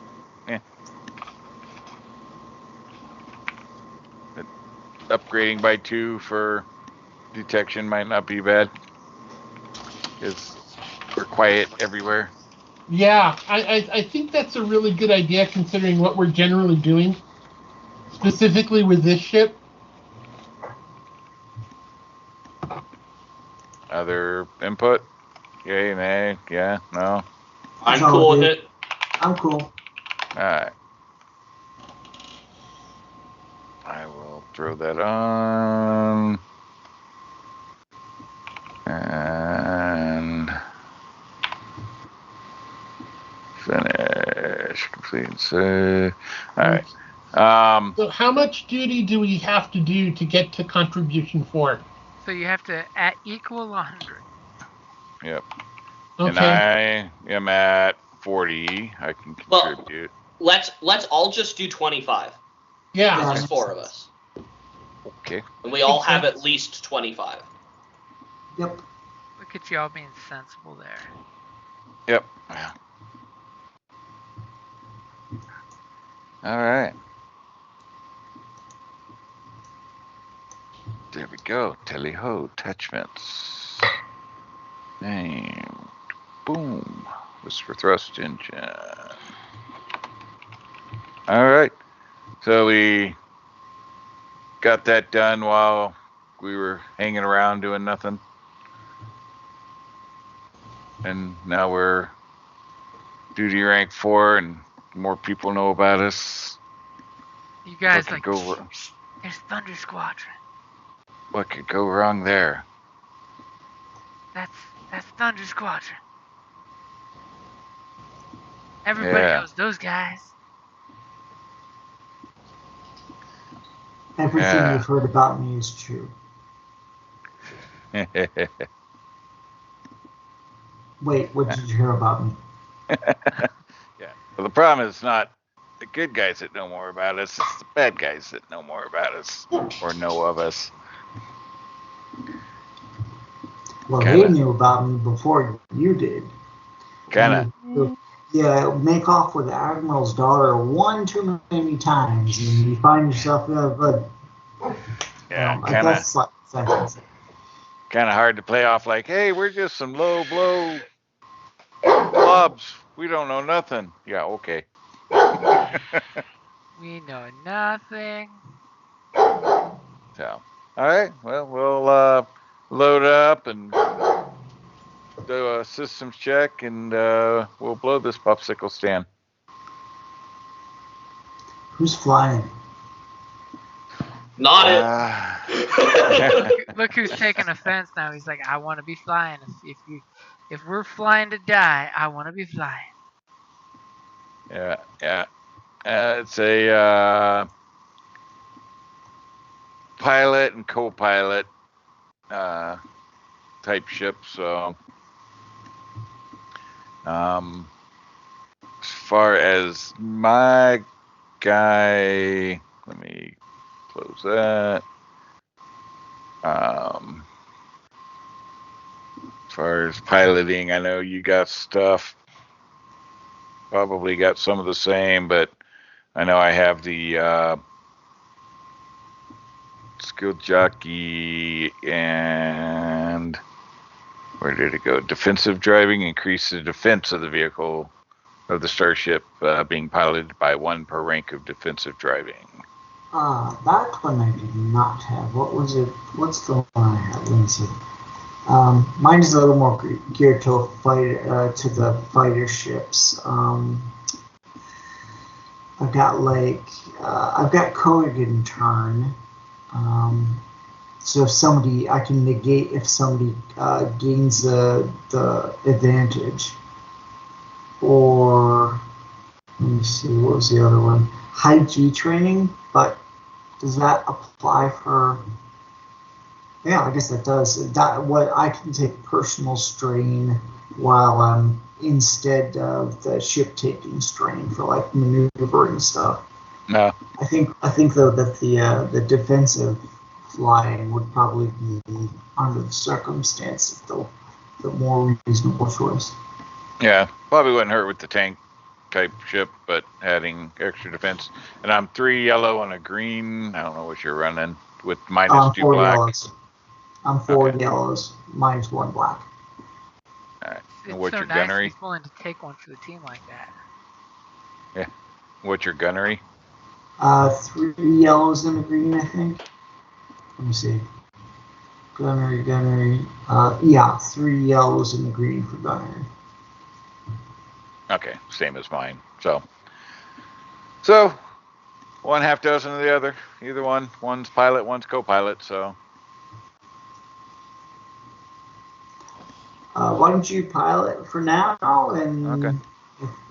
upgrading by 2 for detection might not be bad. Because we're quiet everywhere. Yeah, I think that's a really good idea considering what we're generally doing, specifically with this ship. Other input? Yay, nay, yeah, no. I'm all cool with good. it. I'm cool. All right. I will throw that on. And finish. Complete. Save. All right. So how much duty do we have to do to get to contribution 4? So you have to equal 100. Yep. Okay. And I am at 40. I can contribute. Let's all just do 25. Yeah. There's 4 of us. Okay. And we all Makes have sense. at least 25. Yep. Look at y'all being sensible there. Yep. All right. There we go. Tally-ho, attachments. Name. Boom. Whisper thrust engine. All right. So we got that done while we were hanging around doing nothing. And now we're duty rank 4 and more people know about us. You guys What like, could go, there's Thunder Squadron. what could go wrong there? That's Thunder Squadron. Everybody knows those guys. Everything you've heard about me is true. Wait, what did you hear about me? Yeah. Well, the problem is not the good guys that know more about us, it's the bad guys that know more about us or know of us. Well, Kinda. they knew about me before you did. Kinda. Yeah, make off with the Admiral's daughter one too many times, and you find yourself in a death sentence. Kind of hard to play off like, hey, we're just some low blow blobs. We don't know nothing. Yeah, okay. We know nothing. So, all right. Well, we'll load up and do a systems check, and we'll blow this popsicle stand. Who's flying? Not Look who's taking offense now. He's like, I want to be flying. If we're flying to die, I want to be flying. Yeah. It's a pilot and co-pilot type ship. So, as far as my guy, let me close that. As far as piloting, I know you got stuff. Probably got some of the same, but I know I have the skilled jockey and where did it go? Defensive driving, increase the defense of the vehicle of the starship being piloted by 1 per rank of defensive driving. That one I did not have. What was it? What's the one I had? Let me see. Mine is a little more geared to the fighter ships. I've got coded in turn. So if I can negate if somebody gains the advantage. Or let me see, what was the other one? High G training, but does that apply for? Yeah, I guess that does. What I can take personal strain while I'm instead of the ship taking strain for like maneuvering stuff. No. I think though that the defensive flying would probably be under the circumstances the more reasonable choice. Yeah, probably wouldn't hurt with the tank type ship, but adding extra defense. And I'm 3 yellow and a green. I don't know what you're running with -2 4 black. yellows. I'm 4 yellows, -1 black. All right. It's And what's so your nice gunnery? he's willing to take one for the team like that. Yeah. What's your gunnery? 3 yellows and a green, I think. Let me see. Gunnery. Yeah, 3 yellows and a green for gunnery. Okay, same as mine. So 1/2 dozen of the other. Either one. One's pilot, one's co-pilot. So Why don't you pilot for now, and okay.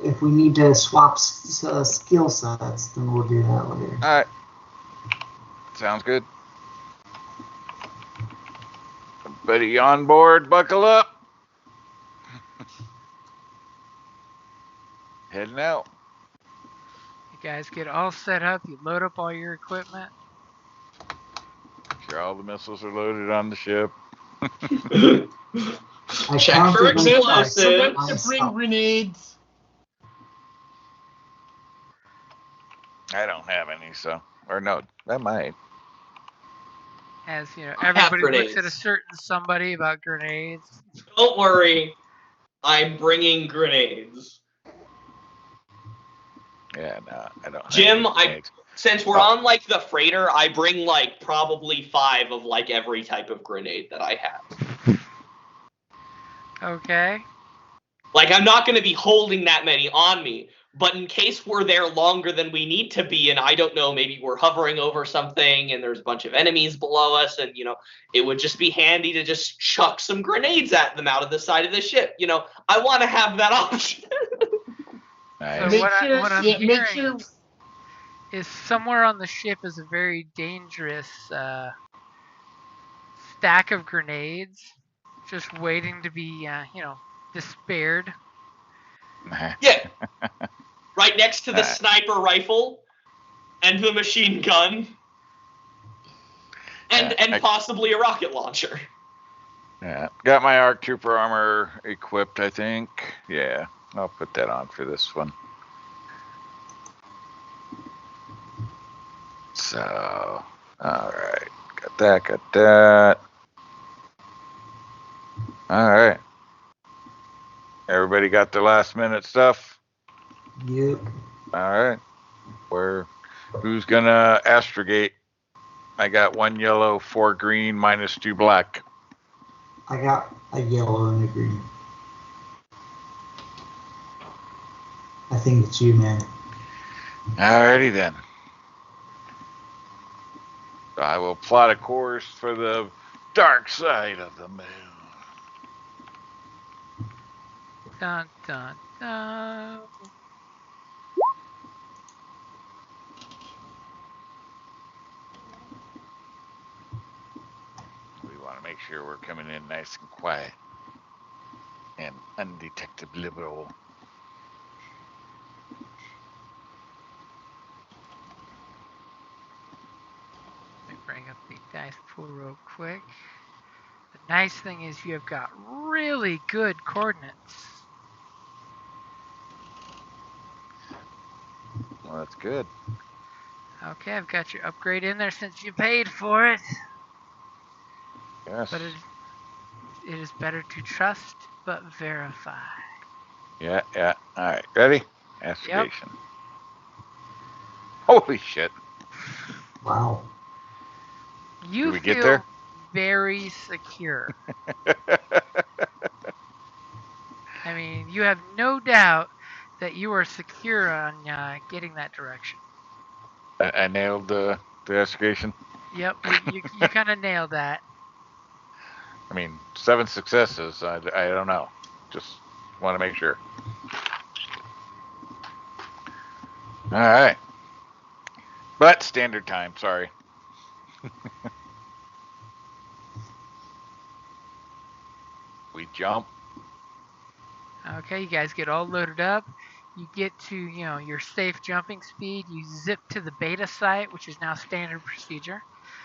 if we need to swap skill sets, then we'll do that later. All right. Sounds good. Everybody on board, buckle up. Heading out. You guys get all set up. You load up all your equipment. Sure, all the missiles are loaded on the ship. Check for explosives. Forgot to bring grenades. I don't have any, so or no, I might. As you know, I have everybody looks at a grenades. certain somebody about grenades. Don't worry, I'm bringing grenades. Yeah, no, I don't. Jim, have any grenades. Since we're on like the freighter, I bring like probably 5 of like every type of grenade that I have. Okay. Like I'm not going to be holding that many on me, but in case we're there longer than we need to be, and I don't know, maybe we're hovering over something and there's a bunch of enemies below us, and it would just be handy to just chuck some grenades at them out of the side of the ship. I want to have that option. Nice. So what I'm hearing is somewhere on the ship is a very dangerous stack of grenades, just waiting to be, despaired. Yeah. Right next to the sniper rifle and the machine gun. And possibly a rocket launcher. Yeah, got my ARC Trooper armor equipped, I think. Yeah, I'll put that on for this one. So, all right, got that. All right. Everybody got the last minute stuff? Yep. All right. Who's gonna astrogate? I got 1 yellow, 4 green, -2 black. I got a yellow and a green. I think it's you, man. Alrighty then. I will plot a course for the dark side of the moon. Dun dun dun. We want to make sure we're coming in nice and quiet and undetectable. Let me bring up the dice pool real quick. The nice thing is you have got really good coordinates. Well, that's good. Okay, I've got your upgrade in there since you paid for it. Yes. But it is better to trust but verify. Yeah. All right, ready? Astrogation. Yep. Holy shit. Wow. You we feel get there? very secure. I mean, you have no doubt that you are secure on getting that direction. I nailed the astrogation. Yep, you kind of nailed that. I mean, 7 successes. I don't know. Just want to make sure. All right. But standard time, sorry. We jump. Okay, you guys get all loaded up. You get to, your safe jumping speed. You zip to the beta site, which is now standard procedure,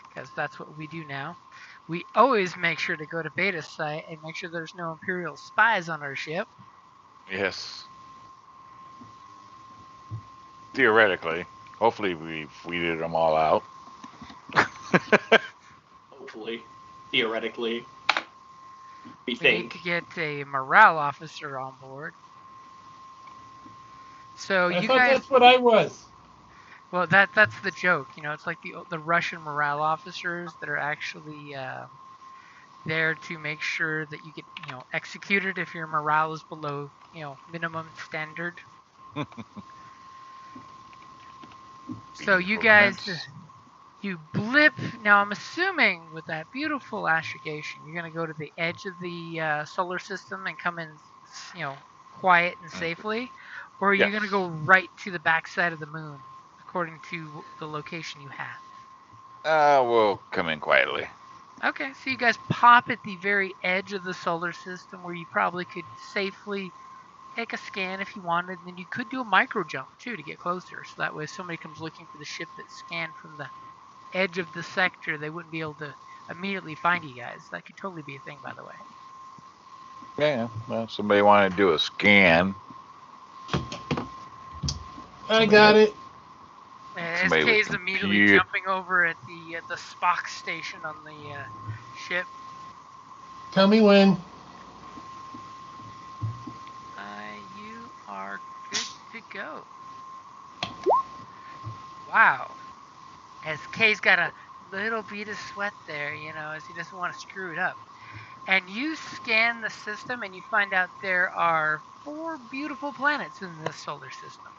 because that's what we do now. We always make sure to go to beta site and make sure there's no Imperial spies on our ship. Yes. Theoretically. Hopefully we've weeded them all out. Hopefully. Theoretically. We need to get a morale officer on board. So I thought that's what I was. Well, that's the joke. It's like the Russian morale officers that are actually there to make sure that you get, executed if your morale is below, minimum standard. So you guys, you blip. Now I'm assuming with that beautiful astrogation, you're going to go to the edge of the solar system and come in, quiet and safely, or are you going to go right to the backside of the moon, according to the location you have? We'll come in quietly. Okay, so you guys pop at the very edge of the solar system where you probably could safely take a scan if you wanted, and then you could do a micro jump too to get closer. So that way, if somebody comes looking for the ship that's scanned from the edge of the sector, they wouldn't be able to immediately find you guys. That could totally be a thing, by the way. Yeah, well, somebody want to do a scan. I got it. SK is immediately jumping over at the Spock station on the ship. Tell me when. You are good to go. Wow. SK's got a little bead of sweat there, as he doesn't want to screw it up. And you scan the system and you find out there are 4 beautiful planets in this solar system.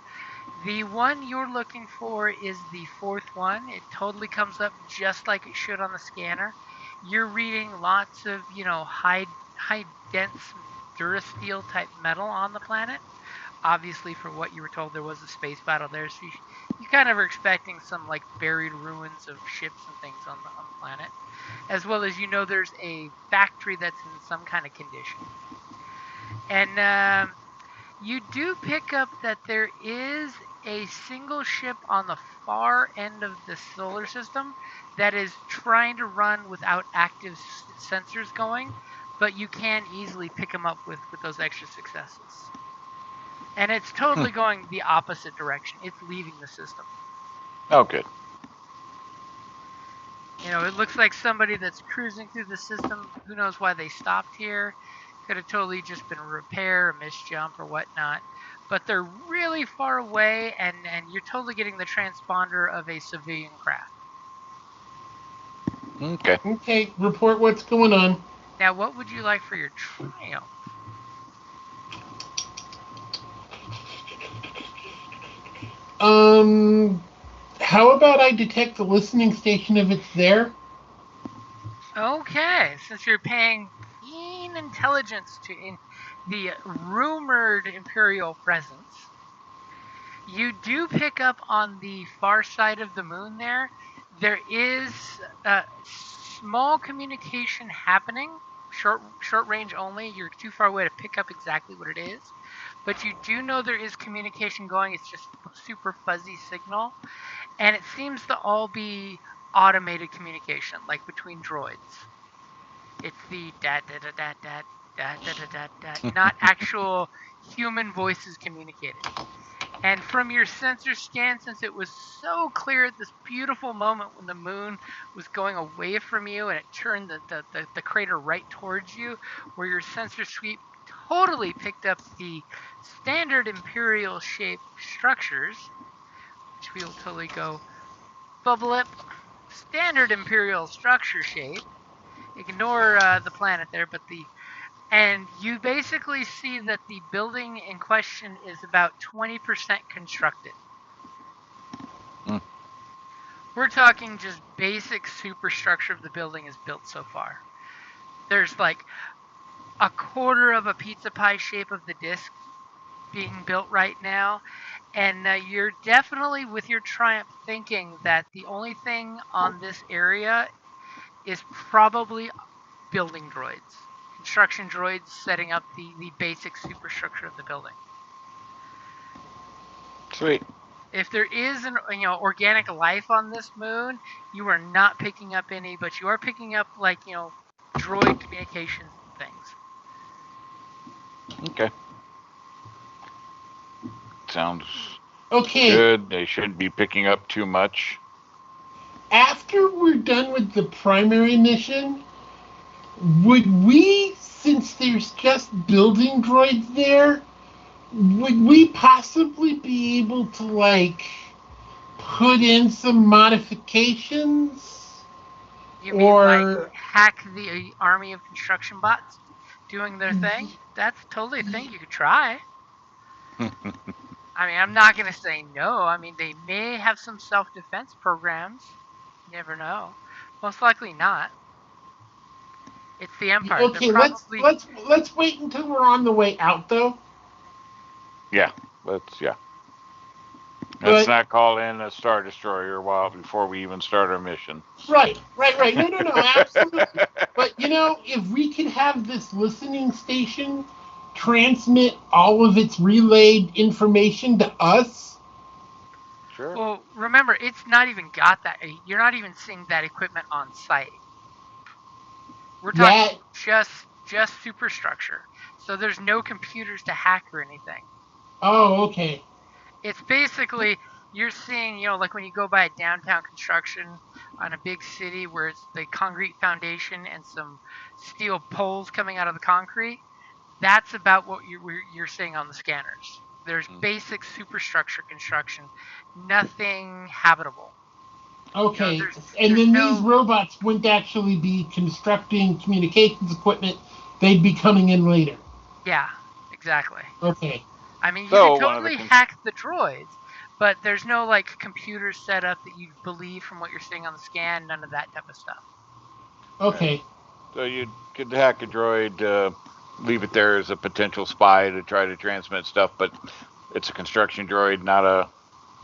The one you're looking for is the 4th one. It totally comes up just like it should on the scanner. You're reading lots of, high dense durasteel type metal on the planet. Obviously, for what you were told, there was a space battle there, so you kind of are expecting some like buried ruins of ships and things on the planet, as well as there's a factory that's in some kind of condition. And you do pick up that there is a single ship on the far end of the solar system that is trying to run without active sensors going, but you can easily pick them up with those extra successes. And it's totally going the opposite direction. It's leaving the system. Oh, good. It looks like somebody that's cruising through the system. Who knows why they stopped here? Could have totally just been a repair, a misjump, or whatnot. But they're really far away, and you're totally getting the transponder of a civilian craft. Okay. Okay, report what's going on. Now, what would you like for your triumph? How about I detect the listening station if it's there? Okay, since you're paying keen intelligence to the rumored Imperial presence, you do pick up on the far side of the moon there. There is small communication happening, short range only. You're too far away to pick up exactly what it is. But you do know there is communication going. It's just super fuzzy signal. And it seems to all be automated communication, like between droids. It's the not actual human voices communicating. And from your sensor scan, since it was so clear at this beautiful moment when the moon was going away from you and it turned the crater right towards you, where your sensor sweep totally picked up the standard Imperial shaped structures, which we will totally go bubble up. Standard Imperial structure shape. Ignore the planet there, but and you basically see that the building in question is about 20% constructed. We're talking just basic superstructure of the building is built so far. There's like a quarter of a pizza pie shape of the disc being built right now. And you're definitely, with your triumph, thinking that the only thing on this area is probably building droids. Construction droids setting up the basic superstructure of the building. Sweet. If there is an organic life on this moon, you are not picking up any, but you are picking up droid communications and things. Okay. Sounds okay. Good. They shouldn't be picking up too much. After we're done with the primary mission, would we, since there's just building droids there, would we possibly be able to, put in some modifications? You mean like hack the army of construction bots doing their thing, that's totally a thing you could try. I mean, I'm not going to say no. I mean, they may have some self-defense programs. You never know. Most likely not. It's the Empire. Okay, They're probably let's wait until we're on the way out, though. Yeah, let's But not call in a Star Destroyer before we even start our mission. right. No, absolutely. But if we could have this listening station transmit all of its relayed information to us. Sure. Well, remember, it's not even got that. You're not even seeing that equipment on site. We're talking That just superstructure. So there's no computers to hack or anything. okay. It's basically you're seeing, like when you go by a downtown construction on a big city where it's the concrete foundation and some steel poles coming out of the concrete. That's about what you're seeing on the scanners. There's basic superstructure construction, nothing habitable. Okay, and There's then these no robots wouldn't actually be constructing communications equipment; they'd be coming in later. yeah, exactly. Okay, I mean, you So could totally hack the droids, but there's no like computer set up that you believe from what you're seeing on the scan. None of that type of stuff. okay, So you could hack a droid, leave it there as a potential spy to try to transmit stuff, but it's a construction droid, not a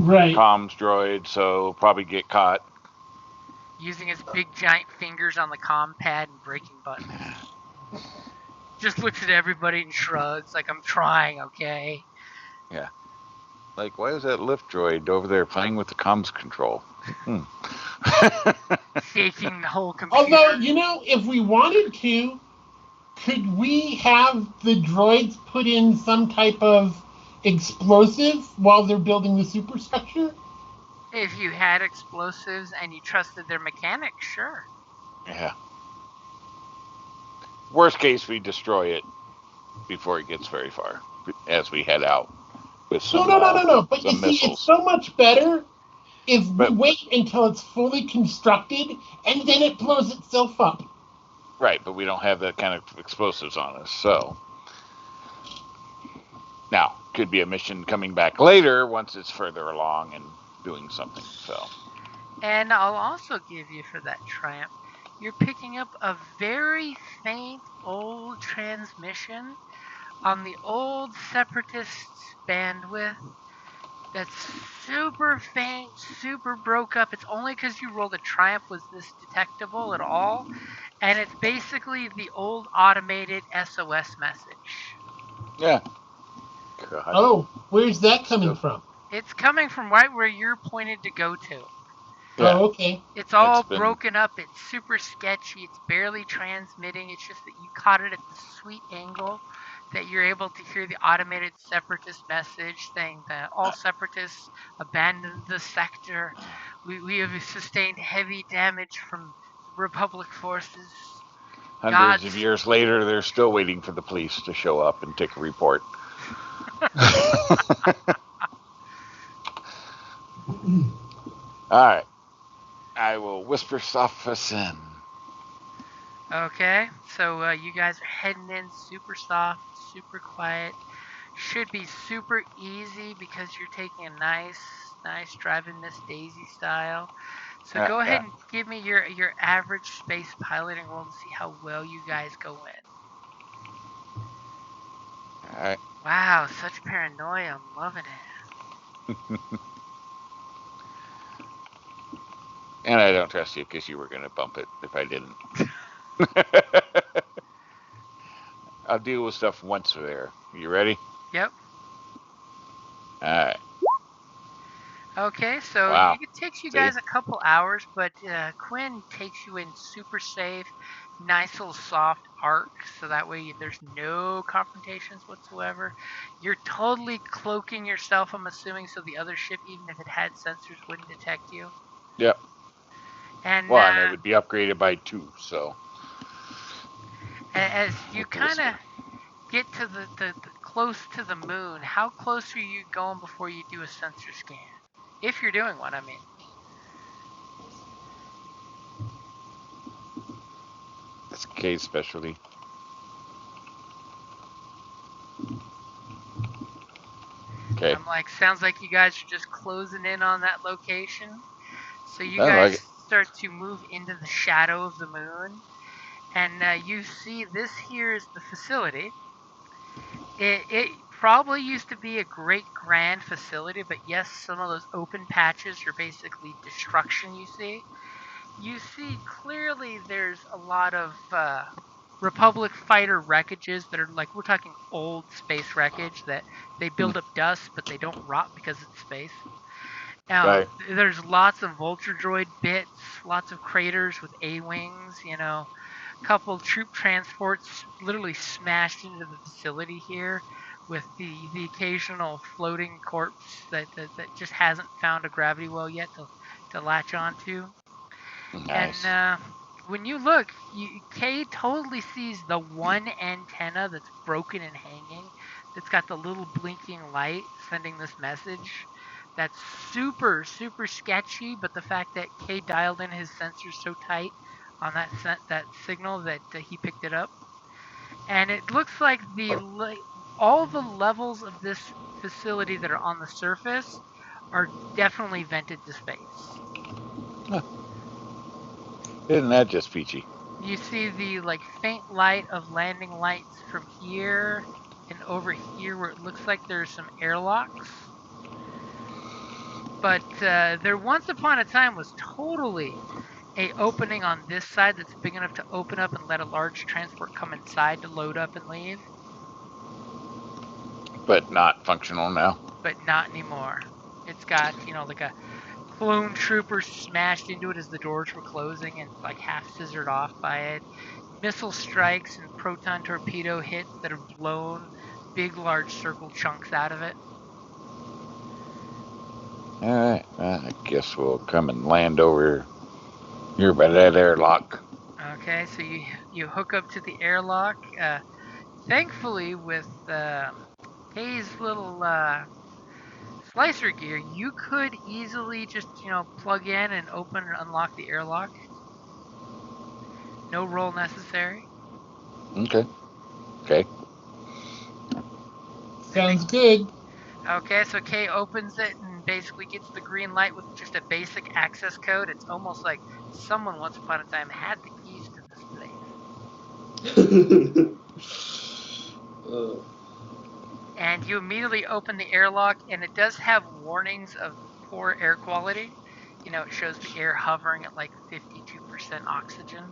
right. comms droid, so probably get caught. Using his big giant fingers on the comm pad and breaking buttons. Just looks at everybody and shrugs like I'm trying, okay? Yeah. Like, why is that lift droid over there playing with the comms control? Shaking the whole computer. Although if we wanted to, could we have the droids put in some type of explosive while they're building the superstructure? If you had explosives and you trusted their mechanics, sure. Yeah. Worst case, we destroy it before it gets very far as we head out with some. No. But you some see, missiles. it's so much better if we wait until it's fully constructed and then it blows itself up. Right, but we don't have that kind of explosives on us, so. Now, could be a mission coming back later once it's further along and doing something, so. And I'll also give you for that triumph, you're picking up a very faint old transmission on the old Separatists bandwidth that's super faint, super broke up. It's only because you rolled a triumph was this detectable at all. And it's basically the old automated SOS message. Yeah. God. Oh, where's that coming from? It's coming from right where you're pointed to go to. Yeah. Oh, okay. It's all broken up. It's super sketchy. It's barely transmitting. It's just that you caught it at the sweet angle that you're able to hear the automated separatist message saying that all separatists abandoned the sector. We have sustained heavy damage from Republic forces. Hundreds of years later, they're still waiting for the police to show up and take a report. All right. I will whisper soft in. Okay, so you guys are heading in super soft, super quiet. Should be super easy because you're taking a nice driving Miss Daisy style. So go ahead and give me your average space piloting roll to see how well you guys go in. All right. Wow, such paranoia. I'm loving it. And I don't trust you because you were going to bump it if I didn't. I'll deal with stuff once we're there. You ready? Yep. All right. Okay, so wow. it takes you guys a couple hours, but Quinn takes you in super safe, nice little soft arc, so that way there's no confrontations whatsoever. You're totally cloaking yourself, I'm assuming, so the other ship, even if it had sensors, wouldn't detect you. Yep. And and it would be upgraded by 2, so. As you kind of get to the close to the moon, how close are you going before you do a sensor scan? If you're doing one, I mean. That's Kay's specialty. Okay. I'm like, sounds like you guys are just closing in on that location. So you I guys like it. start to move into the shadow of the moon, and you see this here is the facility. It probably used to be a great grand facility, but yes, some of those open patches are basically destruction. You see clearly there's a lot of Republic fighter wreckages that are like, we're talking old space wreckage that they build up dust but they don't rot because it's space. Now, Right. there's lots of Vulture droid bits, lots of craters with A-wings, couple troop transports literally smashed into the facility here with the occasional floating corpse that just hasn't found a gravity well yet to latch onto. Nice. And when you look, Kay totally sees the one antenna that's broken and hanging, that's got the little blinking light sending this message. That's super, super sketchy, but the fact that Kay dialed in his sensors so tight on that signal that he picked it up. And it looks like all the levels of this facility that are on the surface are definitely vented to space. Isn't that just peachy? You see the like faint light of landing lights from here and over here where it looks like there's some airlocks. But there once upon a time was totally a opening on this side that's big enough to open up and let a large transport come inside to load up and leave. But not functional now. But not anymore. It's got, like a clone trooper smashed into it as the doors were closing and like half scissored off by it. Missile strikes and proton torpedo hits that have blown big, large circle chunks out of it. All right. I guess we'll come and land over here by that airlock. Okay, so you hook up to the airlock. Thankfully, with Kay's little slicer gear, you could easily just plug in and open and unlock the airlock. No roll necessary. Okay. Sounds good. Okay, so Kay opens it and basically gets the green light with just a basic access code. It's almost like someone once upon a time had the keys to this place. And you immediately open the airlock, and it does have warnings of poor air quality. It shows the air hovering at like 52% oxygen.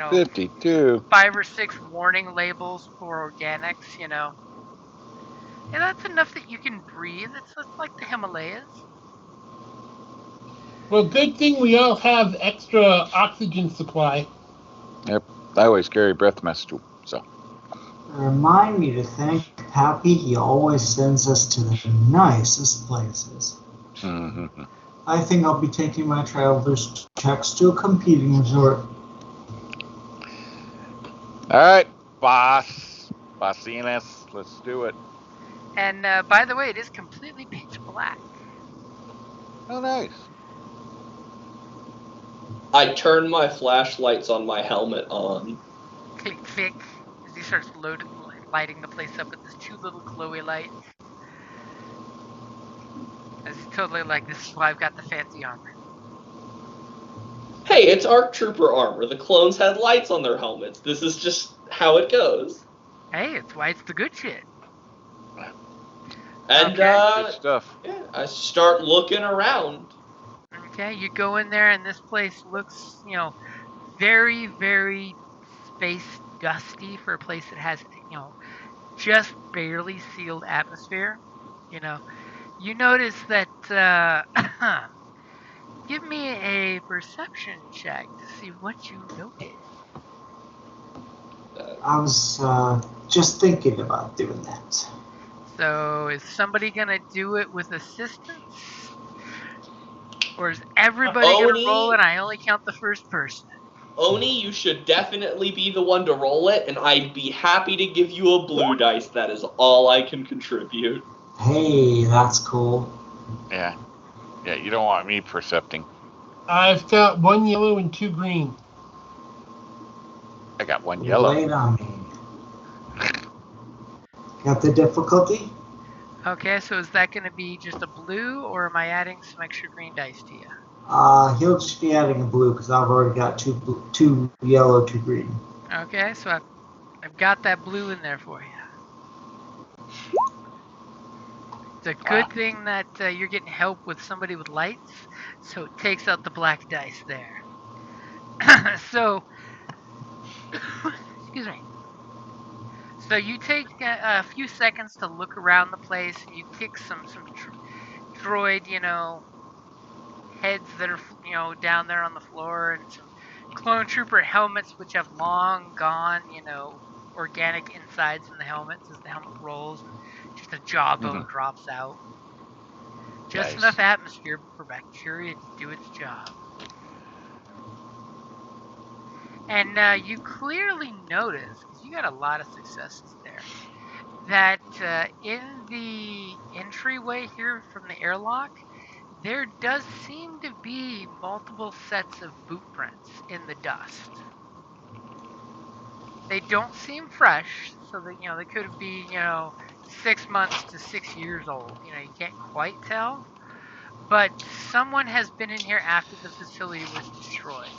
52. 5 or 6 warning labels for organics, And that's enough that you can breathe. It's like the Himalayas. Well, good thing we all have extra oxygen supply. Yep. I always carry breath mist, so. Remind me to thank Pappy. He always sends us to the nicest places. Mm-hmm. I think I'll be taking my traveler's checks to a competing resort. All right, Bossiness, let's do it. And by the way, it is completely pitch black. Oh, nice. I turn my flashlights on my helmet on. Click, click, as he starts lighting the place up with his 2 little glowy lights. As he's totally like, this is why I've got the fancy armor. Hey, it's ARC Trooper armor. The clones had lights on their helmets. This is just how it goes. Hey, it's why it's the good shit. And good stuff. Yeah, I start looking around. Okay, you go in there, and this place looks, very, very space dusty for a place that has, just barely sealed atmosphere. You notice that. Give me a perception check to see what you notice. I was just thinking about doing that. So, is somebody gonna do it with assistance? Or is everybody gonna roll and I only count the first person? Oni, you should definitely be the one to roll it, and I'd be happy to give you a blue dice. That is all I can contribute. Hey, that's cool. Yeah, you don't want me percepting. I've got 1 yellow and 2 green. I got one yellow. Wait on me. Got the difficulty? Okay, so is that going to be just a blue, or am I adding some extra green dice to you? He'll just be adding a blue because I've already got two yellow, two green. Okay, so I've got that blue in there for you. It's a good thing that you're getting help with somebody with lights, so it takes out the black dice there. So, excuse me. So you take a few seconds to look around the place, and you kick some droid, heads that are down there on the floor, and some clone trooper helmets which have long gone, organic insides in the helmets as the helmet rolls, and just a jawbone drops out. Just Nice. enough atmosphere for bacteria to do its job. And you clearly notice, because you got a lot of successes there, that in the entryway here from the airlock, there does seem to be multiple sets of boot prints in the dust. They don't seem fresh, so that they could be 6 months to 6 years old. You can't quite tell, but someone has been in here after the facility was destroyed.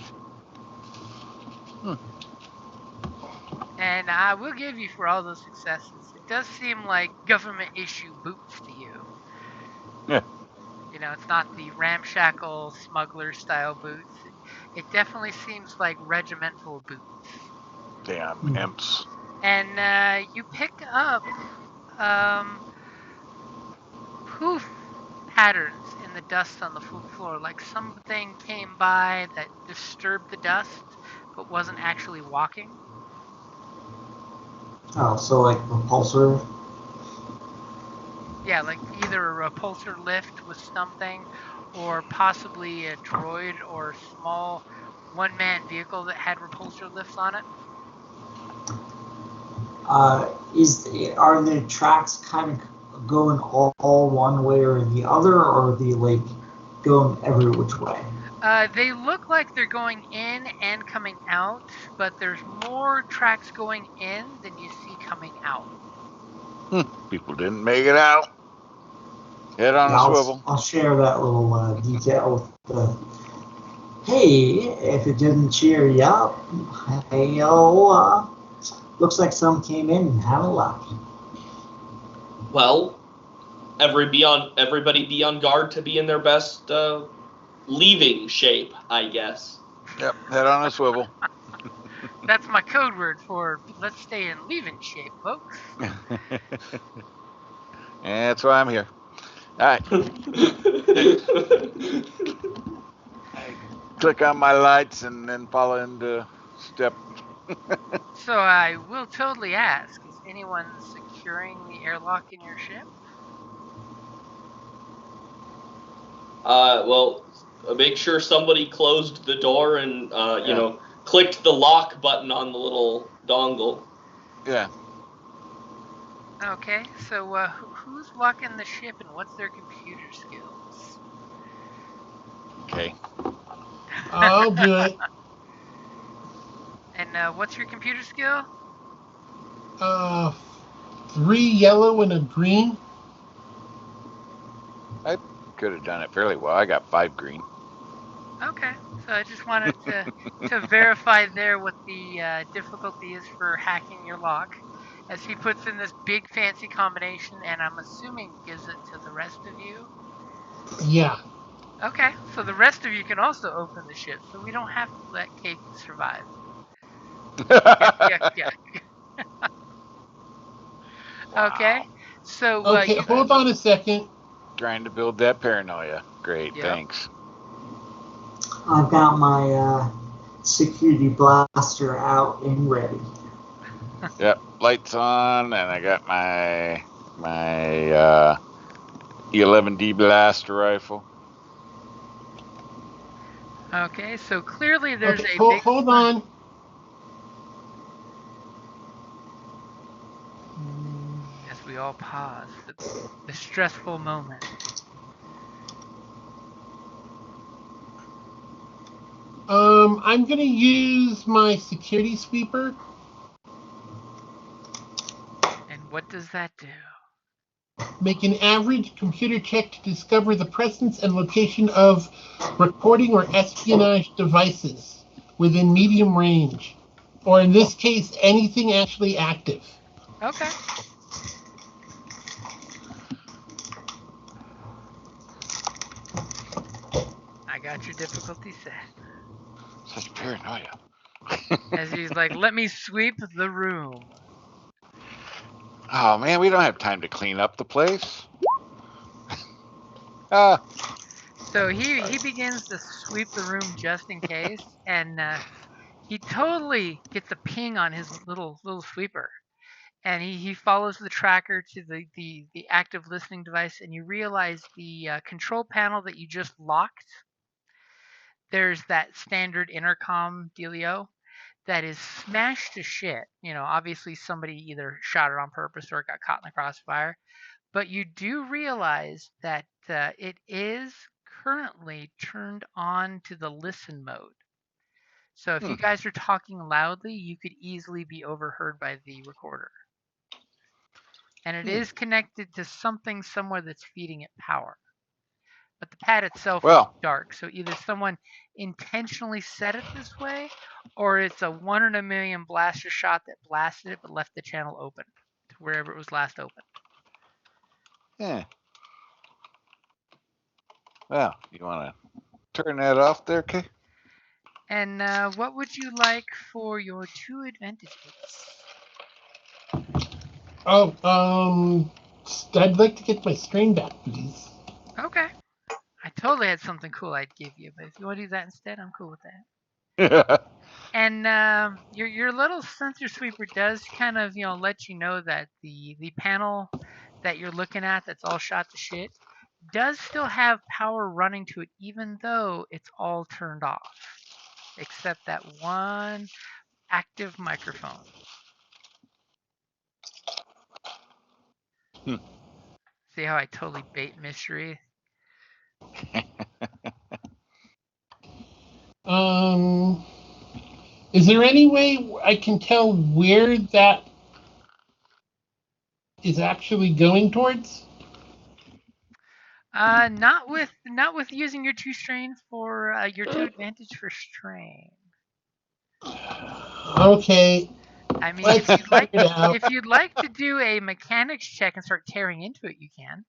And I will give you for all those successes. It does seem like government issue boots to you. Yeah. It's not the ramshackle smuggler style boots. It definitely seems like regimental boots. Damn imps. And you pick up poof patterns in the dust on the floor, like something came by that disturbed the dust but wasn't actually walking. Oh, so like repulsor? Yeah, like either a repulsor lift with something, or possibly a droid or small one-man vehicle that had repulsor lifts on it. Are the tracks kind of going all one way or the other, or are they like going every which way? They look like they're going in and coming out, but there's more tracks going in than you see coming out. People didn't make it out. Head on a swivel. I'll share that little detail with the. Hey, if it didn't cheer you up, hey, looks like some came in and haven't left. Well, everybody be on guard to be in their best leaving shape, I guess. Yep, head on a swivel. That's my code word for let's stay in leaving shape, folks. That's why I'm here. All right. I click on my lights and then follow into step. So I will totally ask, is anyone securing the airlock in your ship? Well, make sure somebody closed the door and clicked the lock button on the little dongle. Yeah. Okay, so who's locking the ship and what's their computer skills? Okay. I'll do it. And what's your computer skill? 3 yellow and a green. I could have done it fairly well. I got 5 green. Okay, so I just wanted to verify there what the difficulty is for hacking your lock, as he puts in this big fancy combination, and I'm assuming gives it to the rest of you. Yeah. Okay, so the rest of you can also open the ship, so we don't have to let Cake survive. Yuck. Okay, so Okay, you. hold on a second. Trying to build that paranoia. Great, Yep. thanks. I've got my security blaster out and ready. Yep, lights on, and I got my E11D blaster rifle. Okay, so clearly there's Okay, a big. hold on. As we all pause for the stressful moment. I'm gonna use my security sweeper. And what does that do? Make an average computer check to discover the presence and location of recording or espionage devices within medium range, or in this case, anything actually active. Okay. I got your difficulty set. Such paranoia. As he's like, let me sweep the room. Oh man, we don't have time to clean up the place. So he begins to sweep the room just in case, and he totally gets a ping on his little sweeper, and he follows the tracker to the active listening device, and you realize the control panel that you just locked. There's that standard intercom dealio that is smashed to shit. You know, obviously somebody either shot it on purpose or it got caught in the crossfire. But you do realize that it is currently turned on to the listen mode. So if you guys are talking loudly, you could easily be overheard by the recorder. And it is connected to something somewhere that's feeding it power. But the pad itself is dark, so either someone intentionally set it this way, or it's a 1 in a million blaster shot that blasted it but left the channel open to wherever it was last open. Yeah. Well, you want to turn that off there, Kay? And what would you like for your 2 advantages? Oh, I'd like to get my strain back, please. Okay. I totally had something cool I'd give you, but if you want to do that instead, I'm cool with that. And your little sensor sweeper does kind of let you know that the panel that you're looking at that's all shot to shit does still have power running to it, even though it's all turned off, except that one active microphone. See how I totally bait mystery? Is there any way I can tell where that is actually going towards? Not with using your 2 strain for your 2 advantage for strain. Okay. I mean, if you'd like to do a mechanics check and start tearing into it, you can.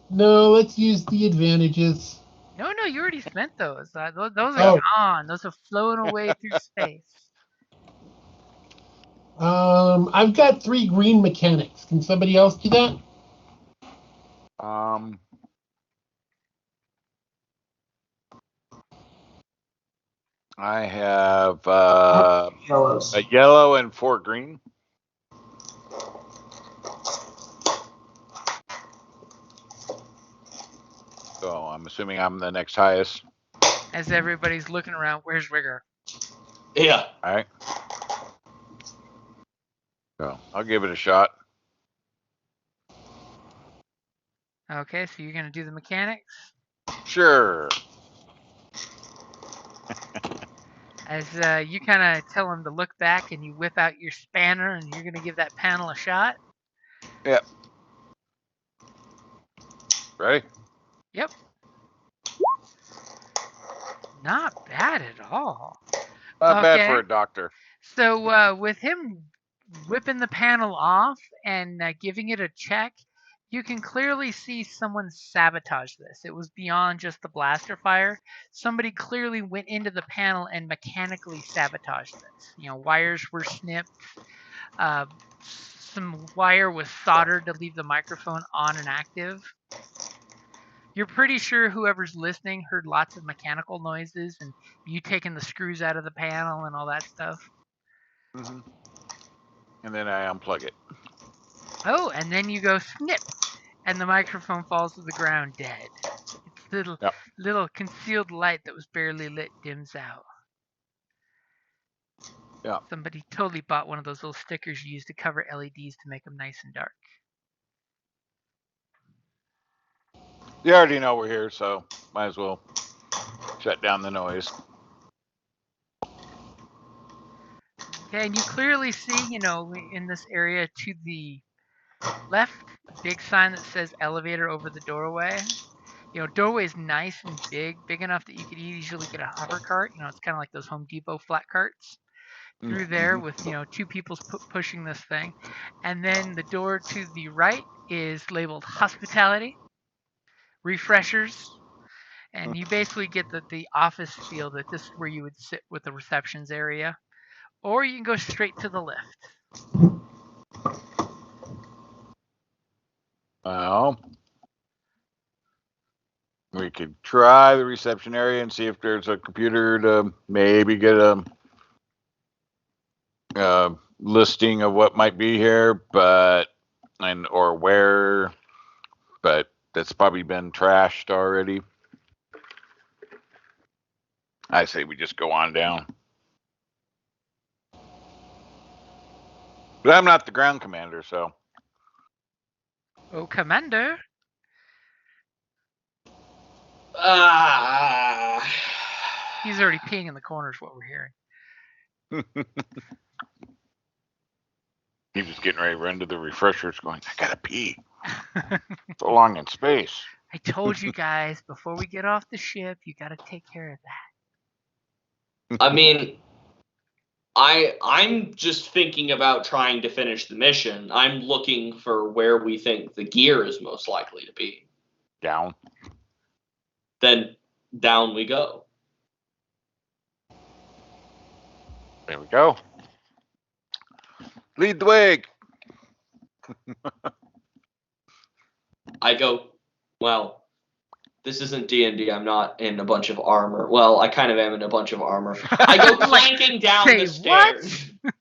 No, let's use the advantages. No, you already spent those. Those are gone. Those have flown away through space. I've got 3 green mechanics. Can somebody else do that? I have a yellow and 4 green. So I'm assuming I'm the next highest. As everybody's looking around, where's Rigger? Yeah. All right. So I'll give it a shot. Okay, so you're gonna do the mechanics? Sure. As you kind of tell him to look back, and you whip out your spanner, and you're gonna give that panel a shot. Yep. Ready? Yep. Not bad at all. Not bad for a doctor. So with him whipping the panel off and giving it a check, you can clearly see someone sabotaged this. It was beyond just the blaster fire. Somebody clearly went into the panel and mechanically sabotaged this. Wires were snipped. Some wire was soldered to leave the microphone on and active. You're pretty sure whoever's listening heard lots of mechanical noises and you taking the screws out of the panel and all that stuff. Mm-hmm. And then I unplug it. Oh, and then you go snip, and the microphone falls to the ground dead. Its little concealed light that was barely lit dims out. Yeah. Somebody totally bought one of those little stickers you use to cover LEDs to make them nice and dark. You already know we're here, so might as well shut down the noise. Okay, and you clearly see, in this area to the left, a big sign that says elevator over the doorway. Doorway is nice and big enough that you could easily get a hover cart. It's kind of like those Home Depot flat carts through there with, two people pushing this thing. And then the door to the right is labeled hospitality, refreshers, and you basically get the office feel that this is where you would sit with the receptions area. Or you can go straight to the lift. Well, we could try the reception area and see if there's a computer to maybe get a listing of what might be here, or where, but that's probably been trashed already. I say we just go on down. But I'm not the ground commander, so. Oh, Commander. He's already peeing in the corners, what we're hearing. He was getting ready to run to the refreshers going, I gotta pee. So long in space. I told you guys, before we get off the ship, you gotta take care of that. I mean, I'm just thinking about trying to finish the mission. I'm looking for where we think the gear is most likely to be. Down. Then down we go. There we go. Lead the way. I go, well, this isn't D&D. I'm not in a bunch of armor. Well, I kind of am in a bunch of armor. I go clanking down Say the stairs. what?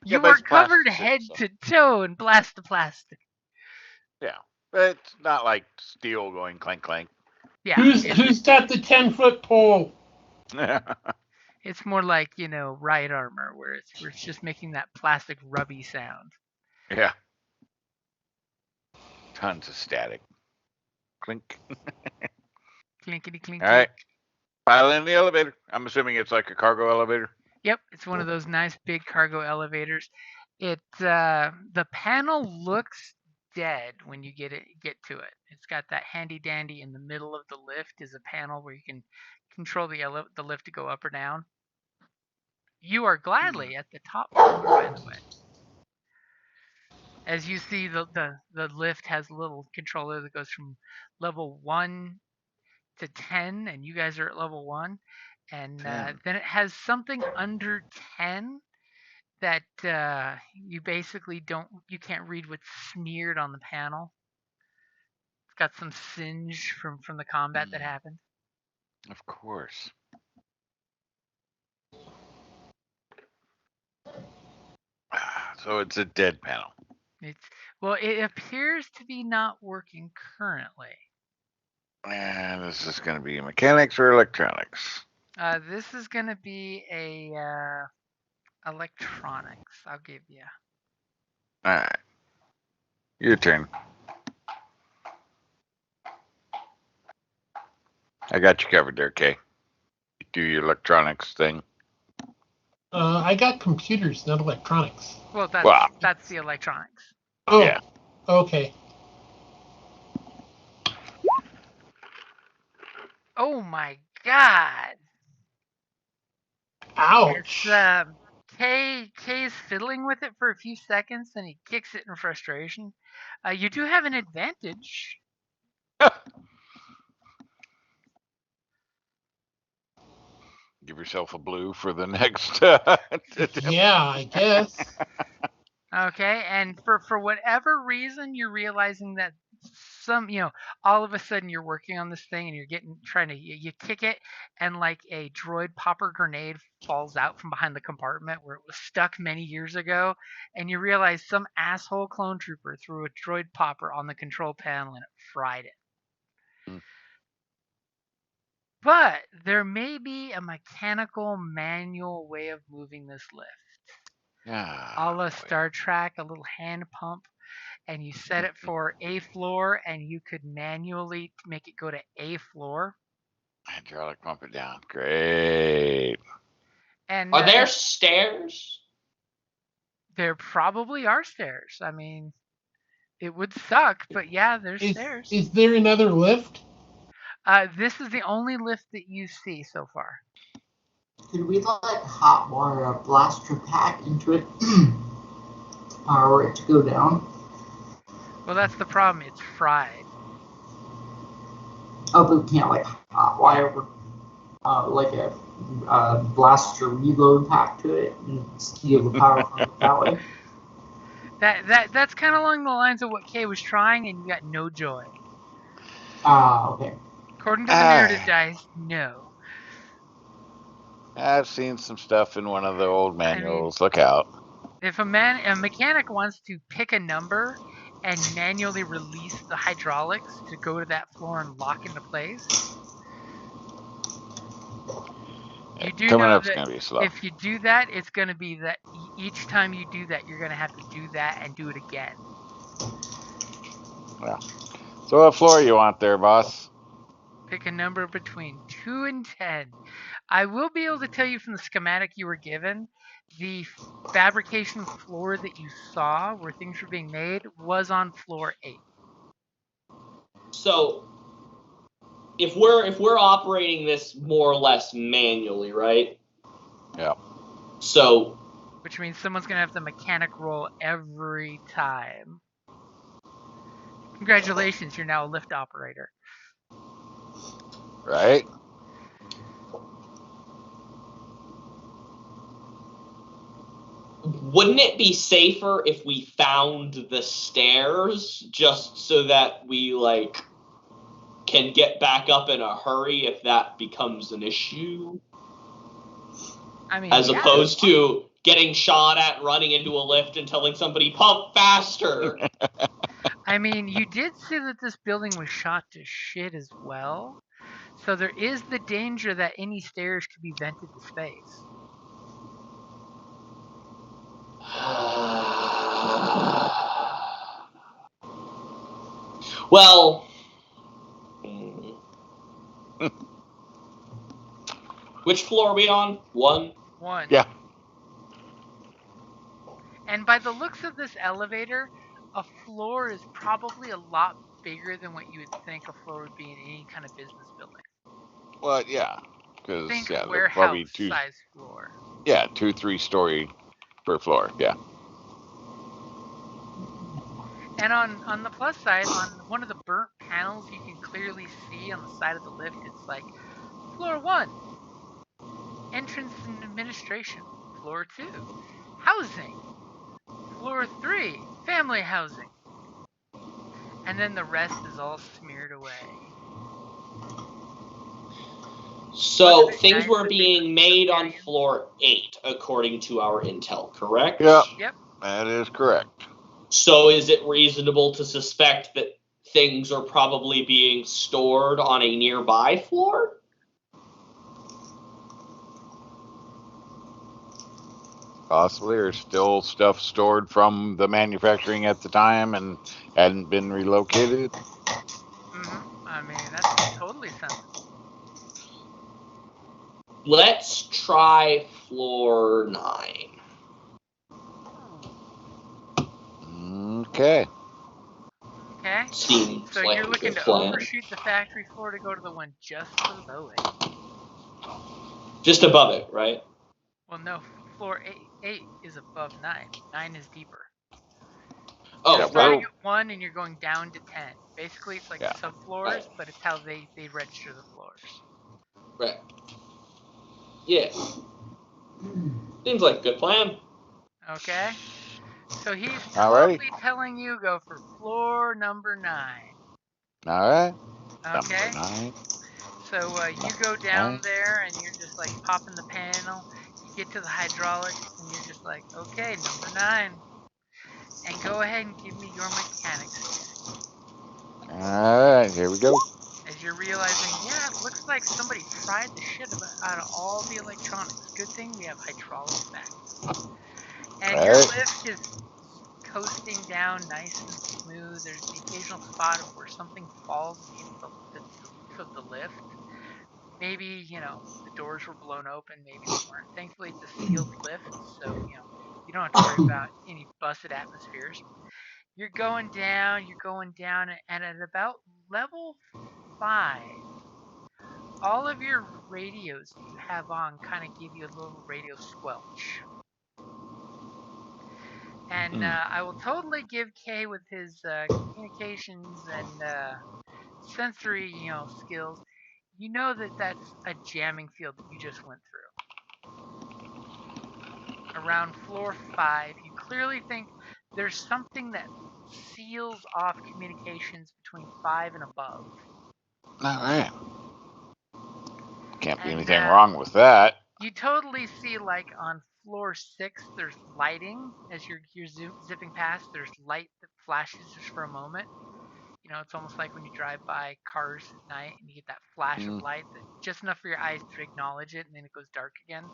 Yeah, You but are it's covered plastic, head so. to toe in plastic. Yeah, but it's not like steel going clank clank. Yeah. Who's got the 10-foot pole? It's more like, ride armor, where it's just making that plastic rubby sound. Yeah. Tons of static. Clink. Clinkety clinky. All right. Pile in the elevator. I'm assuming it's like a cargo elevator. Yep, it's one of those nice big cargo elevators. The panel looks dead when you get to it. It's got that handy dandy in the middle of the lift is a panel where you can control the lift to go up or down. You are gladly at the top floor, by the way. As you see, the lift has a little controller that goes from level 1 to 10, and you guys are at level 1. And then it has something under 10 that you basically you can't read what's smeared on the panel. It's got some singe from the combat that happened. Of course. So it's a dead panel. It appears to be not working currently. And this is going to be mechanics or electronics? This is going to be a electronics. I'll give you. All right. Your turn. I got you covered there, Kay. Do your electronics thing. I got computers, not electronics. Well, that's the electronics. Oh, yeah. Okay. Oh my God! Ouch. Kay's fiddling with it for a few seconds, then he kicks it in frustration. You do have an advantage. Give yourself a blue for the next. Yeah, I guess. Okay, and for whatever reason, you're realizing that all of a sudden you're working on this thing and you're trying to you kick it, and like a droid popper grenade falls out from behind the compartment where it was stuck many years ago, and you realize some asshole clone trooper threw a droid popper on the control panel and it fried it. But there may be a mechanical manual way of moving this lift. A la Star Trek, a little hand pump, and you set it for A floor, and you could manually make it go to A floor. Hydraulic pump it down. Great. And Are there stairs? There probably are stairs. I mean, it would suck, but yeah, there's stairs. Is there another lift? This is the only lift that you see so far. Could we let hotwire a blaster pack into it? Power it to go down? Well, that's the problem. It's fried. Oh, but we can't like hotwire like a blaster reload pack to it and steal the power from it that way. That's kind of along the lines of what Kay was trying, and you got no joy. Okay. According to the narrative dice, no. I've seen some stuff in one of the old manuals. Look out. If a mechanic wants to pick a number and manually release the hydraulics to go to that floor and lock into place, you do Coming know up's that gonna be slow. if you do that, it's going to be that each time you do that, you're going to have to do that and do it again. Yeah. So what floor you want there, boss? Pick a number between 2 and 10. I will be able to tell you from the schematic you were given, the fabrication floor that you saw where things were being made was on floor 8. So if we're operating this more or less manually, right? Yeah. So Which means someone's going to have the mechanic roll every time. Congratulations, you're now a lift operator. Right? wouldn't it be safer if we found the stairs just so that we like can get back up in a hurry if that becomes an issue? I mean, As yeah, opposed to getting shot at, running into a lift, and telling somebody, pump faster! I mean, you did say that this building was shot to shit as well. So there is the danger that any stairs could be vented to space. Well, which floor are we on? 1? 1. Yeah. And by the looks of this elevator, a floor is probably a lot bigger than what you would think a floor would be in any kind of business building. Well, yeah. Because, Think yeah, they're probably warehouse size floor. Yeah, 2-3 story per floor. Yeah. And on the plus side, on one of the burnt panels, you can clearly see on the side of the lift, it's like floor 1, entrance and administration. Floor 2, housing. Floor 3, family housing. And then the rest is all smeared away. So things were being made on floor 8, according to our intel, correct? Yep. Yep. That is correct. So is it reasonable to suspect that things are probably being stored on a nearby floor? Possibly, or still stuff stored from the manufacturing at the time and hadn't been relocated. I mean, that's totally sensible. Let's try floor 9. Okay. Okay. Seems So like you're a looking good to plan. overshoot the factory floor to go to the one just below it. Just above it, right? Well, no, floor 8 is above 9. 9 is deeper. Oh, You're Yeah, starting well, at 1 and you're going down to 10. Basically, it's like Yeah. subfloors, Right. but it's how they register the floors. Right. Yeah. Seems like a good plan. Okay. So he's Alrighty. totally telling you go for floor number 9. All right. Okay. Number 9. So you go down there and you're just like popping the panel. You get to the hydraulics and you're just like, okay, number 9. And go ahead and give me your mechanics check. All right, here we go. As you're realizing, yeah, it looks like somebody fried the shit out of all the electronics. Good thing we have hydraulics back. And your lift is coasting down nice and smooth. There's the occasional spot of where something falls against the roof of the lift. Maybe, the doors were blown open, maybe they weren't. Thankfully, it's a sealed lift, so, You don't have to worry about any busted atmospheres. You're going down, and at about level 5, all of your radios that you have on kind of give you a little radio squelch. And I will totally give Kay with his communications and sensory, skills. You know that that's a jamming field that you just went through. Around floor 5, you clearly think there's something that seals off communications between 5 and above. All right. Can't be And anything wrong with that. you totally see, like, on floor 6, there's lighting as you're zipping past. There's light that flashes just for a moment. It's almost like when you drive by cars at night and you get that flash of light that just enough for your eyes to acknowledge it, and then it goes dark again.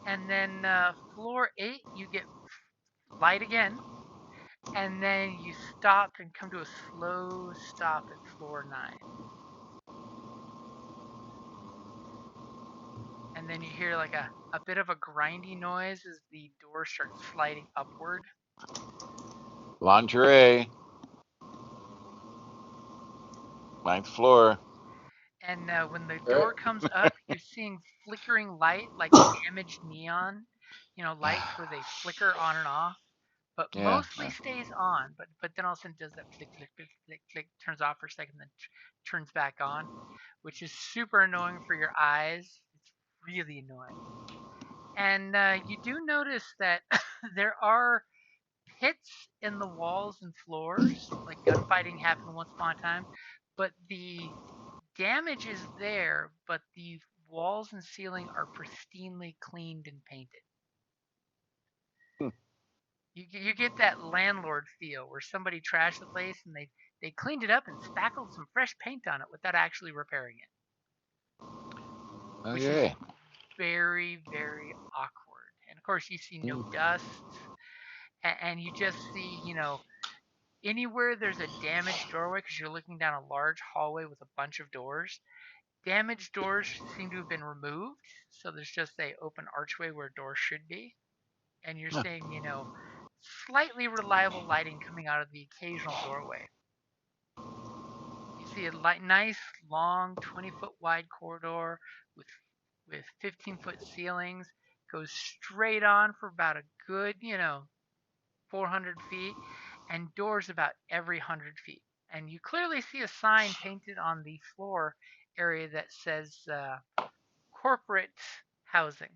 And then floor 8, you get light again, and then you stop and come to a slow stop at floor 9. And then you hear like a bit of a grindy noise as the door starts sliding upward. Lingerie. 9th floor. And when the door comes up, you're seeing flickering light like damaged neon, lights where they flicker on and off, but mostly stays on. But then all of a sudden does that flick, flick, flick, flick, flick, turns off for a second, then turns back on, which is super annoying for your eyes. It's really annoying. And you do notice that there are pits in the walls and floors, like gunfighting happened once upon a time, but the damage is there, but the walls and ceiling are pristinely cleaned and painted. You get that landlord feel where somebody trashed the place and they cleaned it up and spackled some fresh paint on it without actually repairing it. Which is very, very awkward. And of course, you see no dust, and you just see, anywhere there's a damaged doorway, because you're looking down a large hallway with a bunch of doors. Damaged doors seem to have been removed, so there's just a open archway where a door should be, and you're seeing, slightly reliable lighting coming out of the occasional doorway. You see a nice, long, 20-foot wide corridor with 15-foot ceilings, goes straight on for about a good, 400 feet, and doors about every 100 feet. And you clearly see a sign painted on the floor area that says corporate housing.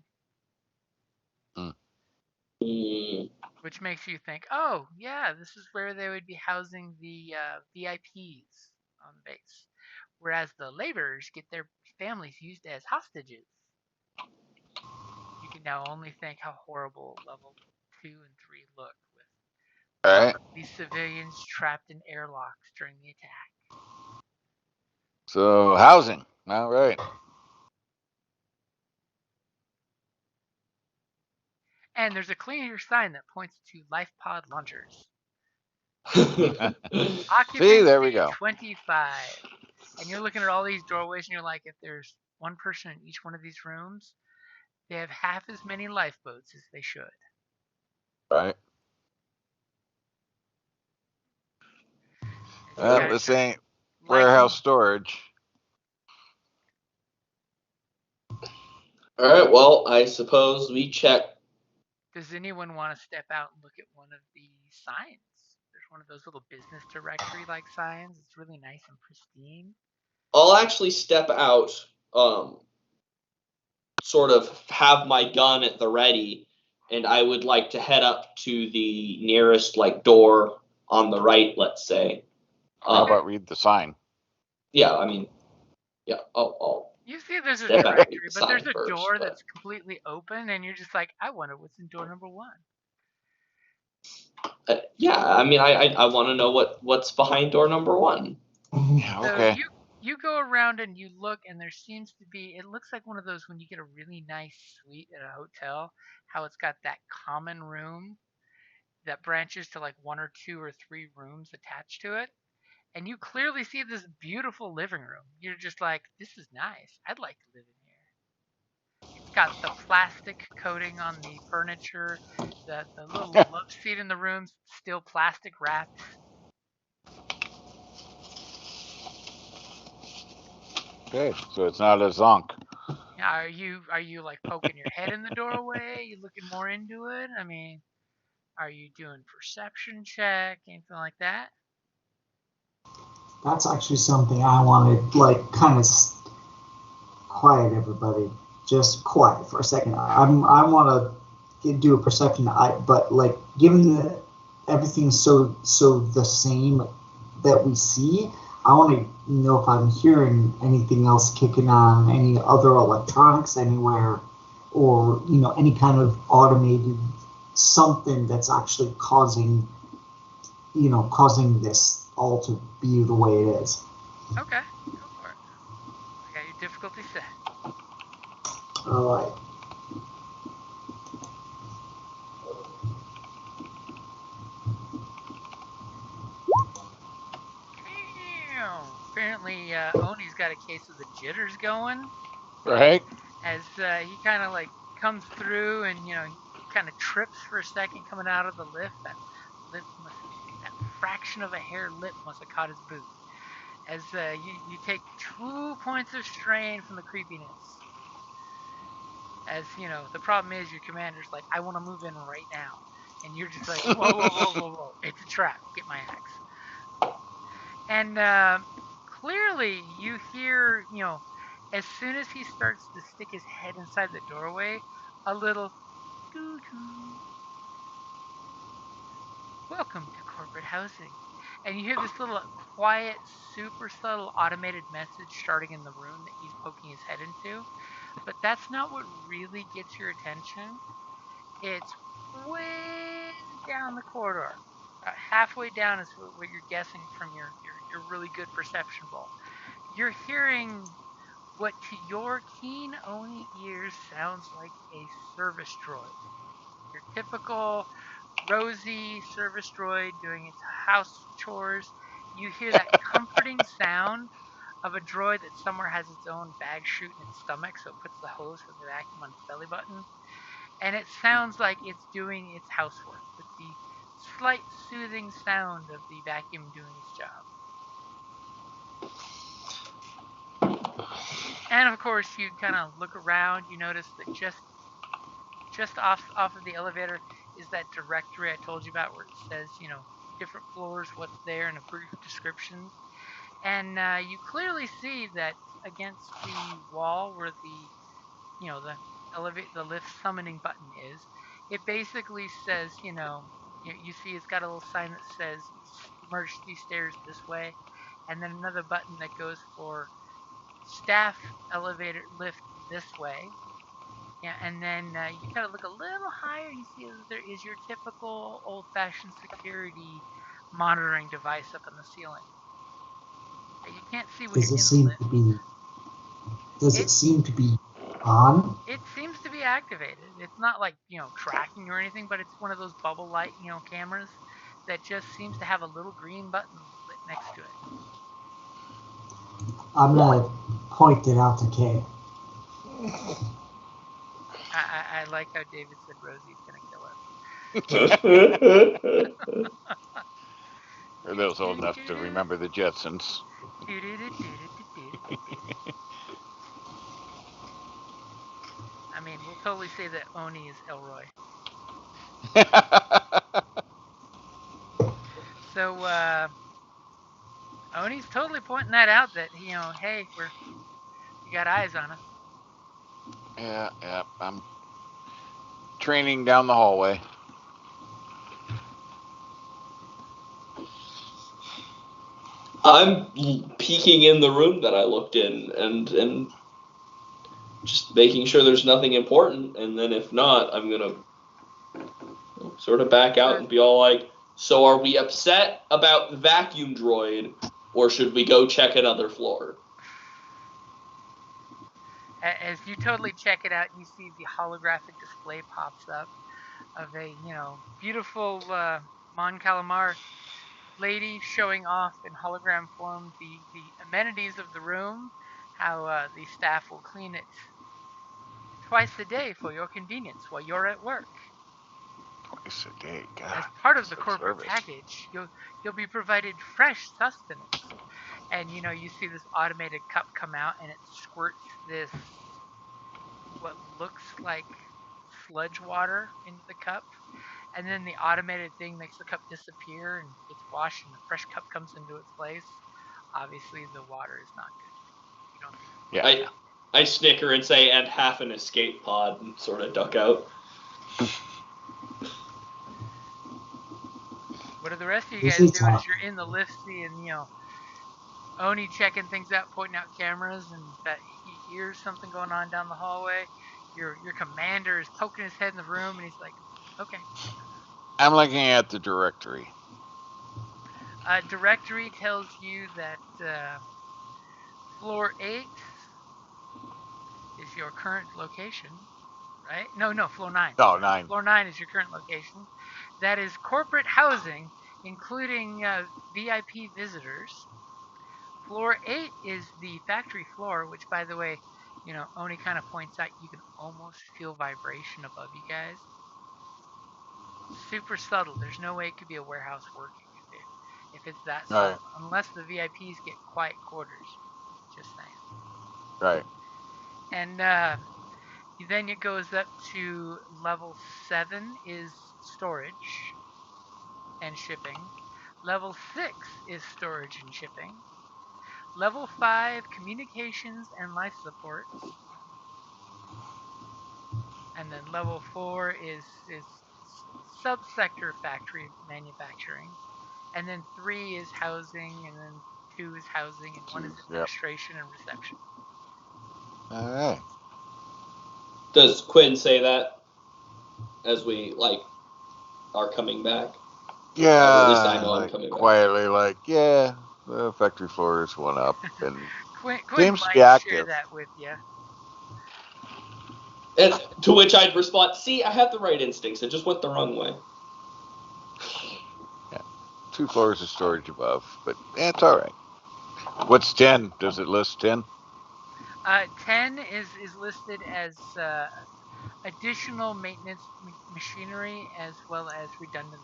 Which makes you think, oh, yeah, this is where they would be housing the VIPs on base. Whereas the laborers get their families used as hostages. You can now only think how horrible level 2 and 3 look with these civilians trapped in airlocks during the attack. So, housing. All right. And there's a clear sign that points to life pod launchers. Occupancy See, there we go. 25. And you're looking at all these doorways and you're like, if there's one person in each one of these rooms, they have half as many lifeboats as they should. Right. This ain't warehouse storage. All right, well, I suppose we check. Does anyone want to step out and look at one of the signs? There's one of those little business directory-like signs. It's really nice and pristine. I'll actually step out, sort of have my gun at the ready, and I would like to head up to the nearest, door on the right, let's say. How about read the sign? Yeah, I mean, yeah, I'll you see there's a directory, but there's a door that's completely open, and you're just like, I wonder what's in door number 1. Yeah, I mean, I want to know what's behind door number 1. Yeah, okay. So you go around and you look, and there seems to be, it looks like one of those when you get a really nice suite at a hotel, how it's got that common room that branches to like 1 or 2 or 3 rooms attached to it. And you clearly see this beautiful living room. You're just like, this is nice. I'd like to live in here. It's got the plastic coating on the furniture. The little love seat in the room's still plastic wrapped. Okay, so it's not a zonk. Are you like poking your head in the doorway? You looking more into it? I mean, are you doing perception check, anything like that? That's actually something I want to like kind of quiet everybody. Just quiet for a second. I want to do a perception. But like given that everything's so the same that we see, I want to know if I'm hearing anything else kicking on, any other electronics anywhere, or any kind of automated something that's actually causing this all to be the way it is. Okay, go for it. I got your difficulty set. All right. Apparently, Oni's got a case of the jitters going. Right? As he kind of like comes through, and he kind of trips for a second coming out of the lift. That fraction of a hair lip must have caught his boot. As you take 2 points of strain from the creepiness. As the problem is your commander's like, I want to move in right now, and you're just like, whoa, it's a trap. Get my axe. And clearly you hear, as soon as he starts to stick his head inside the doorway, a little doo-doo. Welcome to corporate housing. And you hear this little quiet, super subtle automated message starting in the room that he's poking his head into. But that's not what really gets your attention. It's way down the corridor. Halfway down is what you're guessing from your really good perception roll. You're hearing what to your keen Oni ears sounds like a service droid. Your typical rosy service droid doing its house chores. You hear that comforting sound of a droid that somewhere has its own bag chute in its stomach, so it puts the hose for the vacuum on its belly button. And it sounds like it's doing its housework with the slight soothing sound of the vacuum doing its job. And of course, you kind of look around. You notice that just off of the elevator is that directory I told you about, where it says different floors, what's there, and a brief description. And you clearly see that against the wall where the lift summoning button is, it basically says you see it's got a little sign that says emergency stairs this way, and then another button that goes for staff elevator lift this way. Yeah, and then you kind of look a little higher, and you see that there is your typical old-fashioned security monitoring device up in the ceiling. You can't see when Does you're it in the seem lift. to be? Does it seem to be on? It seems to be activated. It's not like tracking or anything, but it's one of those bubble light cameras that just seems to have a little green button lit next to it. I'm gonna point it out to Kay. I like how David said Rosie's gonna kill us. Are those old enough to remember the Jetsons? I mean, we'll totally say that Oni is Elroy. So Oni's totally pointing that out, that hey, we got eyes on us. Yeah, I'm training down the hallway. I'm peeking in the room that I looked in and just making sure there's nothing important, and then if not, I'm gonna sort of back out and be all like, so are we upset about the vacuum droid, or should we go check another floor? As you totally check it out, you see the holographic display pops up of a beautiful Mon Calamar lady showing off in hologram form the amenities of the room, how the staff will clean it twice a day for your convenience while you're at work. Twice a day, God. As part of the that's corporate service. package, you'll be provided fresh sustenance. And you see this automated cup come out, and it squirts this what looks like sludge water into the cup, and then the automated thing makes the cup disappear and gets washed, and the fresh cup comes into its place. Obviously, the water is not good. You don't think. Yeah. I snicker and say, and half an escape pod, and sort of duck out. What are the rest of you This guys is doing tough. as you're in the lift seeing, Oni checking things out, pointing out cameras, and that he hears something going on down the hallway? Your commander is poking his head in the room, and he's like, okay. I'm looking at the directory. Directory tells you that floor 8 is your current location, right? No, floor 9. No, 9. Floor 9 is your current location. That is corporate housing, including VIP visitors. Floor 8 is the factory floor, which, by the way, Oni kind of points out you can almost feel vibration above you guys. Super subtle. There's no way it could be a warehouse working if it's that subtle, Right. unless the VIPs get quiet quarters. Just saying. Right. And then it goes up to level 7 is storage and shipping. Level 6 is storage and shipping. Level 5, communications and life support. And then level 4 is subsector factory manufacturing. And then 3 is housing, and then 2 is housing, and 1 is administration and reception. All right. Does Quinn say that as we are coming back? Yeah. At least I know I'm coming back. Quietly, the factory floor is one up, and Quinn seems to be might share active. that with you. And to which I'd respond, see, I had the right instincts. It just went the wrong way. Yeah. 2 floors of storage above, but it's all right. What's 10? Does it list 10? 10 is listed as additional maintenance machinery as well as redundancy.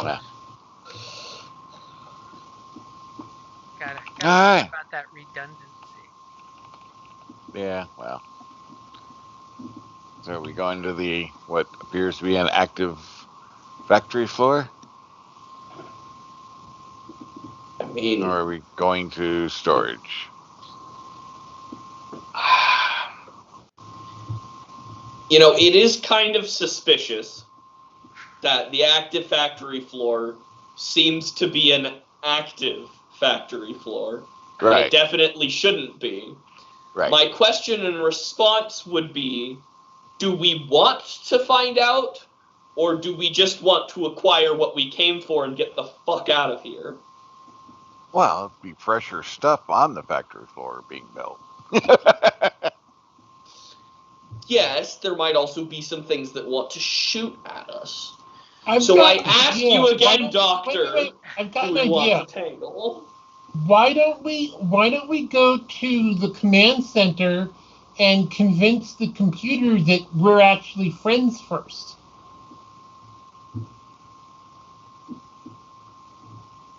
Yeah. Gotta All right. about that redundancy. Yeah, well. So are we going to the what appears to be an active factory floor? I mean, Or are we going to storage? it is kind of suspicious that the active factory floor seems to be an active factory floor. Right. It definitely shouldn't be. Right. My question and response would be, do we want to find out, or do we just want to acquire what we came for and get the fuck out of here? Well, it'd be fresher stuff on the factory floor being built. Yes, there might also be some things that want to shoot at us. I ask you again, Doctor, wait, I've got do an we want idea. to tangle? Why don't we go to the command center and convince the computer that we're actually friends first?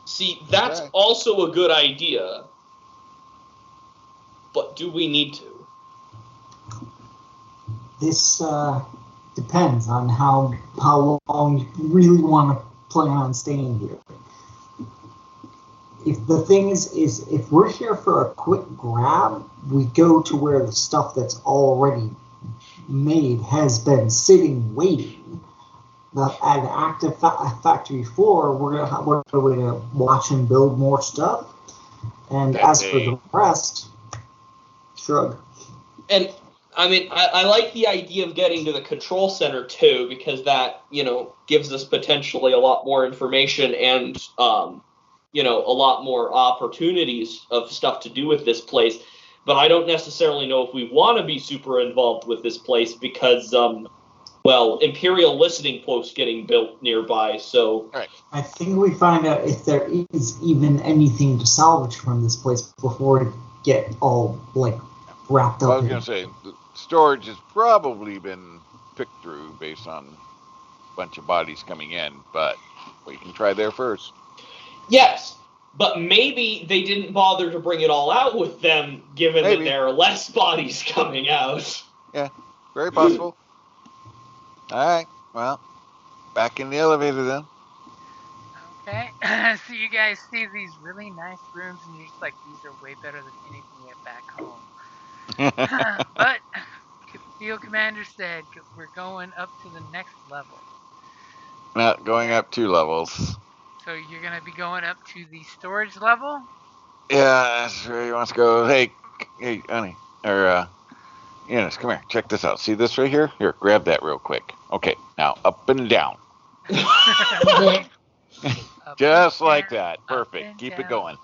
See, that's also a good idea. But do we need to? This depends on how long you really want to plan on staying here. If the thing is if we're here for a quick grab, we go to where the stuff that's already made has been sitting waiting. At an active factory floor, we're gonna watch and build more stuff. And as for the rest, shrug. And I mean, I like the idea of getting to the control center too, because that gives us potentially a lot more information and a lot more opportunities of stuff to do with this place. But I don't necessarily know if we want to be super involved with this place because, Imperial listening post getting built nearby. So I think we find out if there is even anything to salvage from this place before we get all wrapped up. I was going to say, storage has probably been picked through based on a bunch of bodies coming in, but we can try there first. Yes, but maybe they didn't bother to bring it all out with them, given that there are less bodies coming out. Yeah, very possible. All right, well, back in the elevator then. Okay, so you guys see these really nice rooms, and you're just like, these are way better than anything we have back home. But Field Commander said we're going up to the next level. Not going up 2 levels. So you're gonna be going up to the storage level? Yeah, that's where he wants to go. Hey, honey, or Eunice, come here. Check this out. See this right here? Here, grab that real quick. Okay, now up and down. Just like that. Perfect. Keep it going.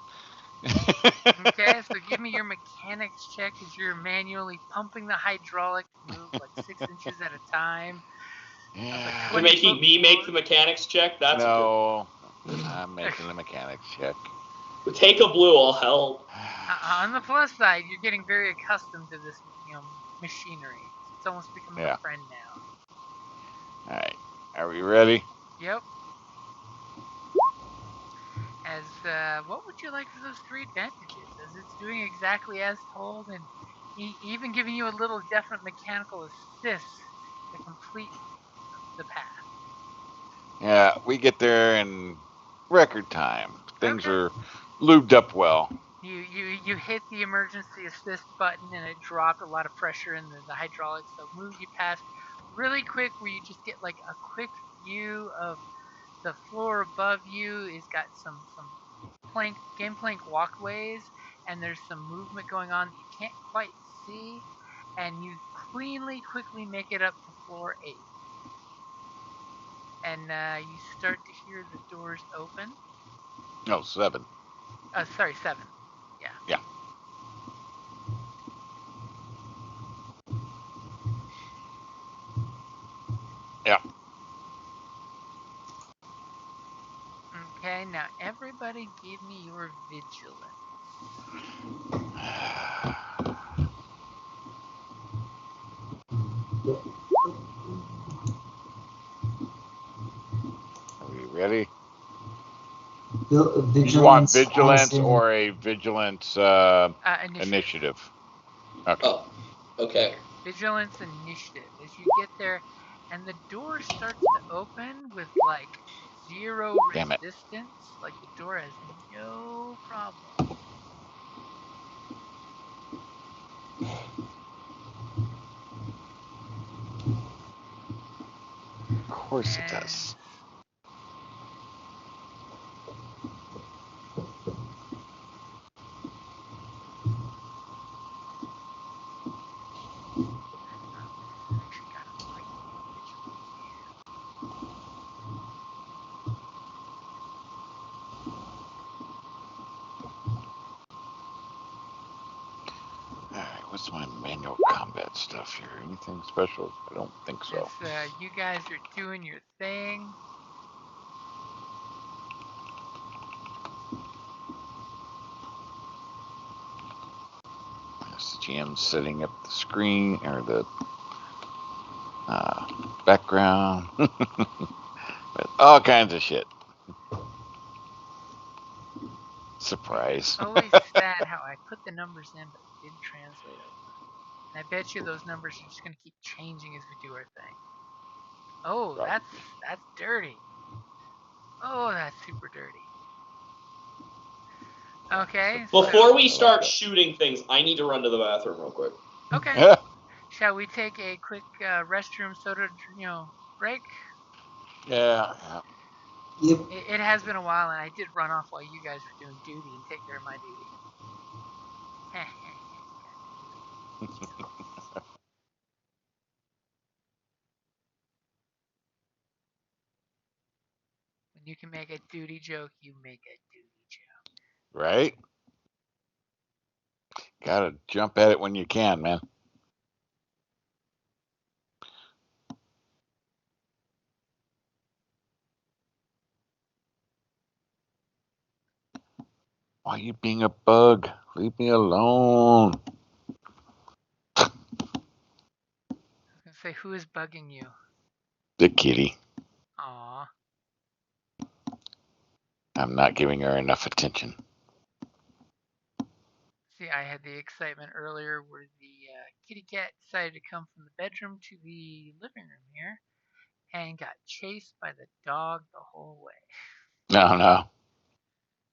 Okay, so give me your mechanics check as you're manually pumping the hydraulic to move like 6 inches at a time. Yeah. You're making me make the mechanics check? That's no. I'm making the mechanics check. Take a blue, I'll help. On the plus side, you're getting very accustomed to this, machinery. It's almost becoming a friend now. All right. Are we ready? Yep. As what would you like for those 3 advantages? As it's doing exactly as told, and even giving you a little definite mechanical assist to complete the path. Yeah, we get there in record time. Things are lubed up well. You hit the emergency assist button, and it dropped a lot of pressure in the hydraulics, so moved you past really quick, where you just get like a quick view of the floor above you. Is got some game plank walkways, and there's some movement going on that you can't quite see, and you quickly make it up to floor 8. And you start to hear the doors open. No, 7. Sorry, 7. Yeah. Yeah. Yeah. Okay, now everybody give me your vigilance. Are we ready? Vigilance, you want vigilance or a vigilance initiative? Okay. Oh, okay. Vigilance initiative. As you get there, and the door starts to open with like 0 resistance. Like the door has no problem. Of course it does. Alright, what's my manual combat stuff here? Anything special? I don't think so. You guys are doing your thing. GM's setting up the screen or the background. With all kinds of shit. Surprise. It's always sad how I put the numbers in, but it didn't translate over. And I bet you those numbers are just going to keep changing as we do our thing. Oh, that's dirty. Oh, that's super dirty. Okay. Before we start shooting things, I need to run to the bathroom real quick. Okay. Shall we take a quick restroom soda, break? Yeah. Yep. It has been a while, and I did run off while you guys were doing duty and take care of my duty. When you can make a duty joke, you make a duty joke. Right? Gotta jump at it when you can, man. Why are you being a bug? Leave me alone. say, who is bugging you? The kitty. Aw. I'm not giving her enough attention. See, I had the excitement earlier where the kitty cat decided to come from the bedroom to the living room here and got chased by the dog the whole way. No.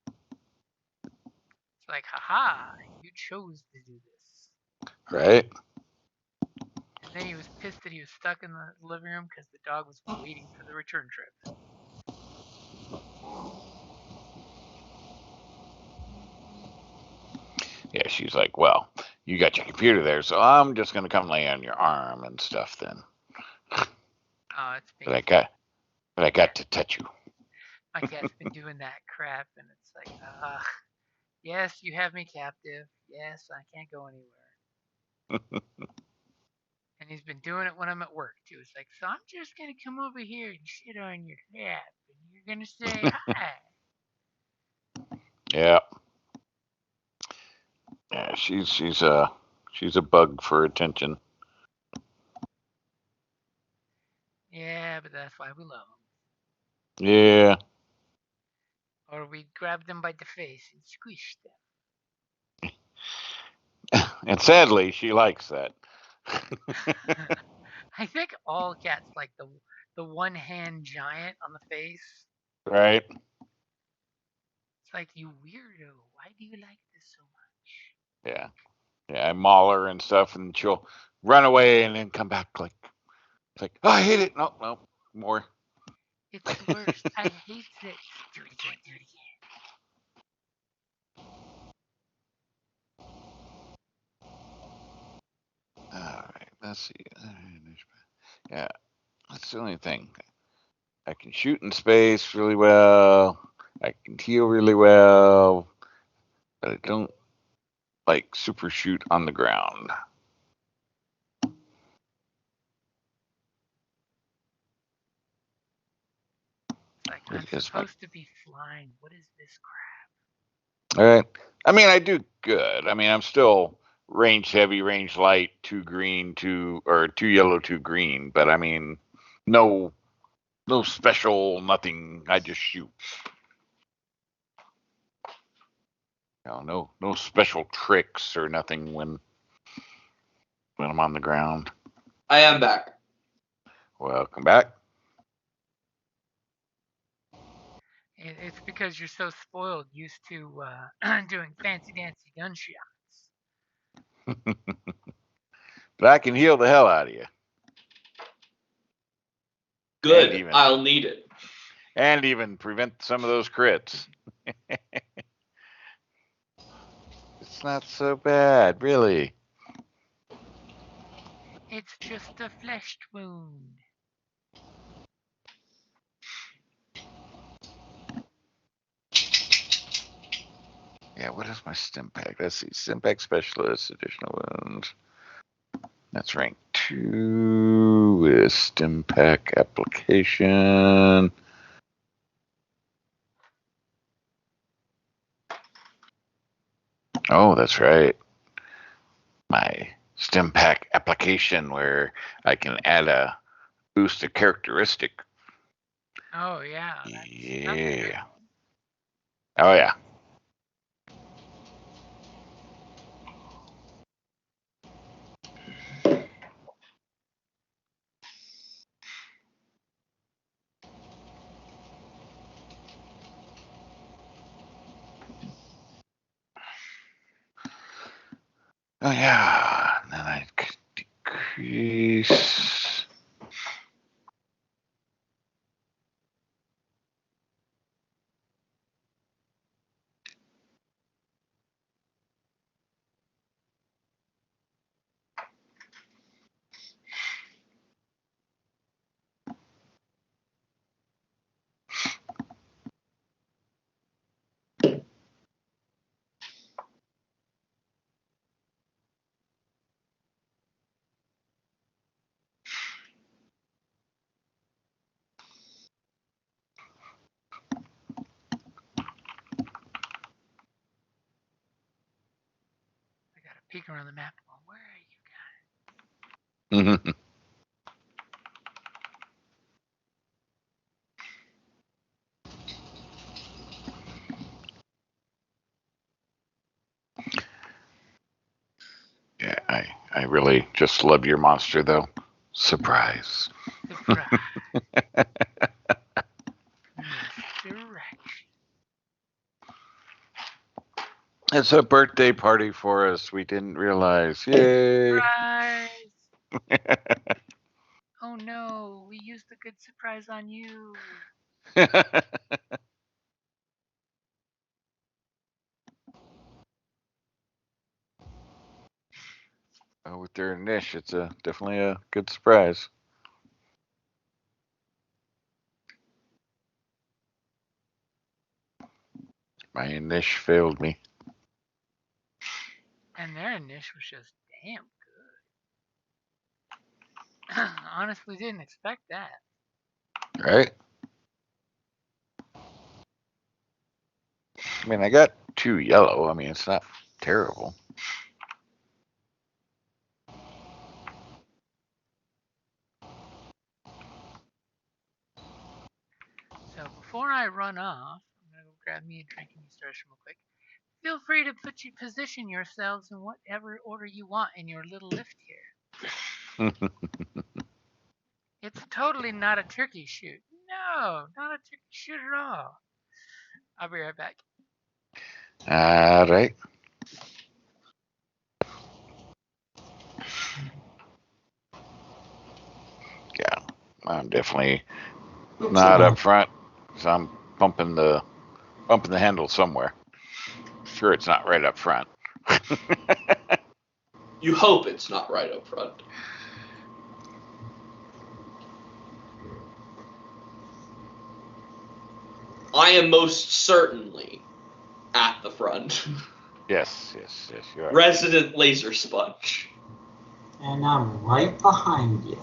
It's like, haha, you chose to do this. Right? And then he was pissed that he was stuck in the living room because the dog was waiting for the return trip. Yeah, she's like, well, you got your computer there, so I'm just gonna come lay on your arm and stuff then. Oh, it's But I got to touch you. my cat's been doing that crap, and it's like, yes, you have me captive. Yes, I can't go anywhere. And he's been doing it when I'm at work too. It's like, so I'm just gonna come over here and sit on your lap, and you're gonna say hi. Yeah. Yeah, she's a bug for attention. Yeah, but that's why we love them. Yeah. Or we grab them by the face and squish them. And sadly, she likes that. I think all cats like the one hand giant on the face. Right? It's like, you weirdo. Why do you like this so much? Yeah. Yeah, I maul her and stuff, and she'll run away and then come back like, it's like, oh, I hate it. No, more. It's the worst. I hate it. Do it again. Do it again. All right, let's see. Yeah, that's the only thing. I can shoot in space really well. I can heal really well, but I don't like super shoot on the ground. It's like, I'm supposed to be flying. What is this crap? All right. I mean, I do good. I mean, I'm still range heavy, range light, 2 green, 2 yellow, 2 green. But I mean, no special, nothing. I just shoot. No special tricks or nothing when I'm on the ground. I am back. Welcome back. It's because you're so spoiled, used to doing fancy dancy gunshots. But I can heal the hell out of you. Good. I'll need it. And even prevent some of those crits. It's not so bad, really. It's just a flesh wound. Yeah, what is my stim pack? Let's see. Stim pack specialist, additional wounds. That's rank 2 with stim pack application. Oh, that's right. My stim pack application where I can add a boost a characteristic. Oh yeah. Yeah. Oh yeah. Oh yeah. And then I could decrease. I got a peek around the map. Well, where are you guys? I really just loved your monster, though. Surprise. Surprise. Misdirection. It's a birthday party for us. We didn't realize. Yay. Surprise! Oh no, we used a good surprise on you. With their niche, it's definitely a good surprise. My niche failed me. And their niche was just damn good. Honestly, didn't expect that. Right? I mean, I got 2 yellow. I mean, it's not terrible. So before I run off, I'm gonna go grab me a drink and you start real quick. Feel free to position yourselves in whatever order you want in your little lift here. It's totally not a turkey shoot. No, not a turkey shoot at all. I'll be right back. All right. Yeah, I'm definitely not up front. So I'm bumping the handle somewhere. Sure, it's not right up front. You hope it's not right up front. I am most certainly at the front. Yes, you are. Resident laser sponge. And I'm right behind you.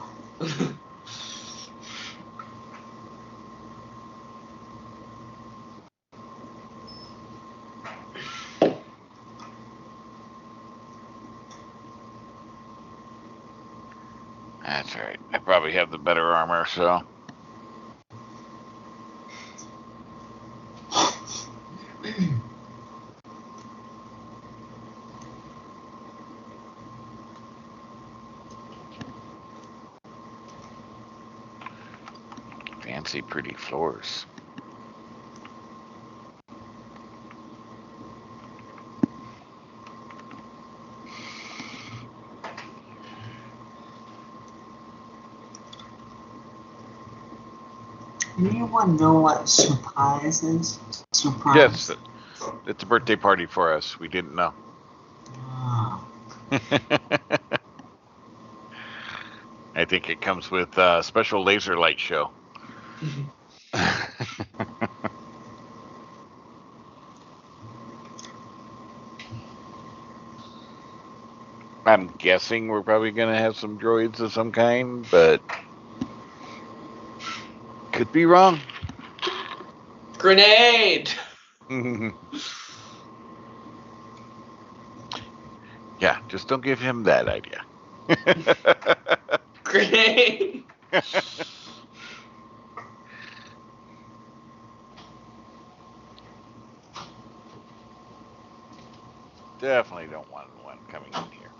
That's right. I probably have the better armor, so. Fancy, pretty floors. Anyone know what surprise is? Surprise? Yes, it's a birthday party for us. We didn't know. Ah. I think it comes with a special laser light show. I'm guessing we're probably going to have some droids of some kind, but could be wrong. Grenade! Yeah, just don't give him that idea. Grenade! Definitely don't want one coming in here.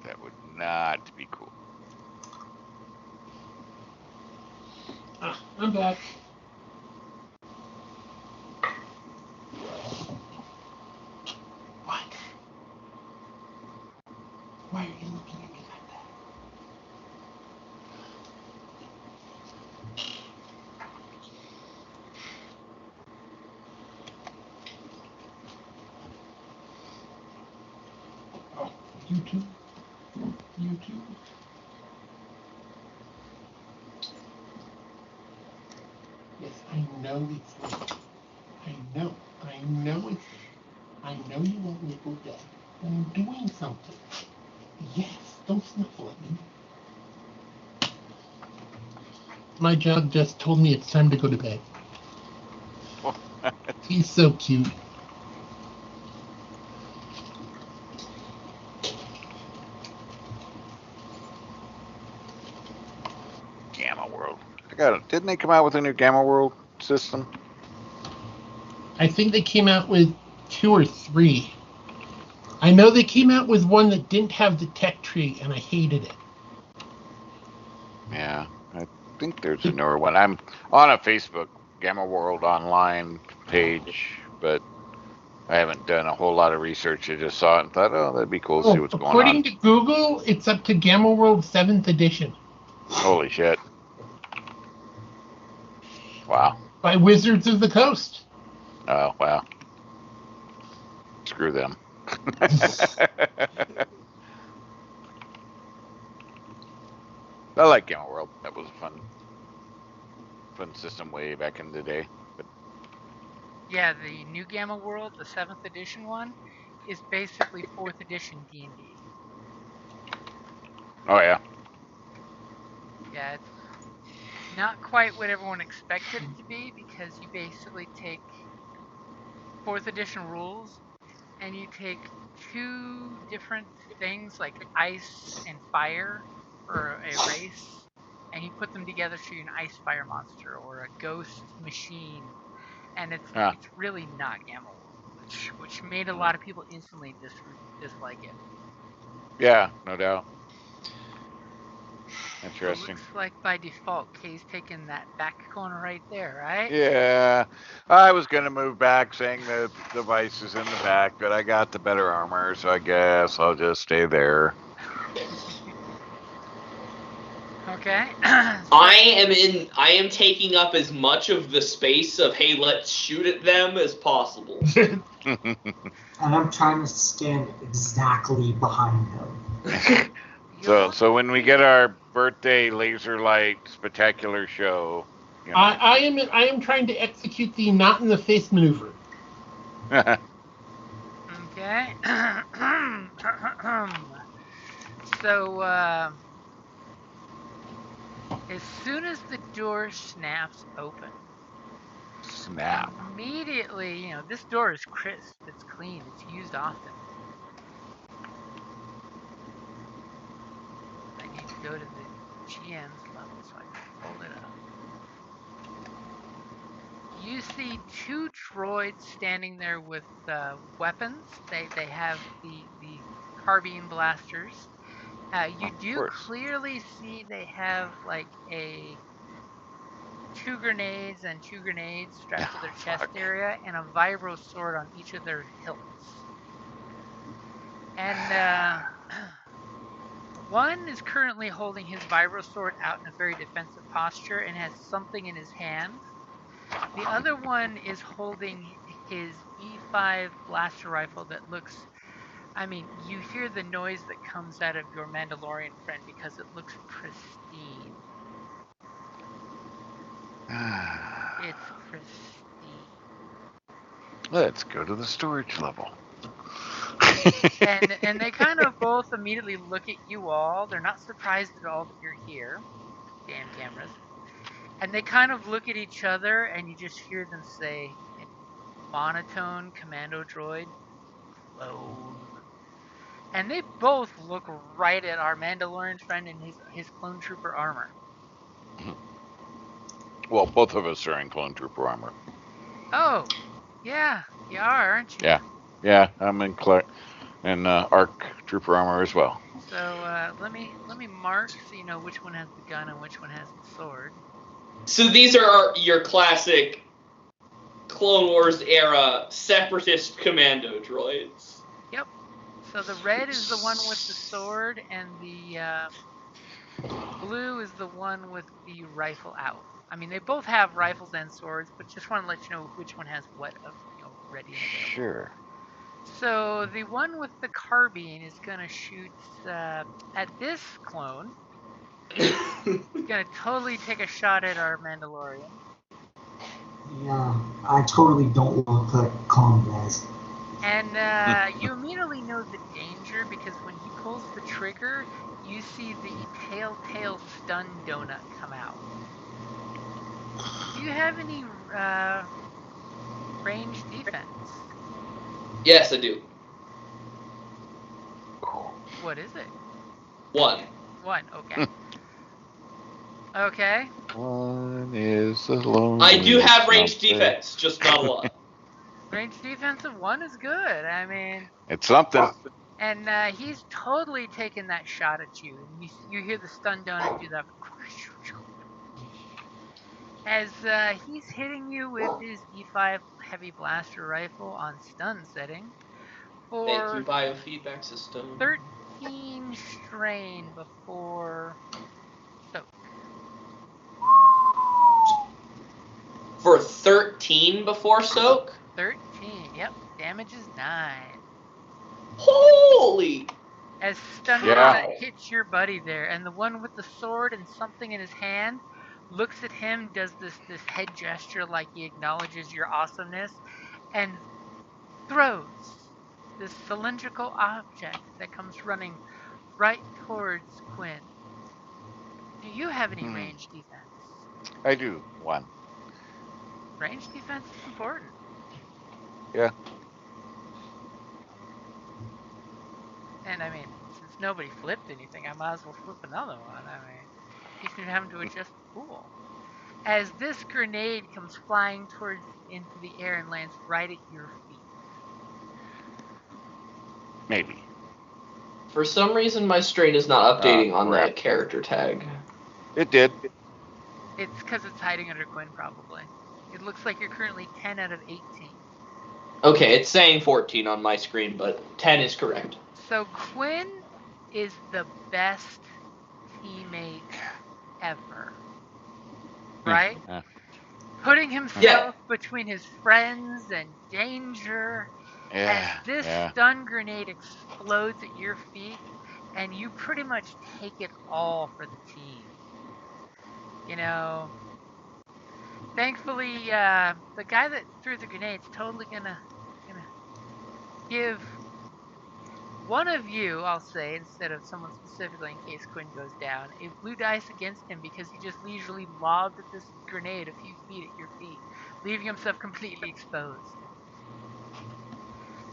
That would not be cool. I'm back. What? Why are you looking at me like that? Oh, you too? You too? Yes, I know it's late. I know it's late. I know you want me to go to bed. I'm doing something. Yes, don't sniffle at me. My dog just told me it's time to go to bed. He's so cute. Gamma World. I got it. Didn't they come out with a new Gamma World system? I think they came out with 2 or 3. I know they came out with one that didn't have the tech tree, and I hated it. Yeah, I think there's a newer one. I'm on a Facebook Gamma World Online page, but I haven't done a whole lot of research. I just saw it and thought, oh, that'd be cool to see what's going on. According to Google, it's up to Gamma World 7th edition. Holy shit. Wow. By Wizards of the Coast. Oh, wow. Screw them. I like Gamma World. That was a fun system way back in the day. But Yeah, the new Gamma World, the 7th edition one, is basically 4th edition D&D. oh yeah. Yeah, it's not quite what everyone expected it to be because you basically take 4th edition rules and you take 2 different things like ice and fire for a race and you put them together so you're an ice fire monster or a ghost machine, and it's Huh. it's really not Gamma World, which made a lot of people instantly dislike it. Yeah, no doubt. So it Interesting. looks like by default Kay's taking that back corner right there, right? Yeah, I was gonna move back, saying the device is in the back, but I got the better armor, so I guess I'll just stay there. Okay. I am taking up as much of the space of, hey, let's shoot at them as possible. And I'm trying to stand exactly behind him. So when we get our birthday laser light spectacular show, you know. I am trying to execute the not in the face maneuver. Okay. So, as soon as the door snaps open, Snap. immediately, this door is crisp, it's clean, it's used often. I need to go to the GM's level so I can pull it up. You see 2 droids standing there with weapons. They have the carbine blasters. You do clearly see they have like 2 grenades and 2 grenades strapped to their chest area and a vibro sword on each of their hilts. And one is currently holding his vibro sword out in a very defensive posture and has something in his hand. The other one is holding his E5 blaster rifle that looks, you hear the noise that comes out of your Mandalorian friend because it looks pristine. It's pristine. Let's go to the storage level. And they kind of both immediately look at you all. They're not surprised at all that you're here. Damn cameras. And they kind of look at each other and you just hear them say in monotone commando droid, clone. And they both look right at our Mandalorian friend in his clone trooper armor. Well, both of us are in clone trooper armor. Oh, yeah, you are, aren't you? Yeah, I'm in ARC trooper armor as well. So let me mark so you know which one has the gun and which one has the sword. So these are your classic Clone Wars era separatist commando droids. Yep. So the red is the one with the sword, and the blue is the one with the rifle out. They both have rifles and swords, but just want to let you know which one has what, ready and available. Sure. So the one with the carbine is gonna shoot at this clone. He's gonna totally take a shot at our Mandalorian. Yeah, I totally don't look like calm guys. And you immediately know the danger because when he pulls the trigger, you see the telltale stun donut come out. Do you have any range defense? Yes, I do. What is it? 1. 1, okay. Okay. One is the lonely. I do have range defense, just not a lot. Range defense of 1 is good. I mean, It's something. and he's totally taking that shot at you. And you hear the stun donut do that. As he's hitting you with his E5 heavy blaster rifle on stun setting Thank you, for biofeedback system. 13 strain before soak. For 13 before soak? 13, yep. Damage is 9. Holy! As stun Yeah. donut hits your buddy there, and the one with the sword and something in his hand looks at him, does this head gesture like he acknowledges your awesomeness, and throws this cylindrical object that comes running right towards Quinn. Do you have any range defense? I do. 1. Range defense is important. Yeah. And I mean, since nobody flipped anything, I might as well flip another one. I mean, he's gonna have to adjust the pool. As this grenade comes flying towards into the air and lands right at your feet. Maybe. For some reason, my strain is not updating on crap. that character tag. It did. It's because it's hiding under Quinn, probably. It looks like you're currently 10 out of 18. Okay, it's saying 14 on my screen, but 10 is correct. So Quinn is the best teammate ever. Right? Yeah. Putting himself between his friends and danger. As this stun grenade explodes at your feet, and you pretty much take it all for the team. You know, thankfully, the guy that threw the grenade's totally gonna give one of you, I'll say, instead of someone specifically in case Quinn goes down, a blue dice against him because he just leisurely lobbed this grenade a few feet at your feet, leaving himself completely exposed.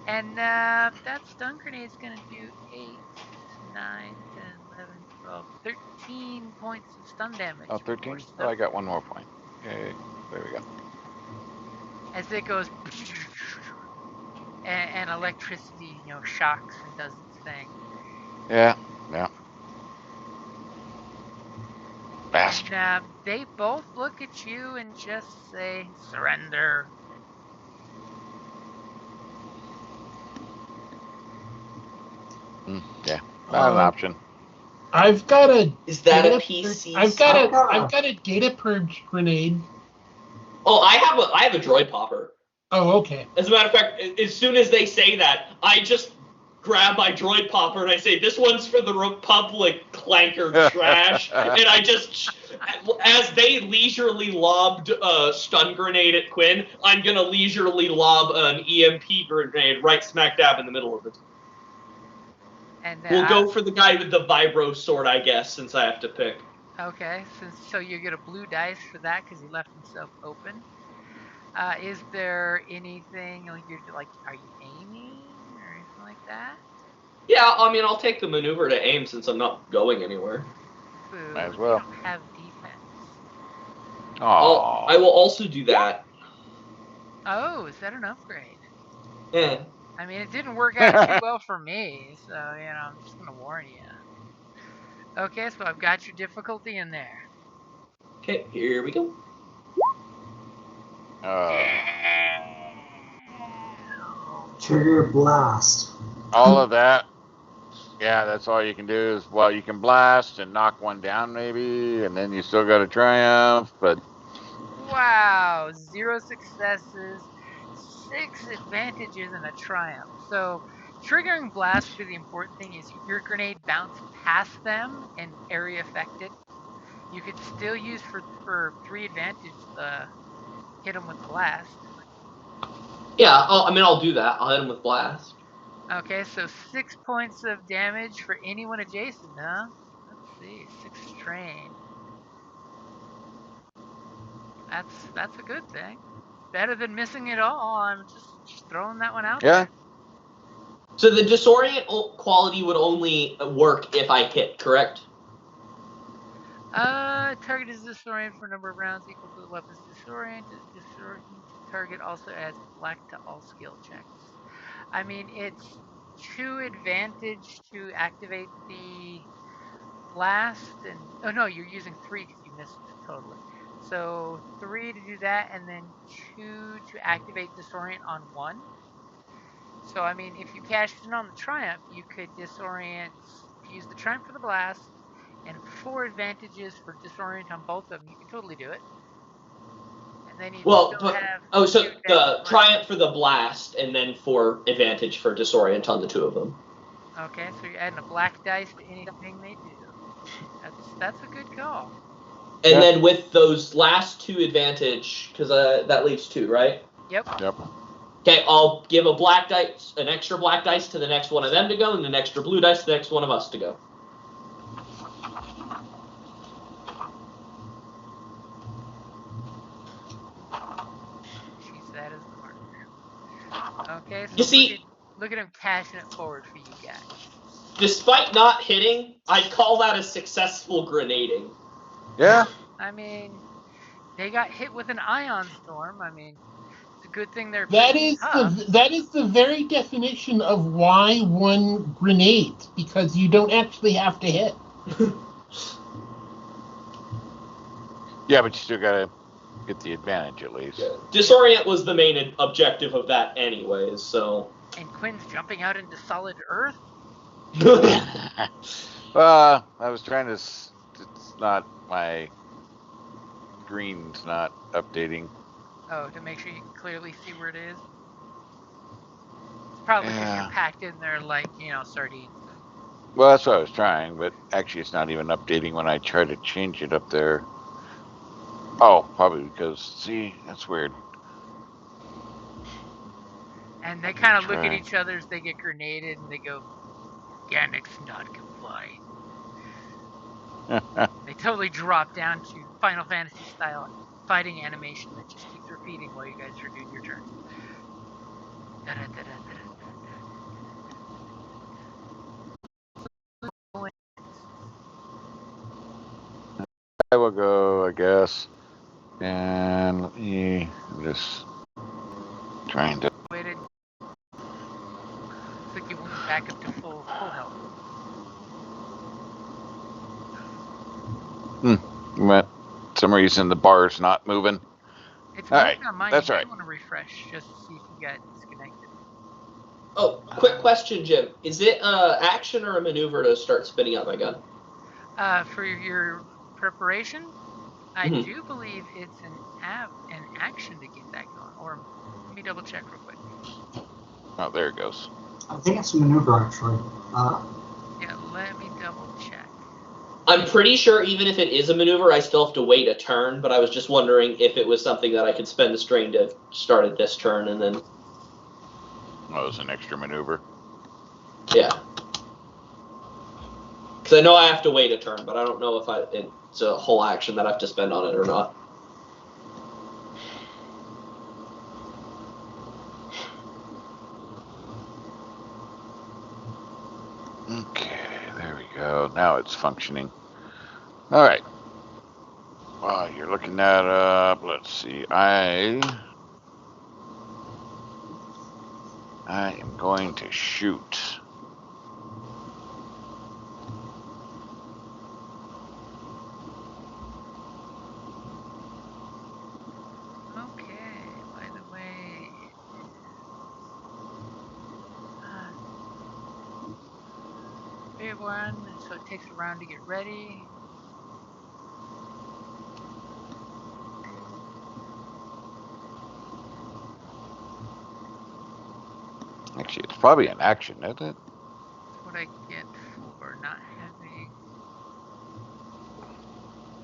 And that stun grenade's gonna do 8, 9, 10, 11, 12, 13 points of stun damage. Oh, 13? Oh, I got 1 more point. Okay, there we go. As it goes, and electricity, shocks and does its thing. Yeah. Bastard. And they both look at you and just say, surrender. Yeah, not an option. I've got a. Is that a PC? I've got a data purge grenade. Oh, I have a droid popper. Oh, okay. As a matter of fact, as soon as they say that, I just grab my droid popper and I say, "This one's for the Republic clanker trash." And I just, as they leisurely lobbed a stun grenade at Quinn, I'm gonna leisurely lob an EMP grenade right smack dab in the middle of it. And we'll go for the guy with the vibro sword, I guess, since I have to pick. Okay, so you get a blue dice for that because he left himself open. Is there anything you're like? Are you aiming or anything like that? Yeah, I mean, I'll take the maneuver to aim since I'm not going anywhere. Boo, Might as well. You don't have defense. I will also do that. Oh, is that an upgrade? Yeah. I mean, it didn't work out too well for me, so I'm just gonna warn you. Okay, so I've got your difficulty in there. Okay, here we go. Trigger blast. All of that. Yeah, that's all you can do is, well, you can blast and knock one down maybe, and then you still got a triumph, but... Wow, 0 successes, 6 advantages, and a triumph. So triggering blast would be the important thing is your grenade bounced past them and area affected. You could still use for 3 advantage hit them with blast. Yeah, I'll do that. I'll hit him with blast. Okay, so 6 points of damage for anyone adjacent, huh? Let's see, 6 strain. That's a good thing. Better than missing it all. I'm just throwing that one out there. So the disorient quality would only work if I hit, correct? Target is disoriented for a number of rounds equal to the weapon's disoriented. target also adds black to all skill checks. I mean, it's 2 advantage to activate the blast, and oh no, you're using 3 because you missed totally. So 3 to do that, and then 2 to activate disorient on 1. So I mean, if you cashed in on the triumph, you could disorient, use the triumph for the blast, and 4 advantages for disorient on both of them. You could totally do it. And then you'd Well, still but have so 2 advantage the for triumph for the blast, and then 4 advantage for disorient on the 2 of them. Okay, so you're adding a black dice to anything they do. That's a good call. And Yep. then with those last 2 advantage, because that leaves 2, right? Yep. Okay, I'll give a black dice, an extra black dice to the next one of them to go, and an extra blue dice to the next one of us to go. She said as the marker. Okay, so You see, look at him cashing it forward for you guys. despite not hitting, I'd call that a successful grenading. Yeah. I mean, they got hit with an ion storm. I mean, it's a good thing they're That pretty is tough. that is the very definition of why one grenades, because you don't actually have to hit. Yeah, but you still gotta get the advantage at least. Yeah. Disorient was the main objective of that anyways, so... And Quinn's jumping out into solid earth? I was trying to... It's not... My green's not updating. Oh, to make sure you can clearly see where it is? It's probably because you're packed in there like, sardines. Well, that's what I was trying, but actually it's not even updating when I try to change it up there. Oh, probably because... See, that's weird. And they kind of look at each other as they get grenaded, and they go, "Organics not compliant." They totally drop down to Final Fantasy style fighting animation that just keeps repeating while you guys are doing your turns. I will go, I guess. And let me... I'm just trying to... Waited. Looks like you went back up to full health. But some reason the bar's not moving. It's All moving right, on mine. that's You right. might want to refresh just to see if you got disconnected. Oh, quick question, Jim. Is it action or a maneuver to start spinning out my gun? For your preparation, I do believe it's an action to get that going. Or let me double check real quick. Oh, there it goes. I think it's a maneuver, actually. Yeah, let me double check. I'm pretty sure even if it is a maneuver, I still have to wait a turn, but I was just wondering if it was something that I could spend a strain to start at this turn and then... Oh, it was an extra maneuver. Yeah. Because I know I have to wait a turn, but I don't know if it's a whole action that I have to spend on it or not. Okay, there we go. Now it's functioning. All right. While you're looking that up, let's see. I am going to shoot. Okay, by the way, big one, so it takes a round to get ready. Actually, it's probably an action, isn't it? That's what I get for not having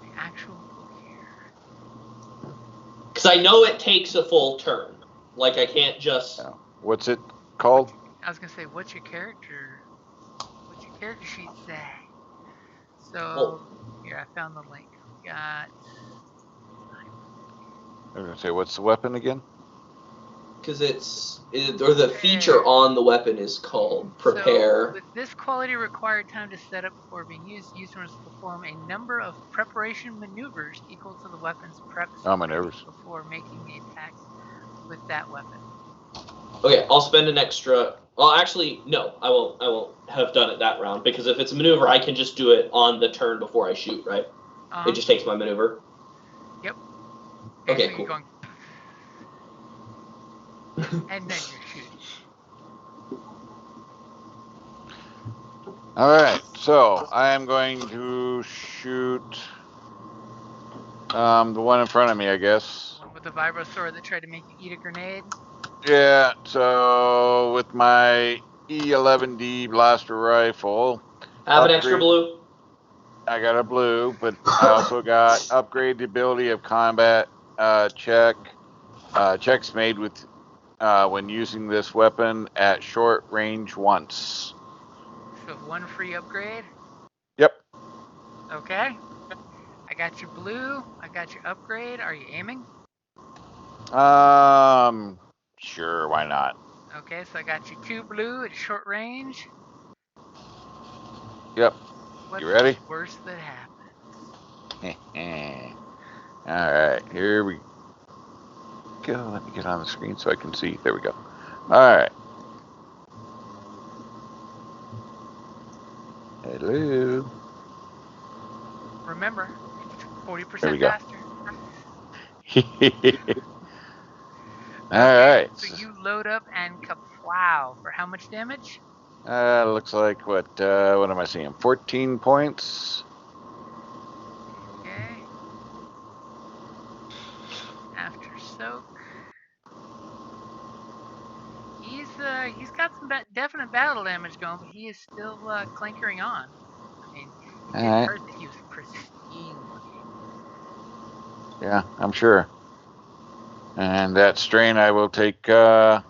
my actual book here. Because I know it takes a full turn. Like, I can't just... No. What's it called? I was going to say, what's your character sheet say? So, here, I found the link. We got... I was going to say, what's the weapon again? Because or the feature on the weapon is called Prepare. So, with this quality required time to set up before being used, user must perform a number of preparation maneuvers equal to the weapon's prep Oh, maneuvers. before making the attack with that weapon. Okay, I'll spend an extra. Well, actually, no, I won't. I won't have done it that round because if it's a maneuver, I can just do it on the turn before I shoot, right? It just takes my maneuver. Yep. Okay, so cool. You're going, and then you're shooting. All right, so I am going to shoot the one in front of me, I guess. The one with the vibrosaur that tried to make you eat a grenade. Yeah, so with my E11D blaster rifle. Have an extra blue. I got a blue, but I also got upgrade the ability of combat checks made with when using this weapon at short range once. So one free upgrade. Yep. Okay. I got your blue. I got your upgrade. Are you aiming? Sure, why not? Okay, so I got you 2 blue at short range. Yep. What's You ready? the worst that happens? All right, here we go. Let me get on the screen so I can see. There we go. All right. Hello. Remember, it's 40% There we go. faster. All Okay, right. so you load up and kaplow for how much damage? Looks like what am I seeing? 14 points. Okay. After soak. He's got some definite battle damage going, but he is still clinkering on. I mean, you All just right. heard that he was pristine looking. Yeah, I'm sure. And that strain I will take or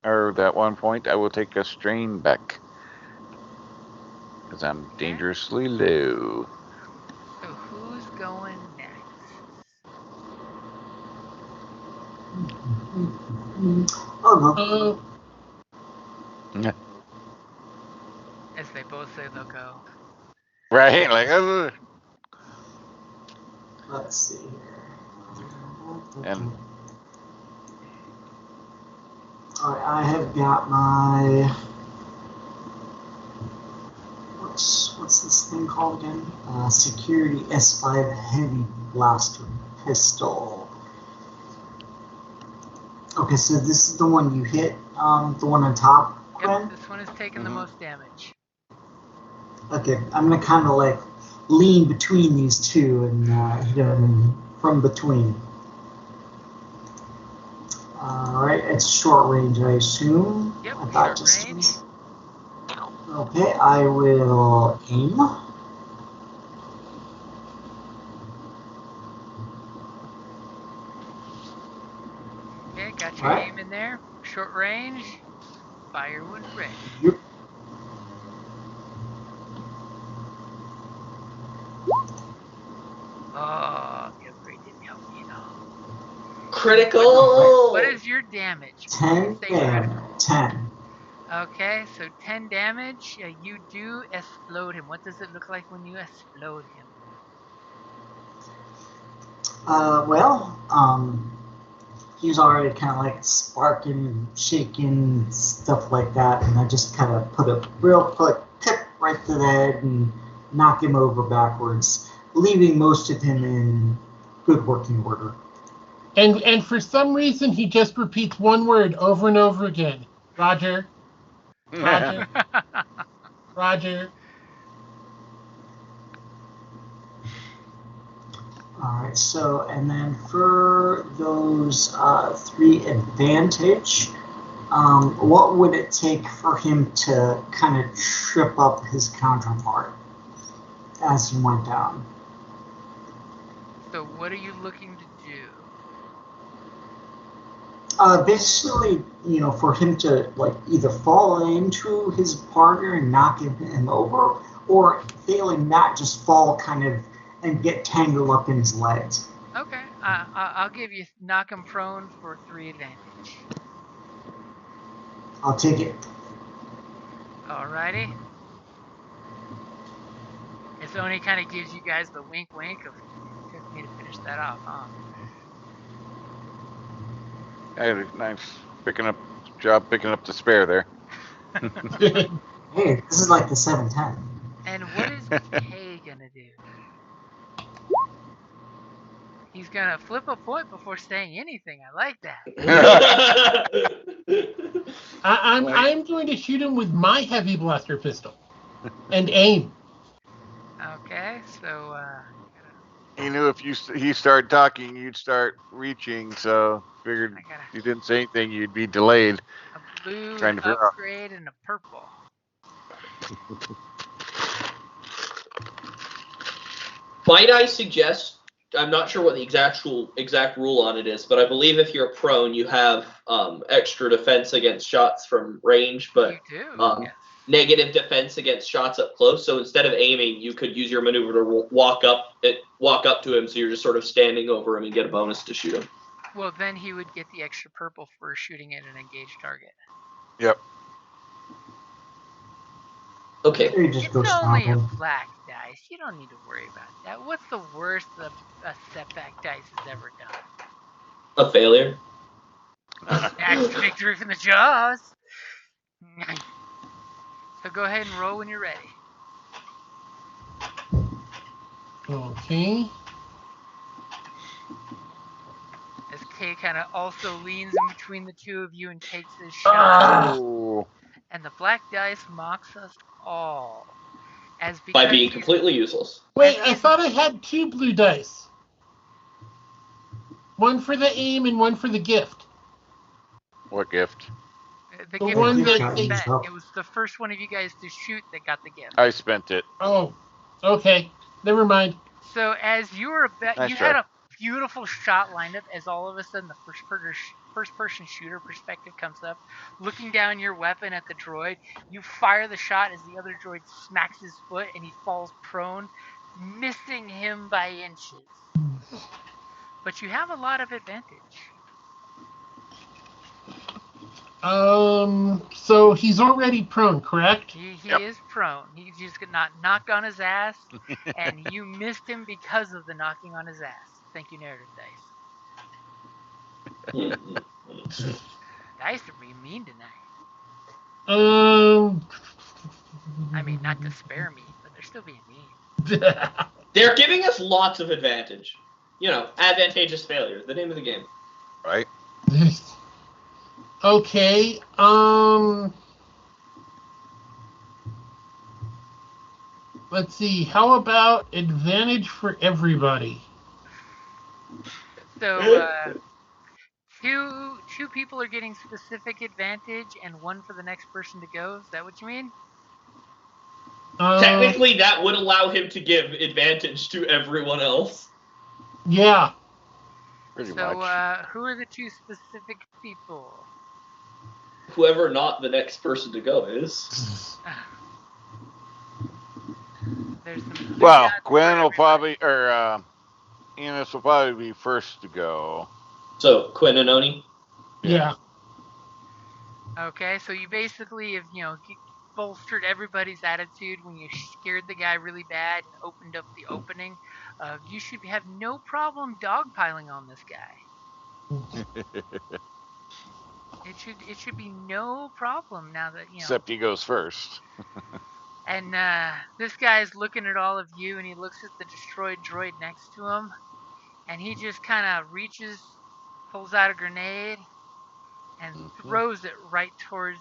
that 1 point I will take a strain back. Because I'm dangerously low. So who's going next? As they both say they'll go. Right? Like, Let's see here. and Alright, I have got my what's this thing called again? Security S5 heavy blaster pistol. Okay, so this is the one you hit, the one on top, Quinn? Yep, this one is taking the most damage. Okay, I'm gonna kind of like lean between these two and hit him from between. Alright, it's short range, I assume. Yep, I thought short range. Okay, I will aim. Okay, got your aim in there. Short range. Fire when ready. Yep. Oh, the upgrade didn't help me at all. Critical! What is your damage? 10 damage. 10. Okay, so 10 damage. You do explode him. What does it look like when you explode him? He's already kind of like sparking, shaking, stuff like that, and I just kind of put a real quick tip right to the head and knock him over backwards, leaving most of him in good working order. And for some reason, he just repeats one word over and over again. Roger. Roger. Roger. Alright, so, and then for those 3 advantage, what would it take for him to kind of trip up his counterpart as he went down? So what are you looking to do? Basically, for him to like either fall into his partner and knock him over, or failing that, just fall kind of and get tangled up in his legs. Okay, I'll give you knock him prone for 3 advantage. I'll take it. Alrighty. It only kind of gives you guys the wink wink of it took me to finish that off, huh? Hey, nice job picking up the spare there. Hey, this is like the 710. And what is Kay gonna do? He's gonna flip a point before saying anything. I like that. I'm going to shoot him with my heavy blaster pistol and aim. Okay, so He knew if he started talking, you'd start reaching, so figured I got if you didn't say anything, you'd be delayed. a blue, Trying an to figure out. upgrade, and a purple. Might I suggest? I'm not sure what the exact rule on it is, but I believe if you're prone, you have extra defense against shots from range, but You do, yes. negative defense against shots up close. So instead of aiming, you could use your maneuver to walk up to him, so you're just sort of standing over him and get a bonus to shoot him. Well, then he would get the extra purple for shooting at an engaged target. Yep. Okay. You just go It's only a stomping. black dice. You don't need to worry about that. What's the worst a setback dice has ever done? A failure. That's victory from the jaws. So go ahead and roll when you're ready. Okay. As Kay kind of also leans in between the two of you and takes his shot. Oh. And the black dice mocks us all. As By because being completely useless. Wait, I thought I had 2 blue dice. One for the aim and one for the gift. What gift? the The gift one was that already they- spent. It was the first one of you guys to shoot that got the gift. I spent it. Oh, okay. Never mind. So as you were Nice you try. had a beautiful shot lined up. As all of a sudden the first person shooter perspective comes up, looking down your weapon at the droid. You fire the shot as the other droid smacks his foot and he falls prone, missing him by inches. But you have a lot of advantage. So he's already prone, correct? He Yep. is prone. He's just not knocked on his ass, and you missed him because of the knocking on his ass. Thank you, narrative dice. Dice are being mean tonight. I mean, not to spare me, but they're still being mean. They're giving us lots of advantage. You know, advantageous failure. The name of the game. Right? Okay. Let's see. How about advantage for everybody? So two people are getting specific advantage, and one for the next person to go. Is that what you mean? Technically, that would allow him to give advantage to everyone else. Yeah. Pretty So much. who are the two specific people? Whoever not the next person to go is. There's some blue Well, dots for Gwen will everybody. probably, or Enos will probably be first to go. So, Quinn and Oni? Yeah. Okay, so you basically have, bolstered everybody's attitude when you scared the guy really bad and opened up the opening. You should have no problem dogpiling on this guy. It should be no problem now that Except he goes first. And this guy's looking at all of you, and he looks at the destroyed droid next to him, and he just kind of reaches, pulls out a grenade, and throws it right towards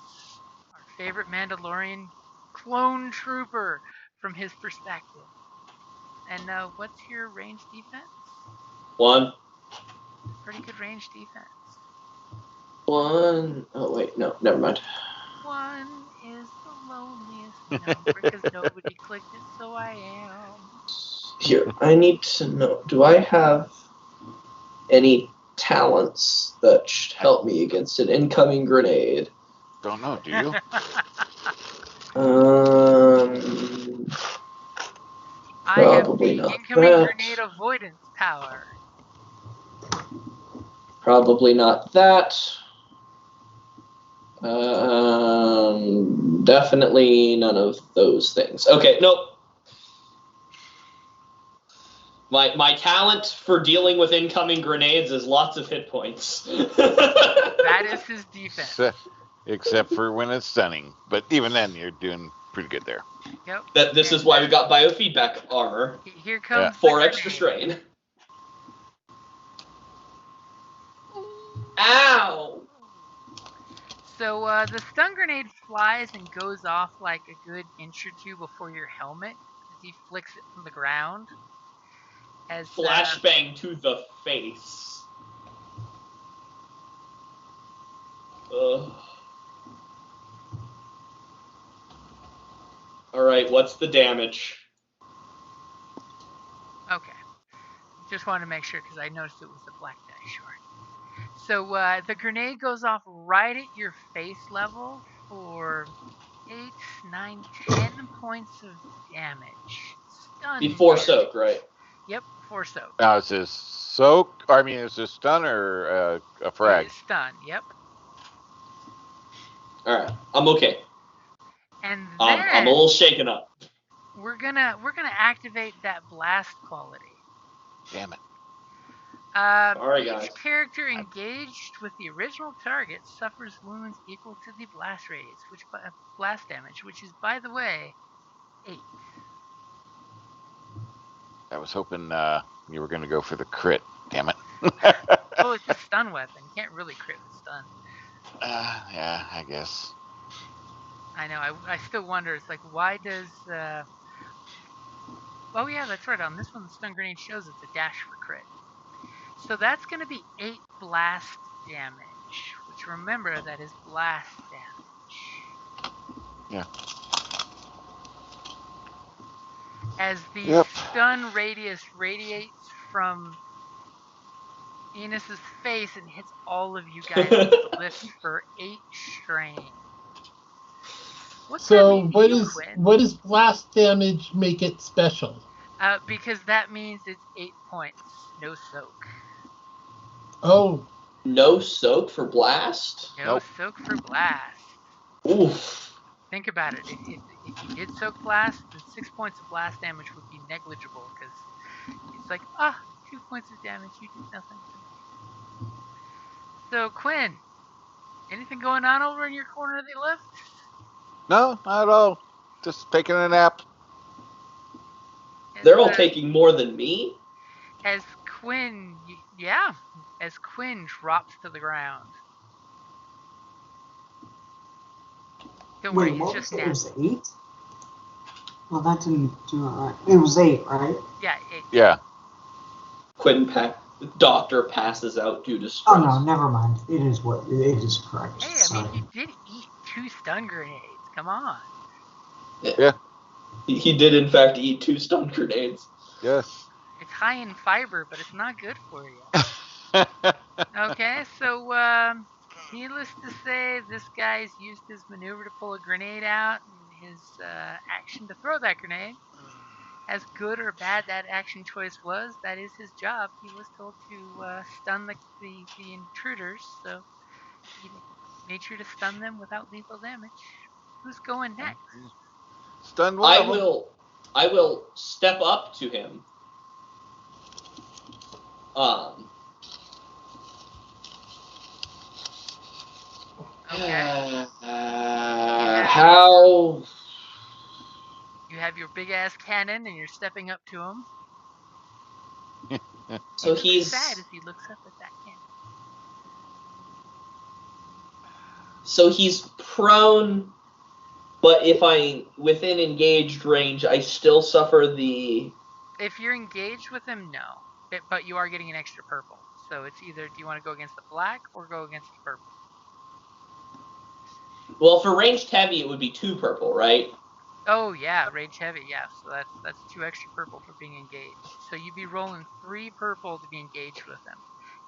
our favorite Mandalorian clone trooper from his perspective. And what's your range defense? 1. Pretty good range defense. 1. Oh, wait, no, never mind. 1 is the loneliest number because nobody clicked it, so I am. Here, I need to know, do I have any talents that should help me against an incoming grenade? Don't know, do you? I have Probably the not incoming that. grenade avoidance power. Probably not that. Definitely none of those things. Okay, nope. My talent for dealing with incoming grenades is lots of hit points. That is his defense. Except for when it's stunning. But even then, you're doing pretty good there. Yep. This is why we got biofeedback armor. Here comes 4 extra strain. Ow! So the stun grenade flies and goes off like a good inch or two before your helmet as he flicks it from the ground. As Flashbang to the face. Ugh. Alright, what's the damage? Okay. Just wanted to make sure because I noticed it was the black die short. So the grenade goes off right at your face level for 8, 9, 10 points of damage. Stun. Before soak, right? Yep, before soak. Now, is this soak? I mean, is this stun or a frag? It's stun, yep. Alright, I'm okay. And then I'm a little shaken up. we're gonna activate that blast quality. Damn it. Alright, guys. Each character engaged with the original target suffers wounds equal to the blast radius, blast damage, which is, by the way, 8. I was hoping you were going to go for the crit. Damn it. Well, it's a stun weapon. You can't really crit with stun. Yeah, I guess. I know. I still wonder. It's like, why does? Oh yeah, that's right. On this one, the stun grenade shows it's a dash for crit. So that's going to be 8 blast damage. Which, remember, that is blast damage. Yeah. As the stun radius radiates from Enos's face and hits all of you guys with the lift for 8 strain. So what does blast damage make it special? Because that means it's 8 points, no soak. Oh. No soak for blast? No soak for blast. Oof. Think about it. If you did soak blast, then 6 points of blast damage would be negligible because it's like, 2 points of damage, you did nothing. So Quinn, anything going on over in your corner of the lift? No, not at all. Just taking a nap. They're all taking more than me? As Quinn drops to the ground. Don't worry, he's just napping. It was 8? Well, that didn't do it right. It was 8, right? Yeah, 8. Yeah. Doctor passes out due to stress. Oh no, never mind. It is correct. Hey, I mean, he did eat 2 stun grenades. Come on. Yeah. He did, in fact, eat 2 stun grenades. Yes. It's high in fiber, but it's not good for you. Okay, so, needless to say, this guy's used his maneuver to pull a grenade out, and his action to throw that grenade. As good or bad that action choice was, that is his job. He was told to stun the intruders, so he made sure to stun them without lethal damage. Who's going next? Stun one of them. I will step up to him. Okay. How? You have your big ass cannon, and you're stepping up to him. So he's sad as he looks up at that cannon. So he's prone, but if I'm within engaged range, I still suffer the. If you're engaged with him, no. But you are getting an extra purple. So it's either do you want to go against the black or go against the purple? Well, for ranged heavy, it would be 2 purple, right? Oh yeah, rage heavy, yeah. So that's 2 extra purple for being engaged. So you'd be rolling 3 purple to be engaged with him.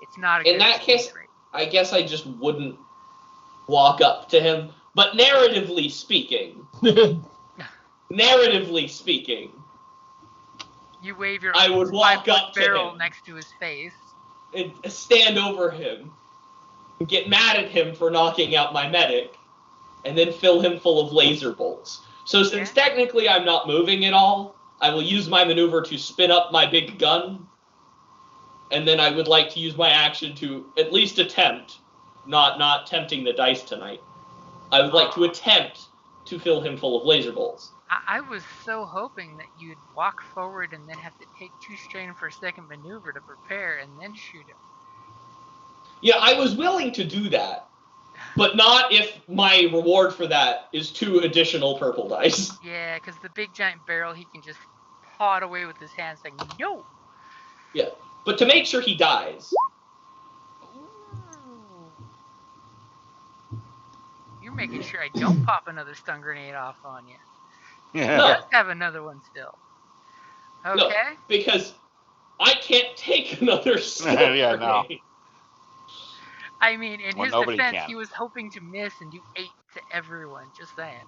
It's not a good in that case. Rate. I guess I just wouldn't walk up to him. But narratively speaking, you wave your I would walk up to barrel him next to his face and stand over him, get mad at him for knocking out my medic, and then fill him full of laser bolts. So since technically I'm not moving at all, I will use my maneuver to spin up my big gun, and then I would like to use my action to at least attempt, not tempting the dice tonight. I would like to attempt to fill him full of laser bolts. I was so hoping that you'd walk forward and then have to take 2 strain for a second maneuver to prepare and then shoot him. Yeah, I was willing to do that, but not if my reward for that is 2 additional purple dice. Yeah, because the big giant barrel, he can just paw it away with his hand saying, no! Yeah, but to make sure he dies. Ooh. You're making sure I don't pop another stun grenade off on you. No. Let's have another one still. Okay. No, because I can't take another stun grenade. No. I mean, in his nobody defense, can. he was hoping to miss and do 8 to everyone. Just saying.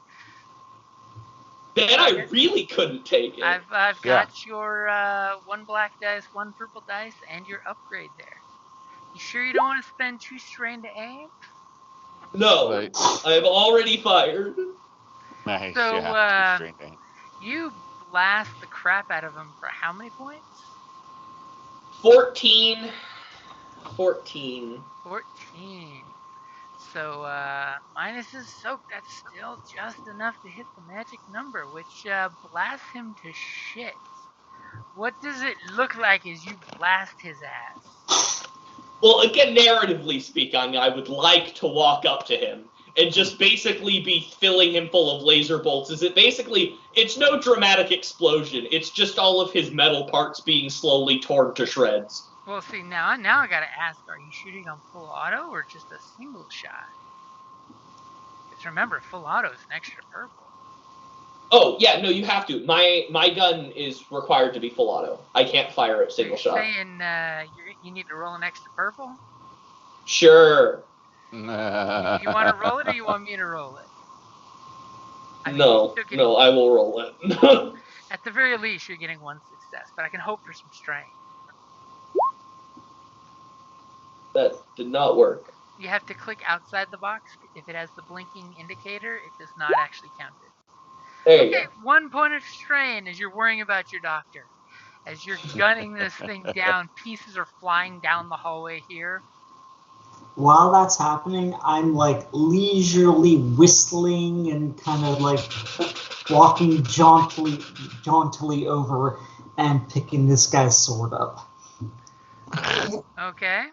Then I really couldn't take it. I've got your 1 black dice, 1 purple dice, and your upgrade there. You sure you don't want to spend 2 strain to aim? No, Right. I have already fired. Nice. So, yeah. Straight down. You blast the crap out of him for how many points? 14. 14. So, minus his soak, that's still just enough to hit the magic number, which blasts him to shit. What does it look like as you blast his ass? Well, again, narratively speaking, I would like to walk up to him and just basically be filling him full of laser bolts. It's no dramatic explosion. It's just all of his metal parts being slowly torn to shreds. Well, see, now I gotta ask, are you shooting on full auto or just a single shot? Because remember, full auto is an extra purple. Oh, yeah, no, you have to. My gun is required to be full auto. I can't fire it single shot. Saying you need to roll an extra purple? Sure. You want to roll it or you want me to roll it? No, I will roll it. At the very least, you're getting 1 success, but I can hope for some strain. That did not work. You have to click outside the box. If it has the blinking indicator, it does not actually count it. There you go. 1 point of strain as you're worrying about your doctor. As you're gunning this thing down, pieces are flying down the hallway here. While that's happening, I'm like leisurely whistling and kind of like walking jauntily over and picking this guy's sword up. Okay.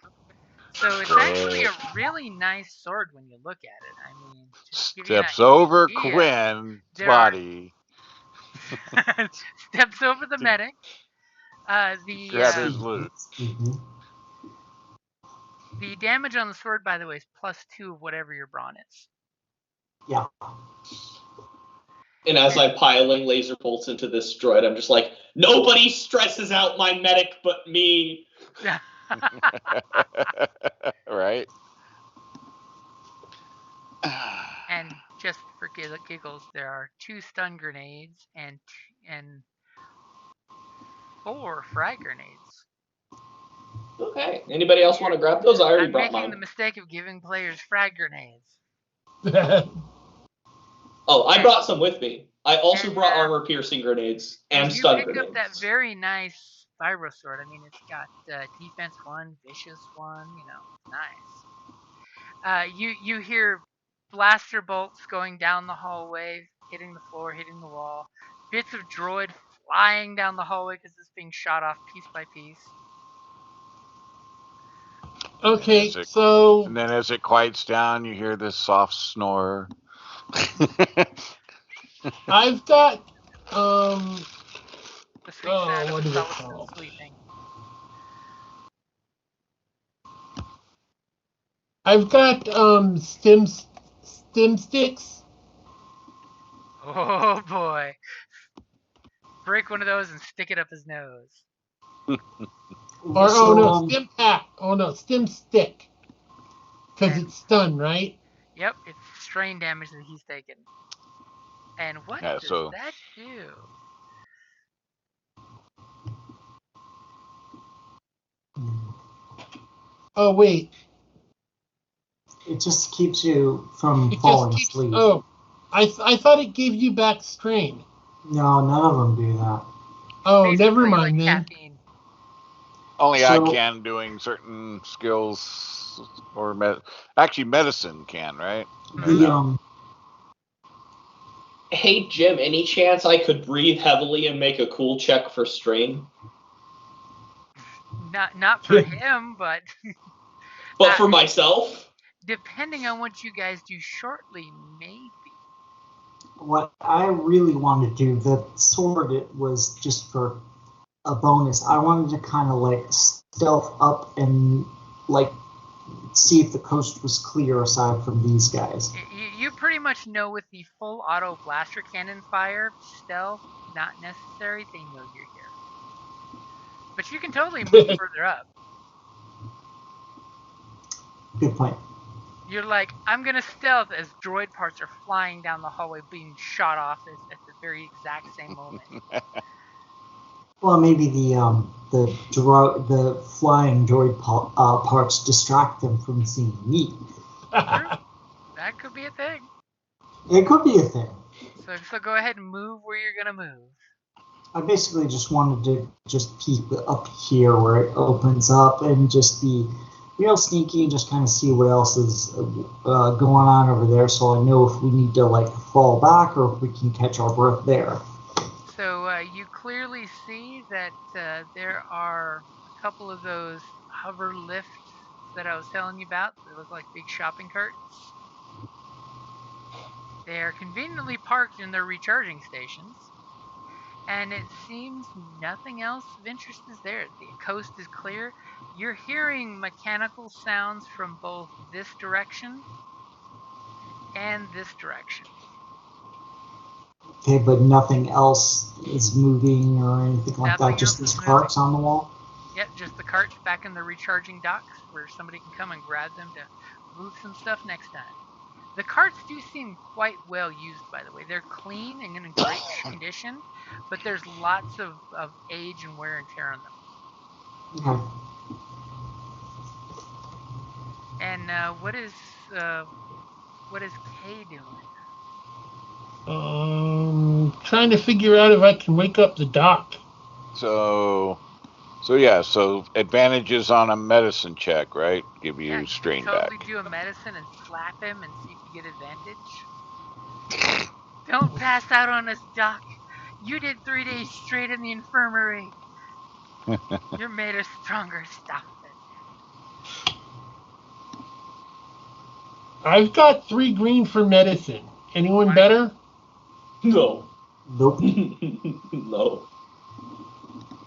So it's actually a really nice sword when you look at it. I mean, steps over Quinn's body. Steps over the medic. Grab his loot. The damage on the sword, by the way, is +2 of whatever your brawn is. Yeah. And as I'm piling laser bolts into this droid, I'm just like, nobody stresses out my medic but me. Right. And just for giggles, there are 2 stun grenades and 4 frag grenades. Okay. Anybody else want to grab those? I already brought I'm making mine. the mistake of giving players frag grenades. Oh, I brought some with me. I also brought armor-piercing grenades and stun grenades. You picked up that very nice Vibro sword. I mean, it's got defense 1, vicious 1. You know, nice. You hear blaster bolts going down the hallway, hitting the floor, hitting the wall. Bits of droid flying down the hallway because it's being shot off piece by piece. Okay, so... And then as it quiets down, you hear this soft snore. I've got... The sweet sound what of is it Sullivan called? sleeping. I've got stim sticks. Oh boy. Break one of those and stick it up his nose. Stim pack. Oh no, stim stick. Because it's stun, right? Yep, it's strain damage that he's taken. And what does that do? Oh wait. It just keeps you from falling asleep. Oh, I thought it gave you back strain. No, none of them do that. Oh, never Basically, mind like then. caffeine. Only I So- can doing certain skills or actually medicine can, right? The Hey Jim, any chance I could breathe heavily and make a cool check for strain? Not for him, but But for myself? depending on what you guys do shortly, maybe. what I really wanted to do, the sword, it was just for a bonus. I wanted to kind of like stealth up and like see if the coast was clear aside from these guys. You pretty much know with the full auto blaster cannon fire, stealth not necessary. They know you're here, but you can totally move further up. Good point. You're like, I'm gonna stealth as droid parts are flying down the hallway, being shot off at the very exact same moment. Well, maybe the flying droid parts distract them from seeing me. True, that could be a thing. It could be a thing. So go ahead and move where you're gonna move. I basically just wanted to just peek up here where it opens up and just be real sneaky and just kind of see what else is going on over there, so I know if we need to like fall back or if we can catch our breath there. So you clearly see that there are a couple of those hover lifts that I was telling you about. They look like big shopping carts. They are conveniently parked in their recharging stations, and it seems nothing else of interest is there. The coast is clear. You're hearing mechanical sounds from both this direction and this direction. Okay, but nothing else is moving or anything like Nothing that. Just else these is carts on the wall. Yep, just the carts back in the recharging docks where somebody can come and grab them to move some stuff next time. The carts do seem quite well used, by the way. They're clean and in great condition, but there's lots of age and wear and tear on them. Okay. And what is Kay doing? Trying to figure out if I can wake up the doc. So advantages on a medicine check, right? Give you strain you totally back. do a medicine and slap him and see if you get advantage. Don't pass out on us, Doc. You did 3 days straight in the infirmary. You're made of stronger stuff than that. I've got 3 green for medicine. Anyone better? No. Nope. No.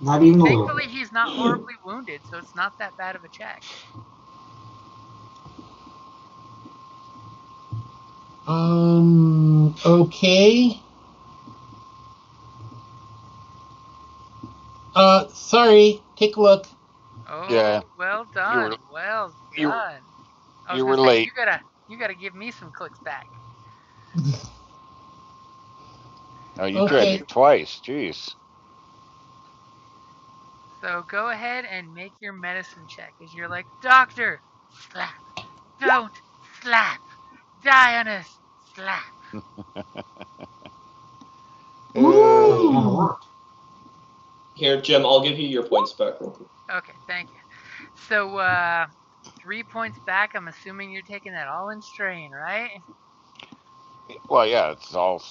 Not even a little Thankfully, bit. he's not horribly wounded, so it's not that bad of a check. Okay. Sorry. Take a look. Oh, Yeah. well done. Well done. I was you gonna were say, late. you gotta give me some clicks back. Oh, you Okay. tried it twice. Jeez. So go ahead and make your medicine check as you're like, Doctor, slap. Don't slap. Die on us, slap. That kind of worked. Here, Jim, I'll give you your points back real quick. Okay, thank you. So 3 points back. I'm assuming you're taking that all in strain, right? Well, yeah, it's all.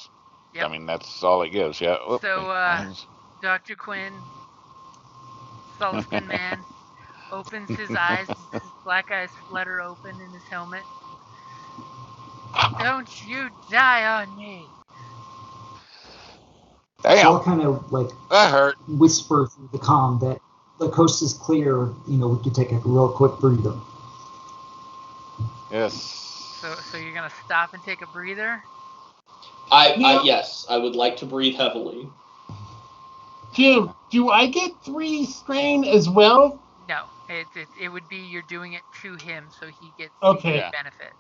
Yep. I mean, that's all it gives. Yeah. Oop, So Dr. Quinn, Sulston man, opens his eyes, his black eyes flutter open in his helmet. Don't you die on me. So I'll damn, kind of like that hurt. whisper through the comm that the coast is clear. We could take a real quick breather. Yes. So you're gonna stop and take a breather? Yes, I would like to breathe heavily. Jim, do I get 3 strain as well? No, it would be you're doing it to him, so he gets Okay. the benefit.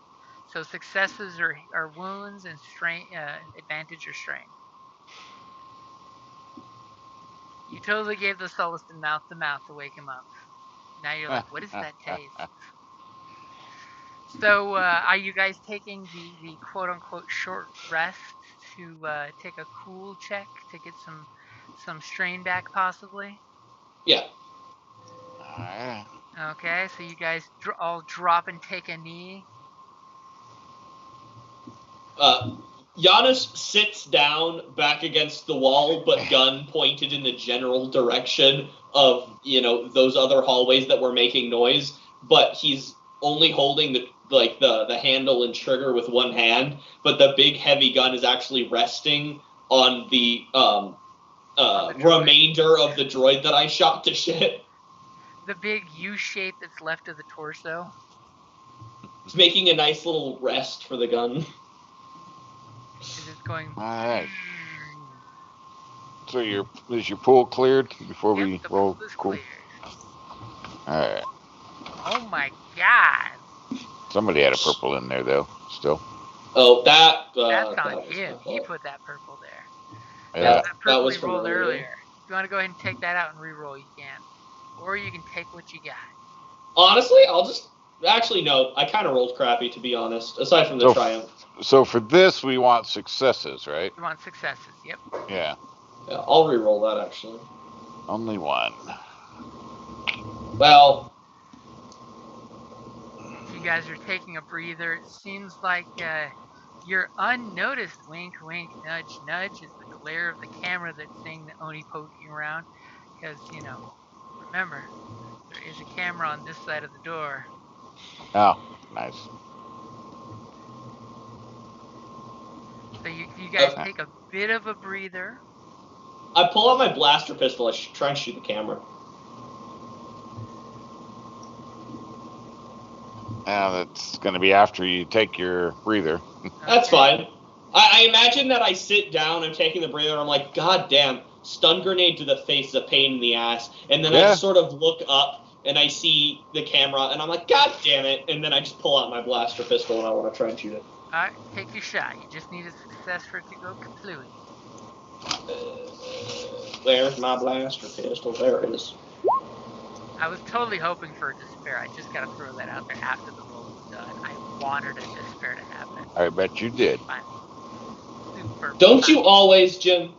So successes are wounds, and strain advantage or strain. You totally gave the Sulliston mouth to mouth to wake him up. Now you're like, what is that taste? So are you guys taking the quote unquote short rest to take a cool check to get some some strain back, possibly. Yeah. Alright. Okay, so you guys all drop and take a knee. Giannis sits down back against the wall, but gun pointed in the general direction of, those other hallways that were making noise, but he's only holding the handle and trigger with one hand, but the big heavy gun is actually resting on the remainder of the droid that I shot to shit. The big U shape that's left of the torso. It's making a nice little rest for the gun. Is it going? Alright. So is your pool cleared before Yep, we the roll? pool is Cool. cleared. Alright. Oh my god! Somebody had a purple in there though, still. Oh, That's that on was him. my He fault. put that purple there. Yeah. That purple was he from rolled earlier. earlier. If you want to go ahead and take that out and re-roll, you can. Or you can take what you got. Honestly, I'll just... Actually, no. I kind of rolled crappy, to be honest, aside from the triumph. So for this, we want successes, right? You want successes, yep. Yeah. Yeah, I'll re-roll that, actually. Only one. Well... You guys are taking a breather. It seems like you're unnoticed. Wink, wink, nudge, nudge is the glare of the camera that's seeing the Oni poking around. Because, remember, there is a camera on this side of the door. Oh, nice. So you guys take a bit of a breather. I pull out my blaster pistol. I try and shoot the camera. Yeah, that's going to be after you take your breather. That's fine. I imagine that I sit down, I'm taking the breather, I'm like, God damn, stun grenade to the face is a pain in the ass. And then I just sort of look up, and I see the camera, and I'm like, God damn it. And then I just pull out my blaster pistol, and I want to try and shoot it. Alright, take your shot. You just need a success for it to go kaplooey. There's my blaster pistol. There it is. I was totally hoping for a despair. I just gotta throw that out there after the roll was done. I wanted a despair to happen. I bet you did. Fine. Super Don't fun. you always, Jim?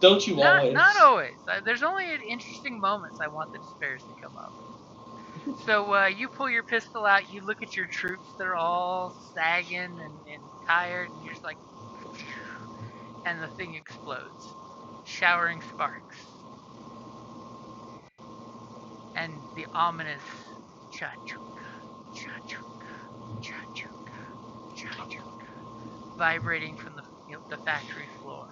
Don't you always? Not always. There's only interesting moments I want the despairs to come up. So you pull your pistol out, you look at your troops, they're all sagging and tired, and you're just like, and the thing explodes, showering sparks. And the ominous cha-chunka, cha-chunka, cha-chunka, cha-chunka, vibrating from the factory floor.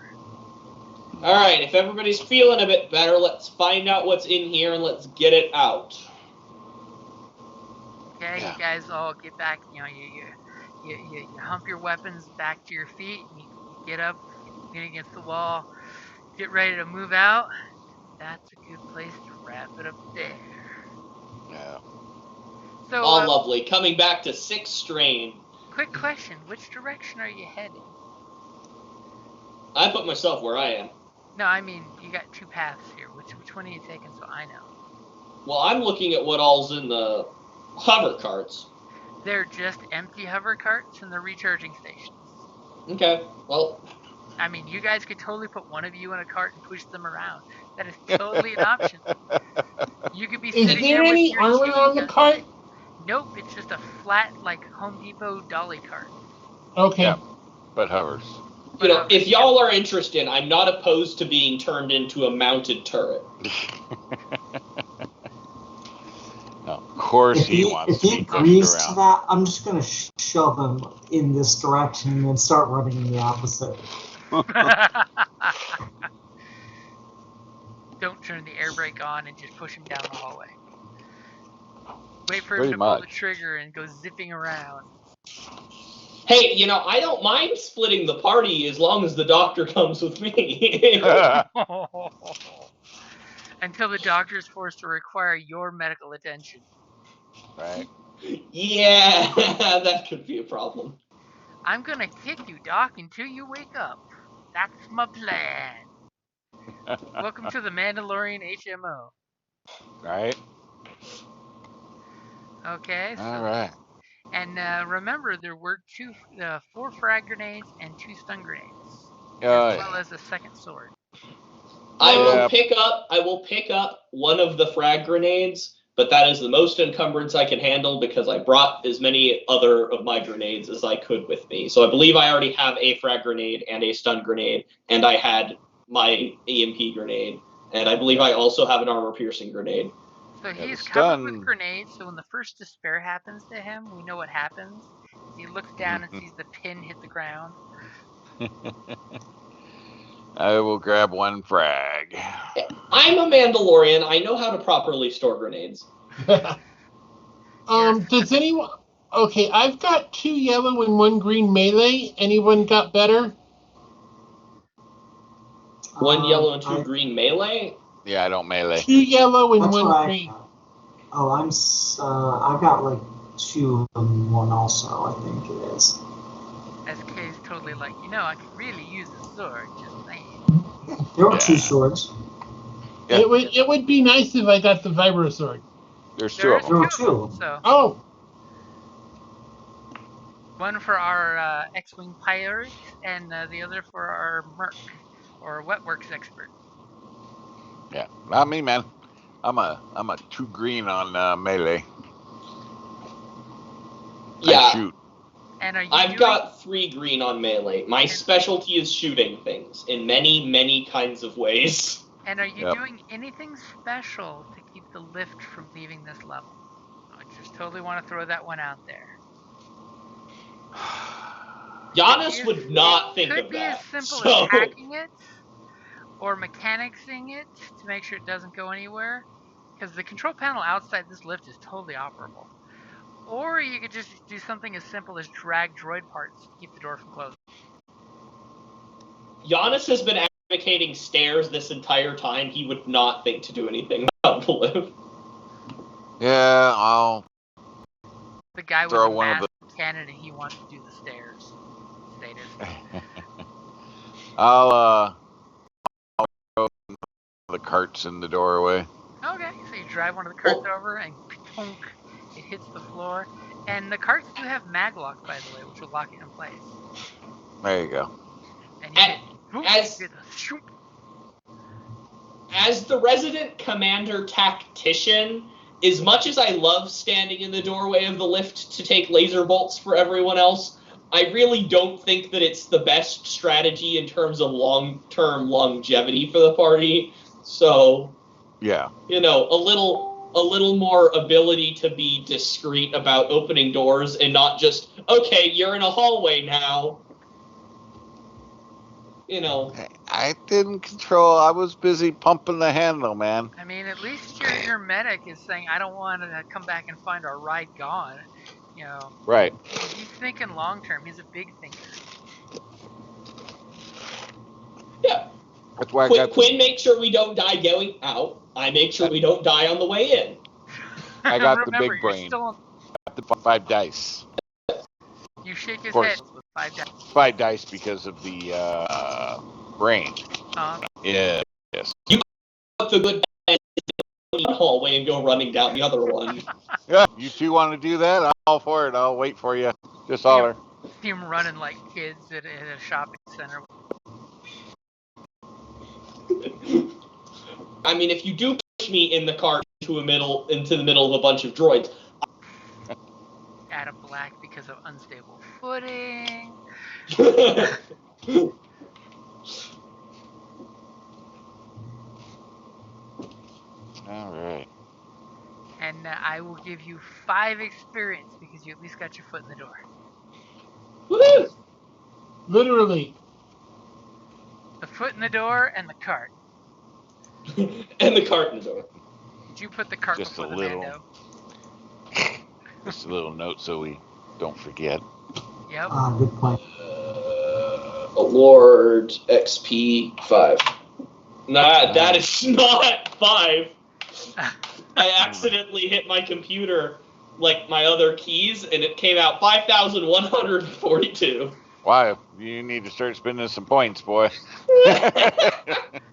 Alright, if everybody's feeling a bit better, let's find out what's in here and let's get it out. Okay, you guys all get back, you hump your weapons back to your feet, and you get up, get against the wall, get ready to move out. That's a good place to wrap it up there. Yeah. So, all lovely. Coming back to 6 strain. Quick question: which direction are you heading? I put myself where I am. No, I mean you got two paths here. Which one are you taking? So I know. Well, I'm looking at what all's in the hover carts. They're just empty hover carts and the recharging stations. Okay, well... I mean, you guys could totally put one of you in a cart and push them around. That is totally an option. You could be Is sitting there there with any your armor chain on the gun. cart? Nope, it's just a flat, like, Home Depot dolly cart. Okay. Yeah, but hovers. You know, if y'all are interested, I'm not opposed to being turned into a mounted turret. No, of course he wants to be If pushed he agrees around. to that, I'm just going to shove him in this direction and then start running in the opposite. Don't turn the air brake on and just push him down the hallway. Wait for him Pretty to pull the much. trigger and go zipping around. Hey, you know, I don't mind splitting the party as long as the doctor comes with me. Until the doctor is forced to require your medical attention. Right. Yeah, that could be a problem. I'm gonna kick you, Doc, until you wake up. That's my plan. Welcome to the Mandalorian HMO. Right. Okay, so. All right. And remember, there were 4 frag grenades and 2 stun grenades, Oh, as well as a second sword. I will pick up one of the frag grenades, but that is the most encumbrance I can handle because I brought as many other of my grenades as I could with me. So I believe I already have a frag grenade and a stun grenade, and I had my EMP grenade, and I believe I also have an armor-piercing grenade. So he's covered with grenades, so when the first despair happens to him, we know what happens. He looks down and sees the pin hit the ground. I will grab one frag. I'm a Mandalorian. I know how to properly store grenades. Does anyone... Okay, I've got 2 yellow and 1 green melee. Anyone got better? 1 yellow and 2 green melee? Yeah, I don't melee. 2 yellow and 1 green. I've got like 2 and 1 also, I think it is. SK's totally like, I could really use a sword, just saying. There are 2 swords. Yeah. It would be nice if I got the vibro sword. There's 2 of them. There are 2. So. Oh. One for our X-Wing pilot, and the other for our merc, or wetworks expert. Yeah, not me, man. I'm a 2 green on melee. Yeah. I shoot. And I've got 3 green on melee. My specialty is shooting things in many, many kinds of ways. And are you doing anything special to keep the lift from leaving this level? I just totally want to throw that one out there. Giannis would not think of that. Could be as simple as hacking it or mechanicsing it to make sure it doesn't go anywhere, because the control panel outside this lift is totally operable. Or you could just do something as simple as drag droid parts to keep the door from closing. Giannis has been advocating stairs this entire time. He would not think to do anything about the lift. Yeah, I'll the guy with a massive cannon and he wants to do the stairs. I'll throw the carts in the doorway. Okay, so you drive one of the carts over and punk, it hits the floor. And the carts do have maglock, by the way, which will lock it in place. There you go. And as the resident commander tactician, as much as I love standing in the doorway of the lift to take laser bolts for everyone else, I really don't think that it's the best strategy in terms of long-term longevity for the party. So, yeah, a little more ability to be discreet about opening doors and not just, okay, you're in a hallway now. I didn't control. I was busy pumping the handle, man. I mean, at least your medic is saying, I don't want to come back and find our ride gone. Right. He's thinking long term. He's a big thinker. Yeah. That's why Quinn makes sure we don't die going out. I make sure we don't die on the way in. I got the big brain. Got the 5 dice. You shake his head with 5 dice. 5 dice because of the brain. Yeah. Yes. You got the good hallway and go running down the other one. Yeah, you 2 want to do that? I'm all for it. I'll wait for you. Just holler. See him running like kids at a shopping center. I mean, if you do push me in the cart into the middle of a bunch of droids. Out of black because of unstable footing. All right. And I will give you 5 experience because you at least got your foot in the door. Woohoo! Literally. The foot in the door and the cart. And the cart in the door. Did you put the cart just before a the little, Mando? Just a little note so we don't forget. Yep. Good point. Award XP 5. Nah, that is not 5. I accidentally hit my computer, like my other keys, and it came out 5,142. Wow, you need to start spending some points, boy.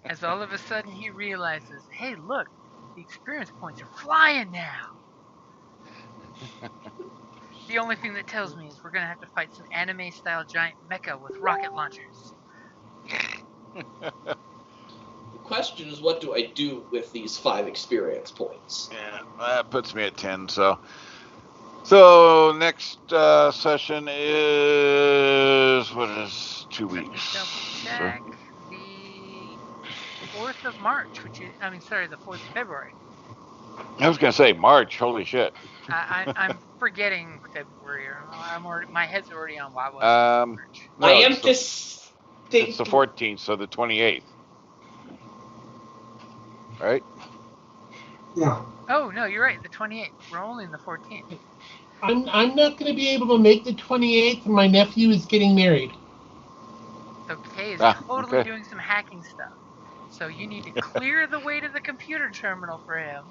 As all of a sudden he realizes, hey, look, the experience points are flying now. The only thing that tells me is we're going to have to fight some anime-style giant mecha with rocket launchers. question is, what do I do with these 5 experience points? Yeah, that puts me at 10. So next session is 2 Let me weeks. double check. The 4th of March, the 4th of February. I was gonna say March. Holy shit. I'm forgetting February. My head's already on WoW. March. No, I am It's the 14th, so the 28th. Right? Yeah. Oh no, you're right. The 28th. We're only in the 14th. I'm not going to be able to make the 28th. My nephew is getting married. So Kay is totally okay. doing some hacking stuff. So you need to clear the way to the computer terminal for him.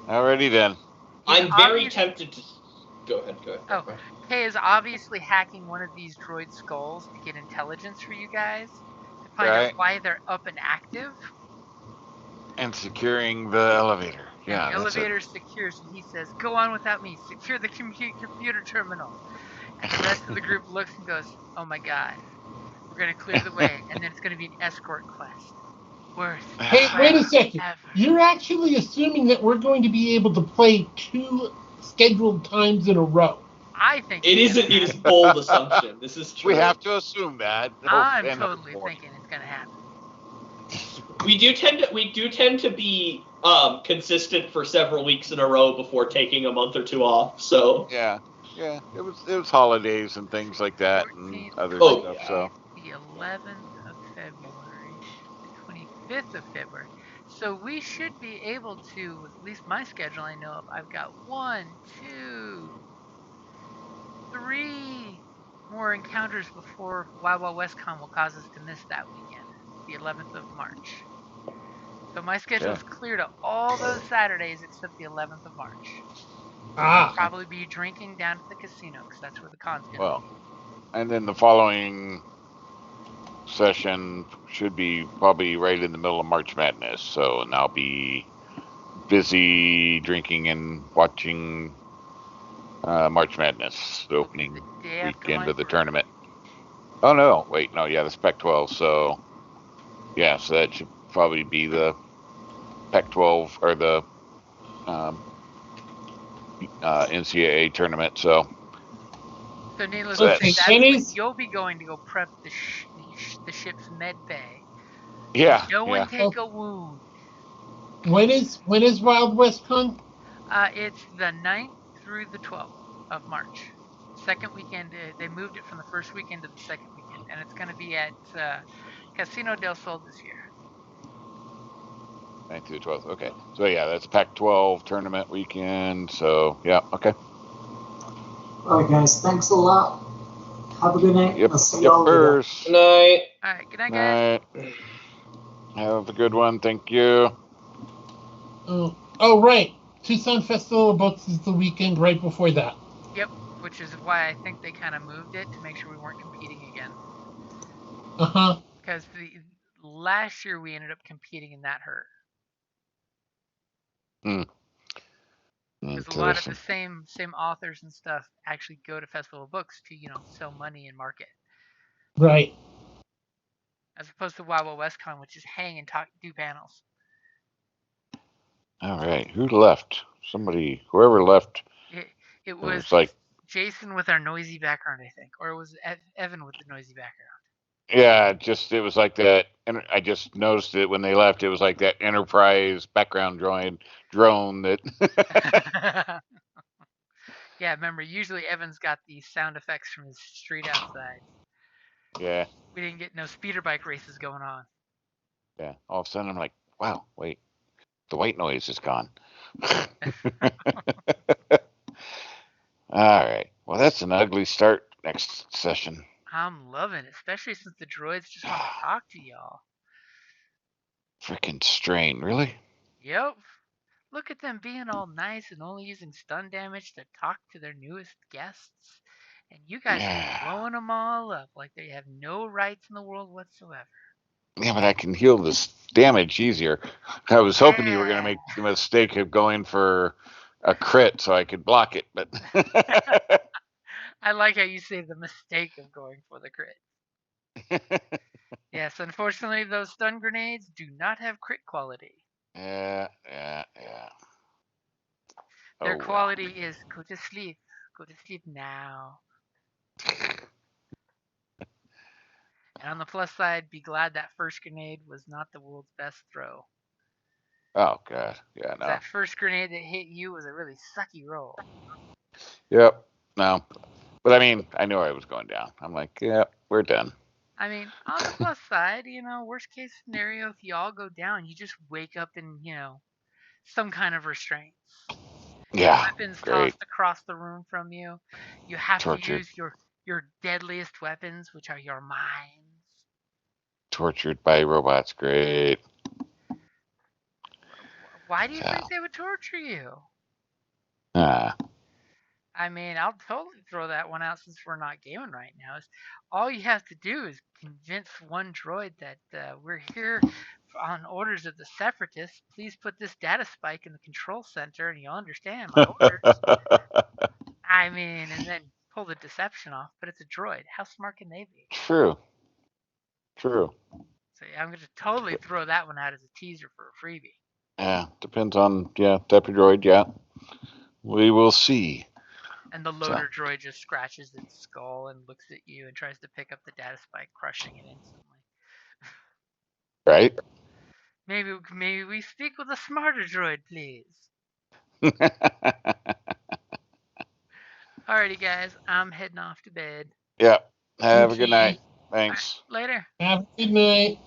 Alrighty then. I'm very tempted to. Go ahead. Oh, Kay is obviously hacking one of these droid skulls to get intelligence for you guys to find out why they're up and active. And securing the elevator. Yeah, and the elevator secures, and he says, "Go on without me. Secure the computer terminal." And the rest of the group looks and goes, "Oh my god, we're gonna clear the way, and then it's gonna be an escort quest. Worth. Hey, wait a second. Ever. You're actually assuming that we're going to be able to play 2 scheduled times in a row. I think it is bold assumption. This is true. We have to assume that. I'm totally thinking it's gonna happen. We do tend to be consistent for several weeks in a row before taking a month or 2 off. So yeah, it was holidays and things like that, 14th, and other stuff. Yeah. So the 11th of February, the 25th of February. So we should be able to, with at least my schedule I know of, I've got 1, 2, 3 more encounters before Wild Wild WestCon will cause us to miss that weekend, the 11th of March. So my schedule is clear to all those Saturdays except the 11th of March. I'll probably be drinking down at the casino because that's where the con's going to be. And then the following session should be probably right in the middle of March Madness. So, and I'll be busy drinking and watching March Madness, the opening weekend of the tournament. Oh no, wait, no, yeah, the Spec-12. So, yeah, so that should probably be the Pac-12 or the NCAA tournament. So needless to say, that's when you'll be going to go prep the ship's med bay. Yeah. No one take a wound. When is Wild West Con? It's the 9th through the 12th of March. Second weekend. They moved it from the first weekend to the second weekend, and it's going to be at Casino del Sol this year. 9th through the 12th. Okay. So yeah, that's Pac-12 tournament weekend. So yeah, okay. All right, guys. Thanks a lot. Have a good night. Yep. I'll see y'all later. Good night. All right. Good night, guys. Have a good one. Thank you. Oh, right. Tucson Festival of Books is the weekend right before that. Yep. Which is why I think they kind of moved it to make sure we weren't competing again. Because last year we ended up competing and that hurt. Because a lot of the same authors and stuff actually go to Festival of Books to sell money and market. Right. As opposed to Wild Wild WestCon, which is hang and do panels. All right, who left? Whoever left. It was like Jason with our noisy background, I think, or it was Evan with the noisy background. Yeah, it was like that, and I just noticed it when they left. It was like that Enterprise background drone that. Yeah, remember, usually Evan's got the sound effects from his street outside. Yeah. We didn't get no speeder bike races going on. Yeah. All of a sudden, I'm like, wow, wait, the white noise is gone. All right. Well, that's an ugly start next session. I'm loving it, especially since the droids just want to talk to y'all. Freaking strain, really? Yep. Look at them being all nice and only using stun damage to talk to their newest guests. And you guys are blowing them all up like they have no rights in the world whatsoever. Yeah, but I can heal this damage easier. I was hoping you were going to make the mistake of going for a crit so I could block it, but I like how you say the mistake of going for the crit. Yes, unfortunately, those stun grenades do not have crit quality. Yeah. Their Oh, well. quality is go to sleep. Go to sleep now. And on the plus side, be glad that first grenade was not the world's best throw. Oh, God. Yeah, no. That first grenade that hit you was a really sucky roll. Yep. No. But I mean, I knew I was going down. I'm like, yeah, we're done. I mean, on the plus side, worst case scenario, if you all go down, you just wake up in, some kind of restraints. Yeah. Weapons Great. tossed across the room from you. You have Tortured. to use your deadliest weapons, which are your minds. Tortured by robots. Great. Why do you think they would torture you? I mean, I'll totally throw that one out since we're not gaming right now. All you have to do is convince one droid that we're here on orders of the Separatists. Please put this data spike in the control center, and you'll understand my orders. I mean, and then pull the deception off. But it's a droid. How smart can they be? True. So yeah, I'm going to totally throw that one out as a teaser for a freebie. Yeah, depends on type of droid. Yeah, we will see. And the loader droid just scratches its skull and looks at you and tries to pick up the data spike, crushing it instantly. Right? Maybe we speak with a smarter droid, please. Alrighty, guys, I'm heading off to bed. Yeah. Have a Okay. good night. Thanks. Right, later. Have a good night.